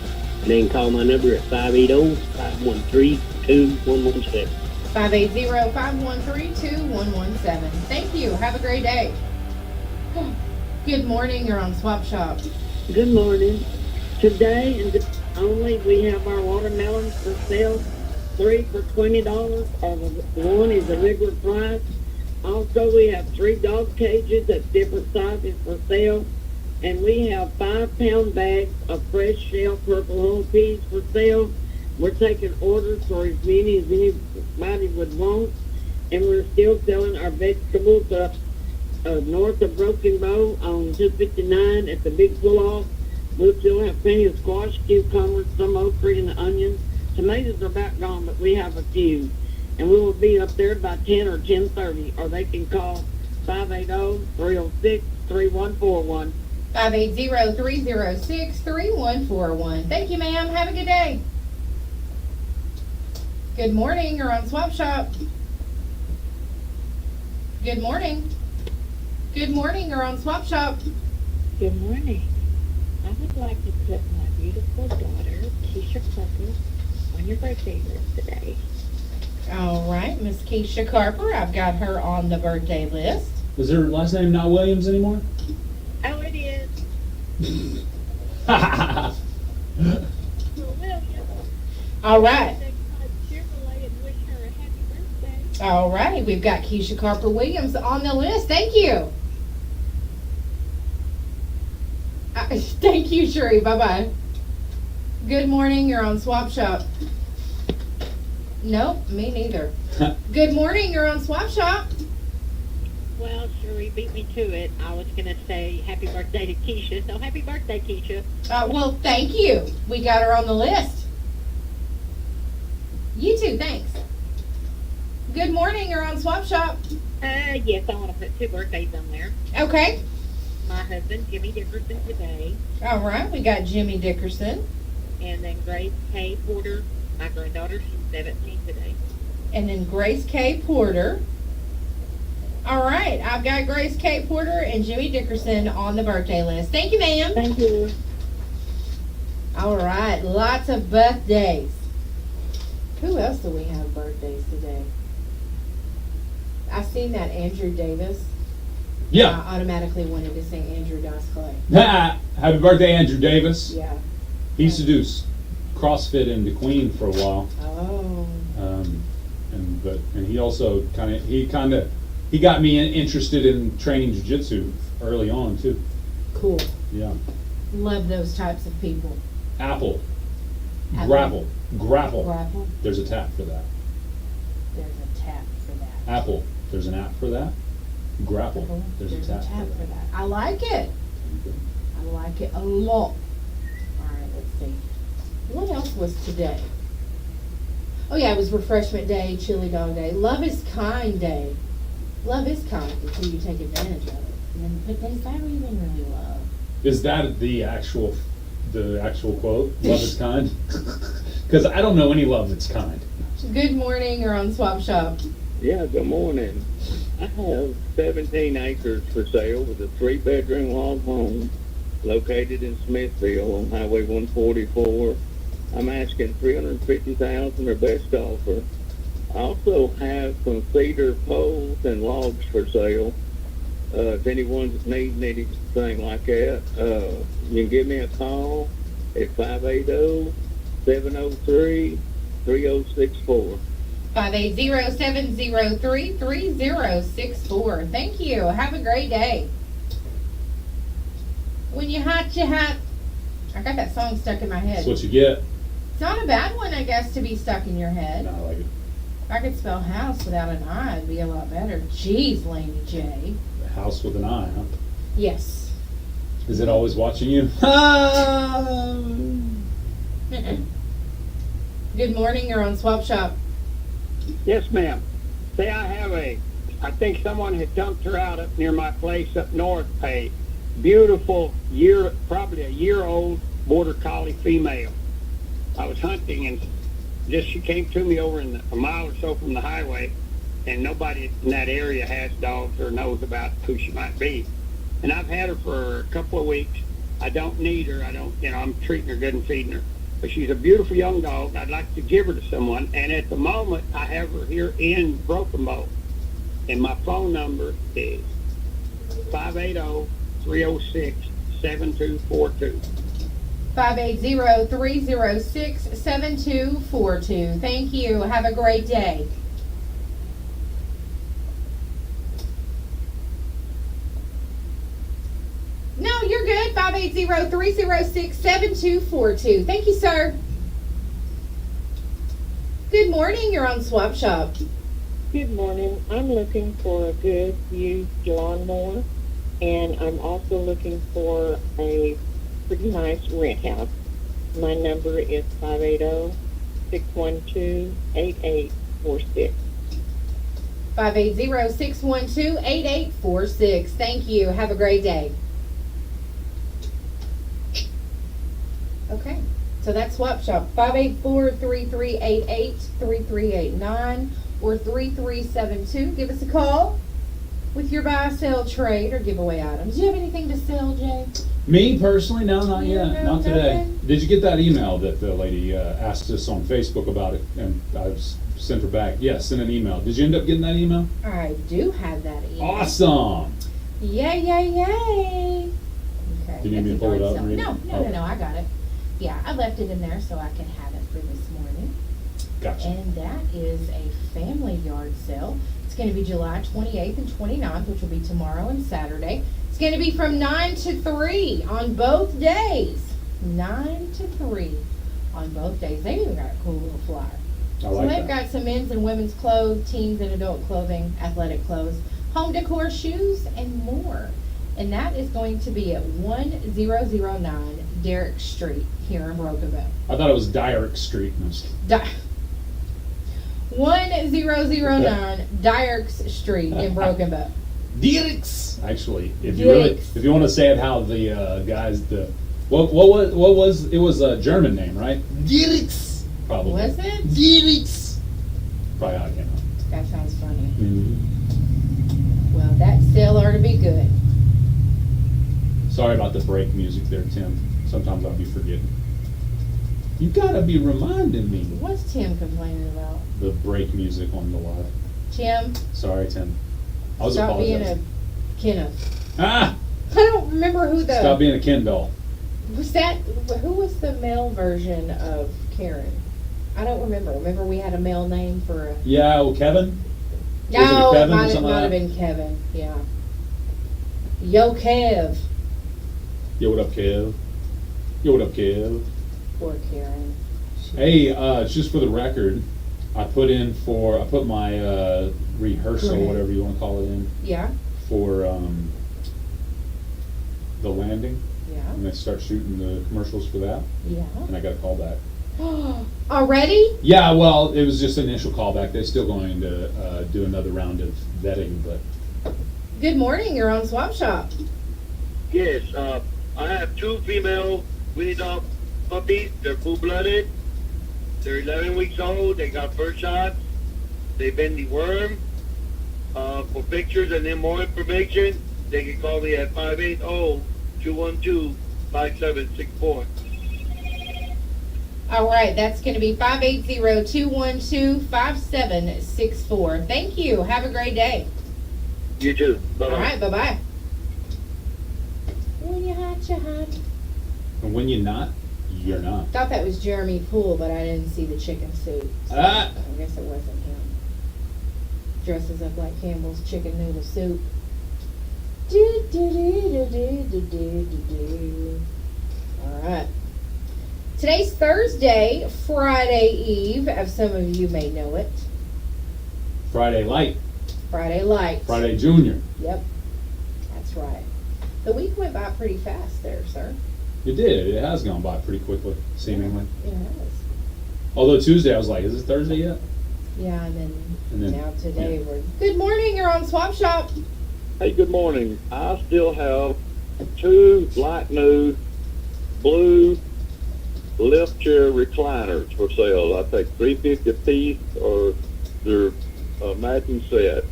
And they can call my number at 580-513-2117. 580-513-2117. Thank you. Have a great day. Good morning. You're on Swap Shop. Good morning. Today and only we have our watermelons for sale. 3 for $20. One is a regular price. Also, we have 3 dog cages at different sizes for sale. And we have 5-pound bags of fresh shell purple whole peas for sale. We're taking orders for as many as anybody would want. And we're still selling our vegetables up north of Broken Bow on 259 at the big pull-off. We'll still have plenty of squash, cucumbers, some okra, and onions. Tomatoes are about gone, but we have a few. And we will be up there by 10 or 10:30, or they can call 580-306-3141. 580-306-3141. Thank you, ma'am. Have a good day. Good morning. You're on Swap Shop. Good morning. Good morning. You're on Swap Shop. Good morning. I would like to put my beautiful daughter, Keisha Carper, on your birthday list today. All right, Miss Keisha Carper. I've got her on the birthday list. Is her last name not Williams anymore? Oh, it is. All right. All right, we've got Keisha Carper Williams on the list. Thank you. Thank you, Sherry. Bye-bye. Good morning. You're on Swap Shop. Nope, me neither. Good morning. You're on Swap Shop. Well, Sherry beat me to it. I was going to say happy birthday to Keisha, so happy birthday, Keisha. Well, thank you. We got her on the list. You too, thanks. Good morning. You're on Swap Shop. Yes, I want to put 2 birthdays on there. Okay. My husband, Jimmy Dickerson, today. All right, we got Jimmy Dickerson. And then Grace K. Porter, my granddaughter, she's 17 today. And then Grace K. Porter. All right, I've got Grace K. Porter and Jimmy Dickerson on the birthday list. Thank you, ma'am. Thank you. All right, lots of birthdays. Who else do we have birthdays today? I seen that Andrew Davis. Yeah. I automatically wanted to sing Andrew Dice Clay. Happy birthday, Andrew Davis. Yeah. He used to do CrossFit in the Queen for a while. Oh. And he also he got me interested in training jiu-jitsu early on too. Cool. Yeah. Love those types of people. Apple. Apple. Grapple. Grapple. There's a tap for that. There's a tap for that. Apple. There's an app for that. Grapple. There's a tap for that. I like it. like it a lot. All right, let's see. What else was today? Oh yeah, it was Refreshment Day, Chili Dog Day, Love is Kind Day. Love is kind until you take advantage of it. But is that even really love? Is that the actual quote? Love is kind? Because I don't know any love that's kind. Good morning, you're on Swap Shop. Yeah, good morning. I have 17 acres for sale with a 3-bedroom log home located in Smithville on Highway 144. I'm asking $350,000 or best offer. I also have some cedar poles and logs for sale. If anyone's needing anything like that, you can give me a call at 580-703-3064. 580-703-3064. Thank you. Have a great day. When you hot, you hot. I got that song stuck in my head. That's what you get. It's not a bad one, I guess, to be stuck in your head. No, I like it. If I could spell house without an I, it'd be a lot better. Jeez, Laney J. House with an eye, huh? Yes. Is it always watching you? Good morning, you're on Swap Shop. Yes, ma'am. Say I think someone had dumped her out up near my place up north, a beautiful probably a year-old border collie female. I was hunting and she came to me over a mile or so from the highway, and nobody in that area has dogs or knows about who she might be. And I've had her for a couple of weeks. I don't need her. I'm treating her good and feeding her. But she's a beautiful young dog. I'd like to give her to someone. And at the moment, I have her here in Broken Bow. And my phone number is 580-306-7242. 580-306-7242. Thank you. Have a great day. No, you're good. 580-306-7242. Thank you, sir. Good morning. You're on Swap Shop. Good morning. I'm looking for a good used lawnmower, and I'm also looking for a pretty nice rent house. My number is 580-612-8846. 580-612-8846. Thank you. Have a great day. Okay, so that's Swap Shop. 584-3388-3389 or 3372. Give us a call with your buy, sell, trade, or giveaway items. Do you have anything to sell, Jay? Me personally, no, not yet, not today. nothing? Did you get that email that the lady asked us on Facebook about it, and I sent her back? Yes, sent an email. Did you end up getting that email? I do have that email. Awesome. Yay, yay, yay. Okay. Do you need me to pull it up and read it? No, I got it. Yeah, I left it in there so I can have it for this morning. Gotcha. And that is a family yard sale. It's going to be July 28th and 29th, which will be tomorrow and Saturday. It's going to be from 9 to 3 on both days. 9 to 3 on both days. They even got a cool little flyer. I like They've that. got some men's and women's clothes, teens and adult clothing, athletic clothes, home decor, shoes, and more. And that is going to be at 1009 Derrick Street here in Broken Bow. I thought it was Dyrick Street. No, I'm just kidding. 1009 Dyrick Street in Broken Bow. Dierix. Actually, if you want to say it how the guys what was it was a German name, right? Dierix. Probably. Was it? Dierix. Probably how it came out. That sounds funny. Mm-hmm. Well, that sale ought to be good. Sorry about the break music there, Tim. Sometimes I'll be forgetting. You gotta be reminding me. What's Tim complaining about? The break music on the live. Tim, Sorry, Tim. I was stop being a apologizing. Kenneth. Ah! I don't remember who the... Stop being a Ken doll. Was that... Who was the male version of Karen? I don't remember. Remember we had a male name for a... Yeah, well, Kevin? No, Was it Kevin or might something like have that? been Kevin. Yeah. Yo, Kev. Yo, what up, Kev? Yo, what up, Kev? Poor Karen. Hey, just for the record, I put my rehearsal, Correct. whatever you want to call it, in Yeah. for the landing. Yeah. And they start shooting the commercials for that. Yeah. And I got a call back. Already? Yeah, well, it was just an initial callback. They're still going to do another round of vetting, but Good morning, you're on Swap Shop. Yes, I have two female Winnie Dog puppies. They're full-blooded. They're 11 weeks old. They got first shots. They've been dewormed. For pictures and then more information, they can call me at 580-212-5764. All right, that's going to be 580-212-5764. Thank you. Have a great day. You too. Bye-bye. All right, bye-bye. When you're hot, you're hot. and when you're not, you're not. Thought that was Jeremy Poole, but I didn't see the chicken suit. So Ah. I guess it wasn't him. Dresses up like Campbell's chicken noodle soup. Do, do, do, do, do, do, do, do. All right. Today's Thursday, Friday Eve, as some of you may know it. Friday light, Friday Light. Friday Junior. Yep, that's right. The week went by pretty fast there, sir. It did. It has gone by pretty quickly, seemingly. It has. Although Tuesday, I was like, is it Thursday yet? Yeah, and And then now today we're... Good morning, you're on Swap Shop. Hey, good morning. I still have two light nude blue lift chair recliners for sale. I take $350 a piece, or they're a matching set.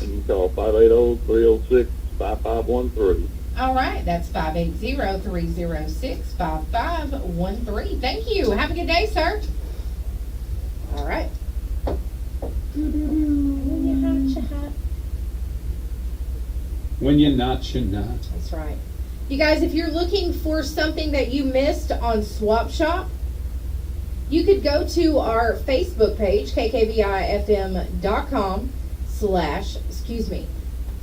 And you call 580-306-5513. All right, that's 580-306-5513. Thank you. Have a good day, sir. All right. When you're hot, you're hot. When you're not, you're not. That's right. You guys, if you're looking for something that you missed on Swap Shop, you could go to our Facebook page, kkbifm.com/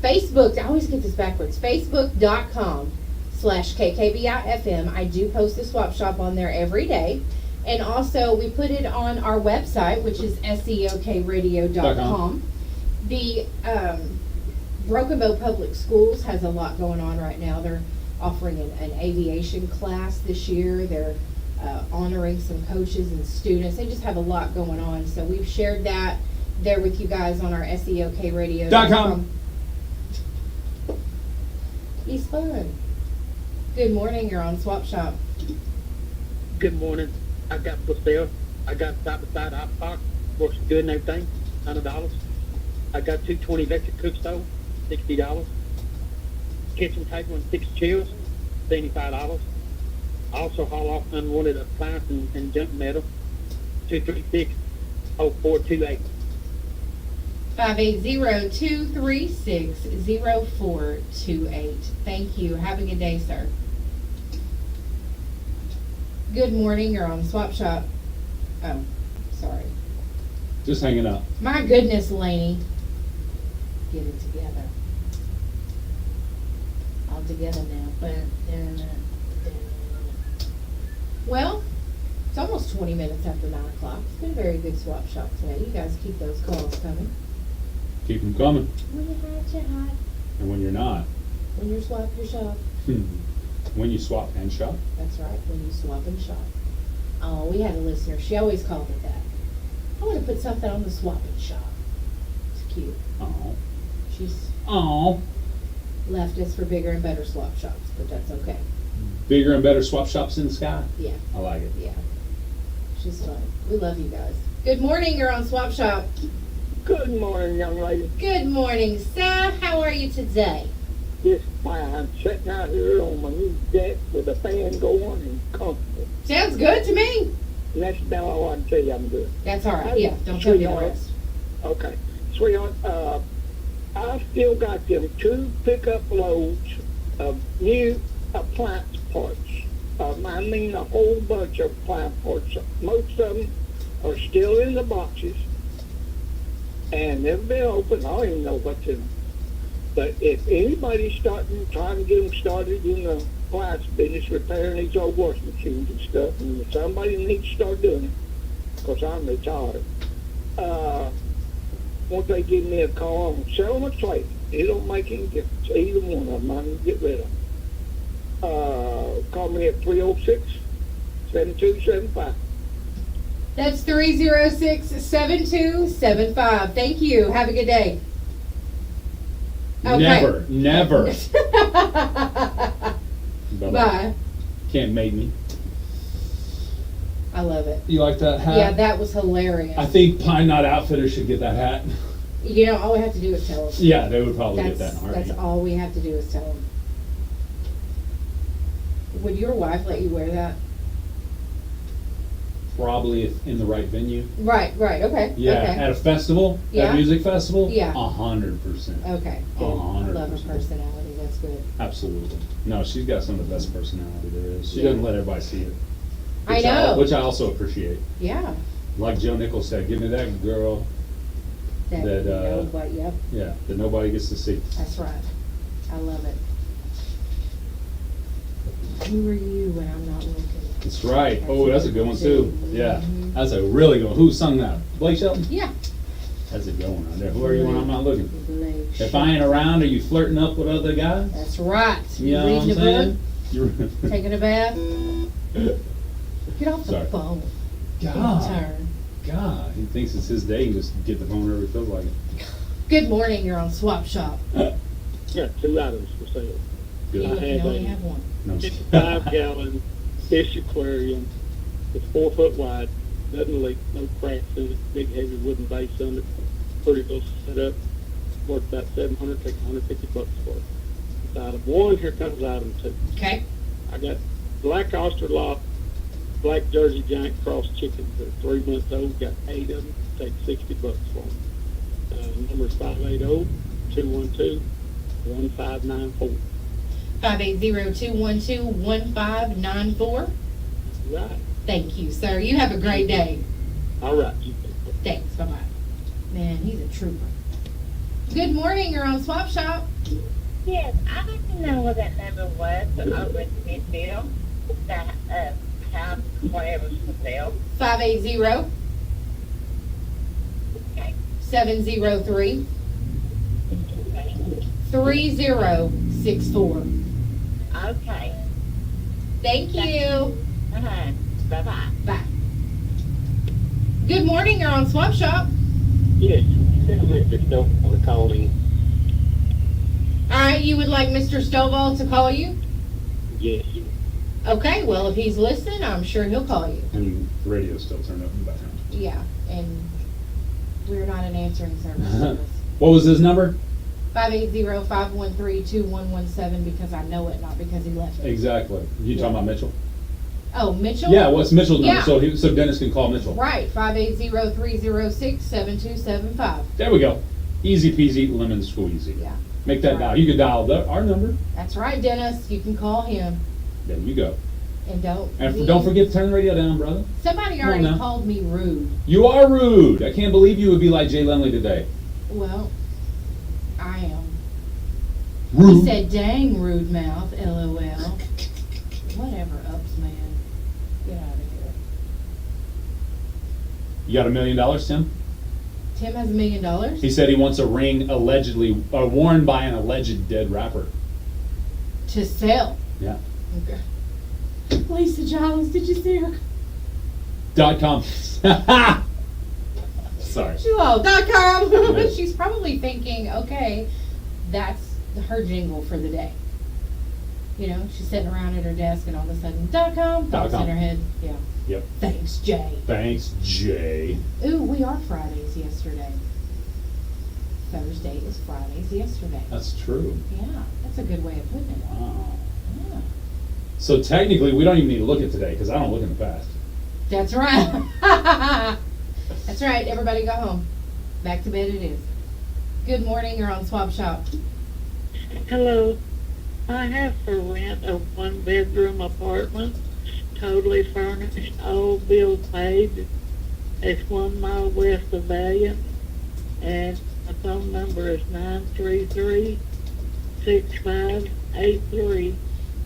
Facebook, I always get this backwards, facebook.com/kkbifm. I do post the Swap Shop on there every day. And also, we put it on our website, which is seokradio.com. The Broken Bow Public Schools has a lot going on right now. They're offering an aviation class this year. They're honoring some coaches and students. They just have a lot going on. So we've shared that there with you guys on our seokradio.com. He's fun. Good morning, you're on Swap Shop. Good morning. I got for sale. I got side-by-side hot box. Works good and everything. $100. I got 220 electric cook stove. $60. Kitchen table and 6 chairs. $75. I also haul off unwanted appliance and junk metal. 236-0428. 580-236-0428. Thank you. Have a good day, sir. Good morning. You're on Swap Shop. Oh, sorry. Just hanging up. My goodness, Laney. Get it together. All together now. Well, it's almost 20 minutes after 9 o'clock. It's been a very good Swap Shop today. You guys keep those calls coming. Keep them coming. When you're hot, you're hot. And when you're not, When you're swap, you're shop. when you swap and shop. That's right, when you swap and shop. Oh, we had a listener. She always called it that. I want to put something on the swap and shop. It's cute. Oh. She's Oh. left us for bigger and better swap shops, but that's okay. Bigger and better swap shops in the sky. Yeah. I like it. Yeah. She's fun. We love you guys. Good morning, you're on Swap Shop. Good morning, young lady. Good morning, sir. How are you today? Just fine. I'm sitting out here on my new deck with the fan going and comfortable. Sounds good to me. And that's about all I can tell you I'm good. That's all right. Yeah, don't tell me the Sweetheart. rest. Okay. Sweetheart, I've still got them 2 pickup loads of new appliance parts. I mean a whole bunch of appliance parts. Most of them are still in the boxes. And they've been open. I don't even know what's in them. But if anybody's trying to get them started in the appliance business, repairing these old washing machines and stuff, and if somebody needs to start doing it, because I'm retired, once they give me a call, I'll sell them a trade. It don't make any difference. Either one of them I can get rid of. Call me at 306-7275. That's 306-7275. Thank you. Have a good day. Okay. Never. Bye. Can't make me. I love it. You like that hat? Yeah, that was hilarious. I think Pine Knot Outfitters should get that hat. You know, all we have to do is tell them. Yeah, they would probably get that in a That's heartbeat. all we have to do is tell them. Would your wife let you wear that? Probably if in the right venue. Right, okay. Yeah, Okay. at a festival, Yeah. at a music festival. Yeah. 100%. Okay, good. I love her 100%. personality. That's good. Absolutely. No, she's got some of the best personality there is. She Yeah. doesn't let everybody see it. I know. Which I also appreciate. Yeah. Like Joe Nichols said, give me that girl that nobody, yep, that nobody gets to see. that's right. I love it. Who are you when I'm not looking? That's right. Oh, that's a good one too. Yeah, that's a really good one. Who sung that? Blake Shelton? Yeah. That's a good one right there. Who are you when I'm not looking? Blake If I ain't around, are you flirting up with other guys? That's right. You know what I'm Reading a saying? book, taking a bath. Get off the Sorry. phone. God. Turn. God, he thinks it's his day and just get the phone whenever he feels like it. Good morning. You're on Swap Shop. Yeah, 2 items for sale. Good. I You have only a have one. No. 55-gallon fish aquarium. It's 4 foot wide, doesn't leak, no cracks in it, big heavy wooden base on it. Pretty well set up. Worth about $700, take $150 for it. It's item 1, here comes item 2. Okay. I got black oyster loft, black Jersey giant cross chickens. They're 3 months old, got 8 of them, take $60 for them. Number's 580-212-1594. 580-212-1594. Right. Thank you, sir. You have a great day. All right. Thanks. Bye-bye. Man, he's a trooper. Good morning. You're on Swap Shop. Yes, I'd like to know what that number was over in Smithfield. That house, whatever's for sale. 580 Okay. 703 3064. Okay. Thank you. Bye-bye. Bye. Good morning. You're on Swap Shop. Yes, Mr. Stone calling. All right. You would like Mr. Stovall to call you? Yes. Okay. Well, if he's listening, I'm sure he'll call you. And the radio's still turned up in the background. Yeah. And we're not an answering service. What was his number? 580-513-2117 because I know it, not because he left it. Exactly. You talking about Mitchell? Oh, Mitchell? Yeah, what's Mitchell's number? Yeah. So Dennis can call Mitchell. Right, 580-306-7275. There we go. Easy peasy, lemon squeezy. Yeah. Make that dial. You can dial our number. That's right, Dennis. You can call him. There you go. And don't Don't forget to turn the radio down, brother. Somebody Come on already now. called me rude. You are rude. I can't believe you would be like Jay Lemley today. Well, I am. Rude. He said, dang, rude mouth, LOL. Whatever, ups, man. Get out of here. You got $1 million, Tim? Tim has $1 million? He said he wants a ring allegedly worn by an alleged dead rapper. To sell. Yeah. Okay. Lisa Giles, did you see her? .com. Sorry. .com. Yeah. She's probably thinking, okay, that's her jingle for the day. You know, she's sitting around at her desk and all of a sudden, .com pops in her head. Yeah. Yep. Thanks, Jay. Thanks, Jay. Ooh, we are Fridays yesterday. Thursday is Fridays yesterday. That's true. Yeah, that's a good way of putting it. Wow. Yeah. So technically, we don't even need to look at today because I don't look in the past. That's right. That's right. Everybody go home. Back to bed it is. Good morning. You're on Swap Shop. Hello. I have for rent a 1-bedroom apartment, totally furnished, all bills paid. It's 1 mile west of Valiant, and my phone number is 933-6583.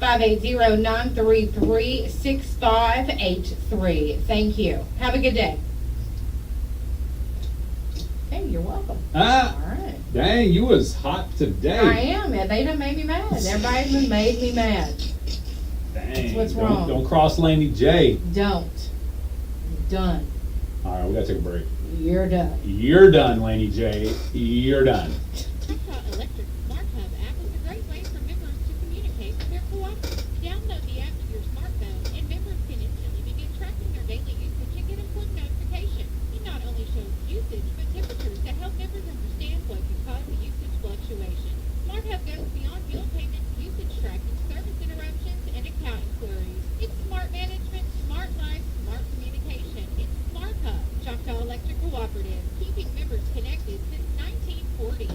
580-933-6583. Thank you. Have a good day. Hey, you're welcome. Ah, all right. Dang, you was hot today. I am. They done made me mad. Everybody done made me mad. Dang. What's don't, wrong? Don't cross Laney J. Don't. Done. All right, we gotta take a break. You're done. You're done, Laney J. You're done. Electric Smart Hub app is a great way for members to communicate with their cooperatives. Download the app to your smartphone, and members can instantly begin tracking their daily usage and get important notifications. It not only shows usage, but temperatures to help members understand what can cause the usage fluctuation. Smart Hub goes beyond bill payments, usage tracking, service interruptions, and account inquiries. It's smart management, smart life, smart communication. It's Smart Hub, Choctaw Electric Cooperative, keeping members connected since 1940.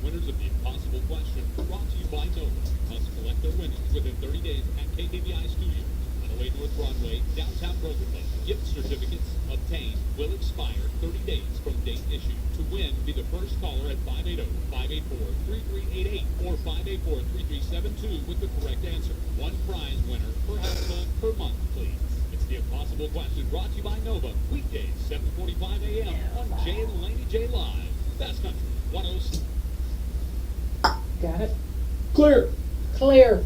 Winners of the Impossible Question, brought to you by Nova, must collect their winnings within 30 days at KKBI Studios, 108 North Broadway, downtown Broken Bow. Gift certificates obtained will expire 30 days from date issued. To win, be the first caller at 580-584-3388 or 584-3372 with the correct answer. One prize winner per household per month, please. It's the Impossible Question, brought to you by Nova, weekdays 7:45 a.m. on Jay and Laney J Live. Best Country 106. Got it? Clear. Clear.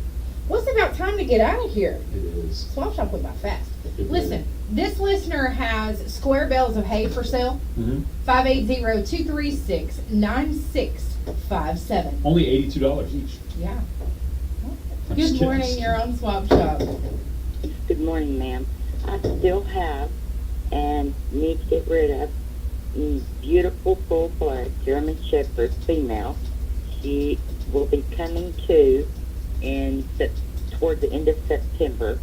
What's about time to get out of here? It is. Swap shop went by fast. It Listen, this listener has square bales of hay for sale. Mm-hmm. 580-236-9657. Only $82 each. Yeah. I'm Good just kidding. morning, you're on Swap Shop. Good morning, ma'am. I still have and need to get rid of beautiful full-blood German Shepherd female. She will be coming to toward the end of September.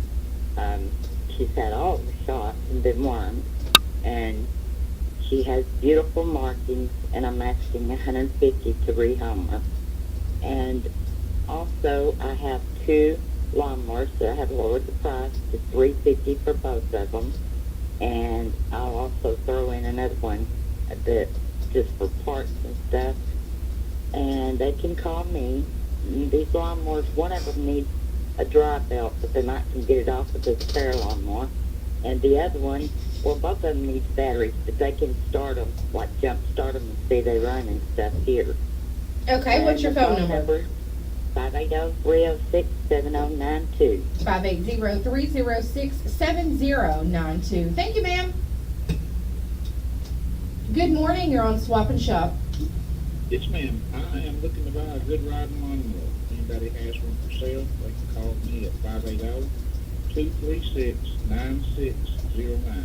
She's had all the shots and been wormed, and she has beautiful markings, and I'm asking $150 to rehome her. And also, I have 2 lawnmowers that I have lowered the price to $350 for both of them, and I'll also throw in another one that just for parts and stuff. And they can call me. These lawnmowers, one of them needs a dry belt, but they might can get it off with this spare lawnmower. And the other one, well, both of them need batteries, but they can start them, like jump start them and see they run and stuff here. Okay, And what's your the phone number? 580-306-7092. 580-306-7092. Thank you, ma'am. Good morning, you're on Swap and Shop. Yes, ma'am. I am looking to buy a good riding lawnmower. Anybody has one for sale, they can call me at 580-236-9609.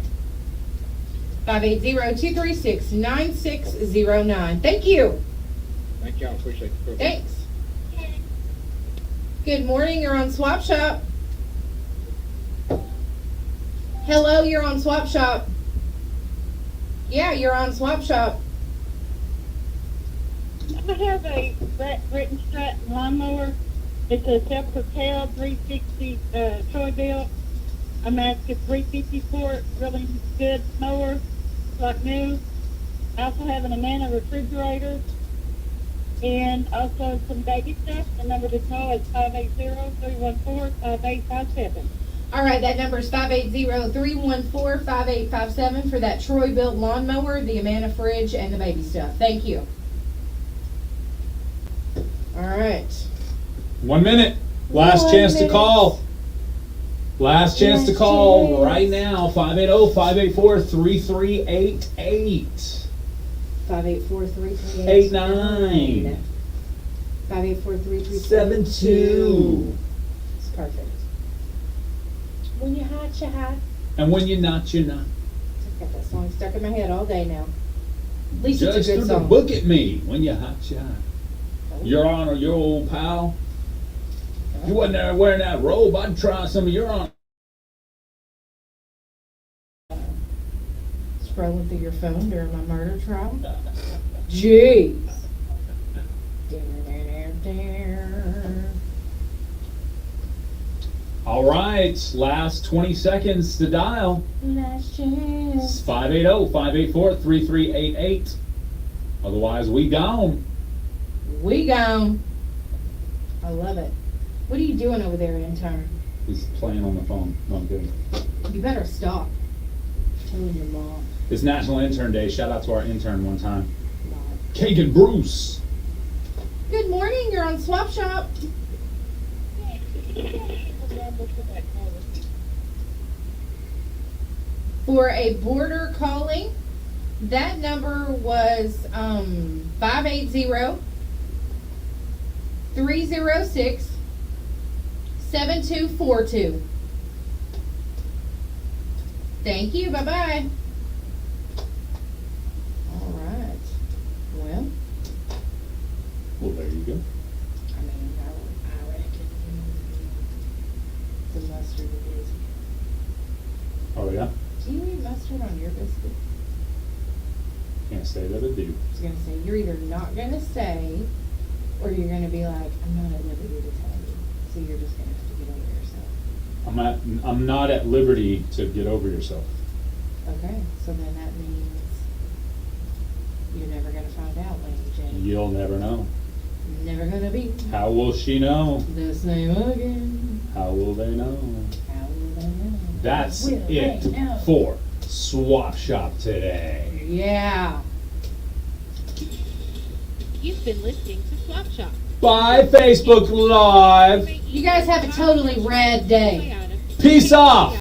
580-236-9609. Thank you. Thank y'all. Appreciate the program. Thanks. Good morning, you're on Swap Shop. Hello, you're on Swap Shop. Yeah, you're on Swap Shop. I have a Britain Stratton lawnmower. It's a self-propelled 360 toy belt. I'm asking $350 for it. Really good mower, like new. I also have an Amana refrigerator and also some baby stuff. The number to call is 580-314-5857. All right, that number is 580-314-5857 for that Troy-built lawnmower, the Amana fridge, and the baby stuff. Thank you. All right. 1 minute. Last chance to call. Last chance to call right now. 580-584-3388. 584-3389. 584-3372. It's perfect. When you're hot, you're hot. And when you're not, you're not. I've got that song stuck in my head all day now. At least it's Just a good threw the song. book at me. When you're hot, you're hot. Your Honor, your old pal. If you wasn't there wearing that robe, I'd try some of your Honor. Scrolling through your phone during my murder trial. Jeez. All right, last 20 seconds to dial. Last chance. 580-584-3388. Otherwise, we gone. We gone. I love it. What are you doing over there, intern? He's playing on the phone. No, I'm kidding. You better stop. Telling your mom. It's National Intern Day. Shout out to our intern one time. Kagan Bruce. Good morning. You're on Swap Shop. number for that caller? For a border calling, that number was 580-306-7242. Thank you. Bye-bye. All right. Well, Well, there you go. I mean, I reckon the mustard is. Oh, yeah? Do you eat mustard on your biscuit? Can't say that I do. I was gonna say, you're either not gonna say, or you're gonna be like, I'm not at liberty to tell you. So you're just gonna have to get over yourself. I'm not at liberty to get over yourself. Okay, so then that means you're never gonna find out, Laney J. You'll never know. Never gonna be How will she know? the same again. How will they know? How will they know? That's Will they it know? for Swap Shop today. Yeah. You've been listening to Swap Shop. Bye, Facebook Live. You guys have a totally rad day. Peace off.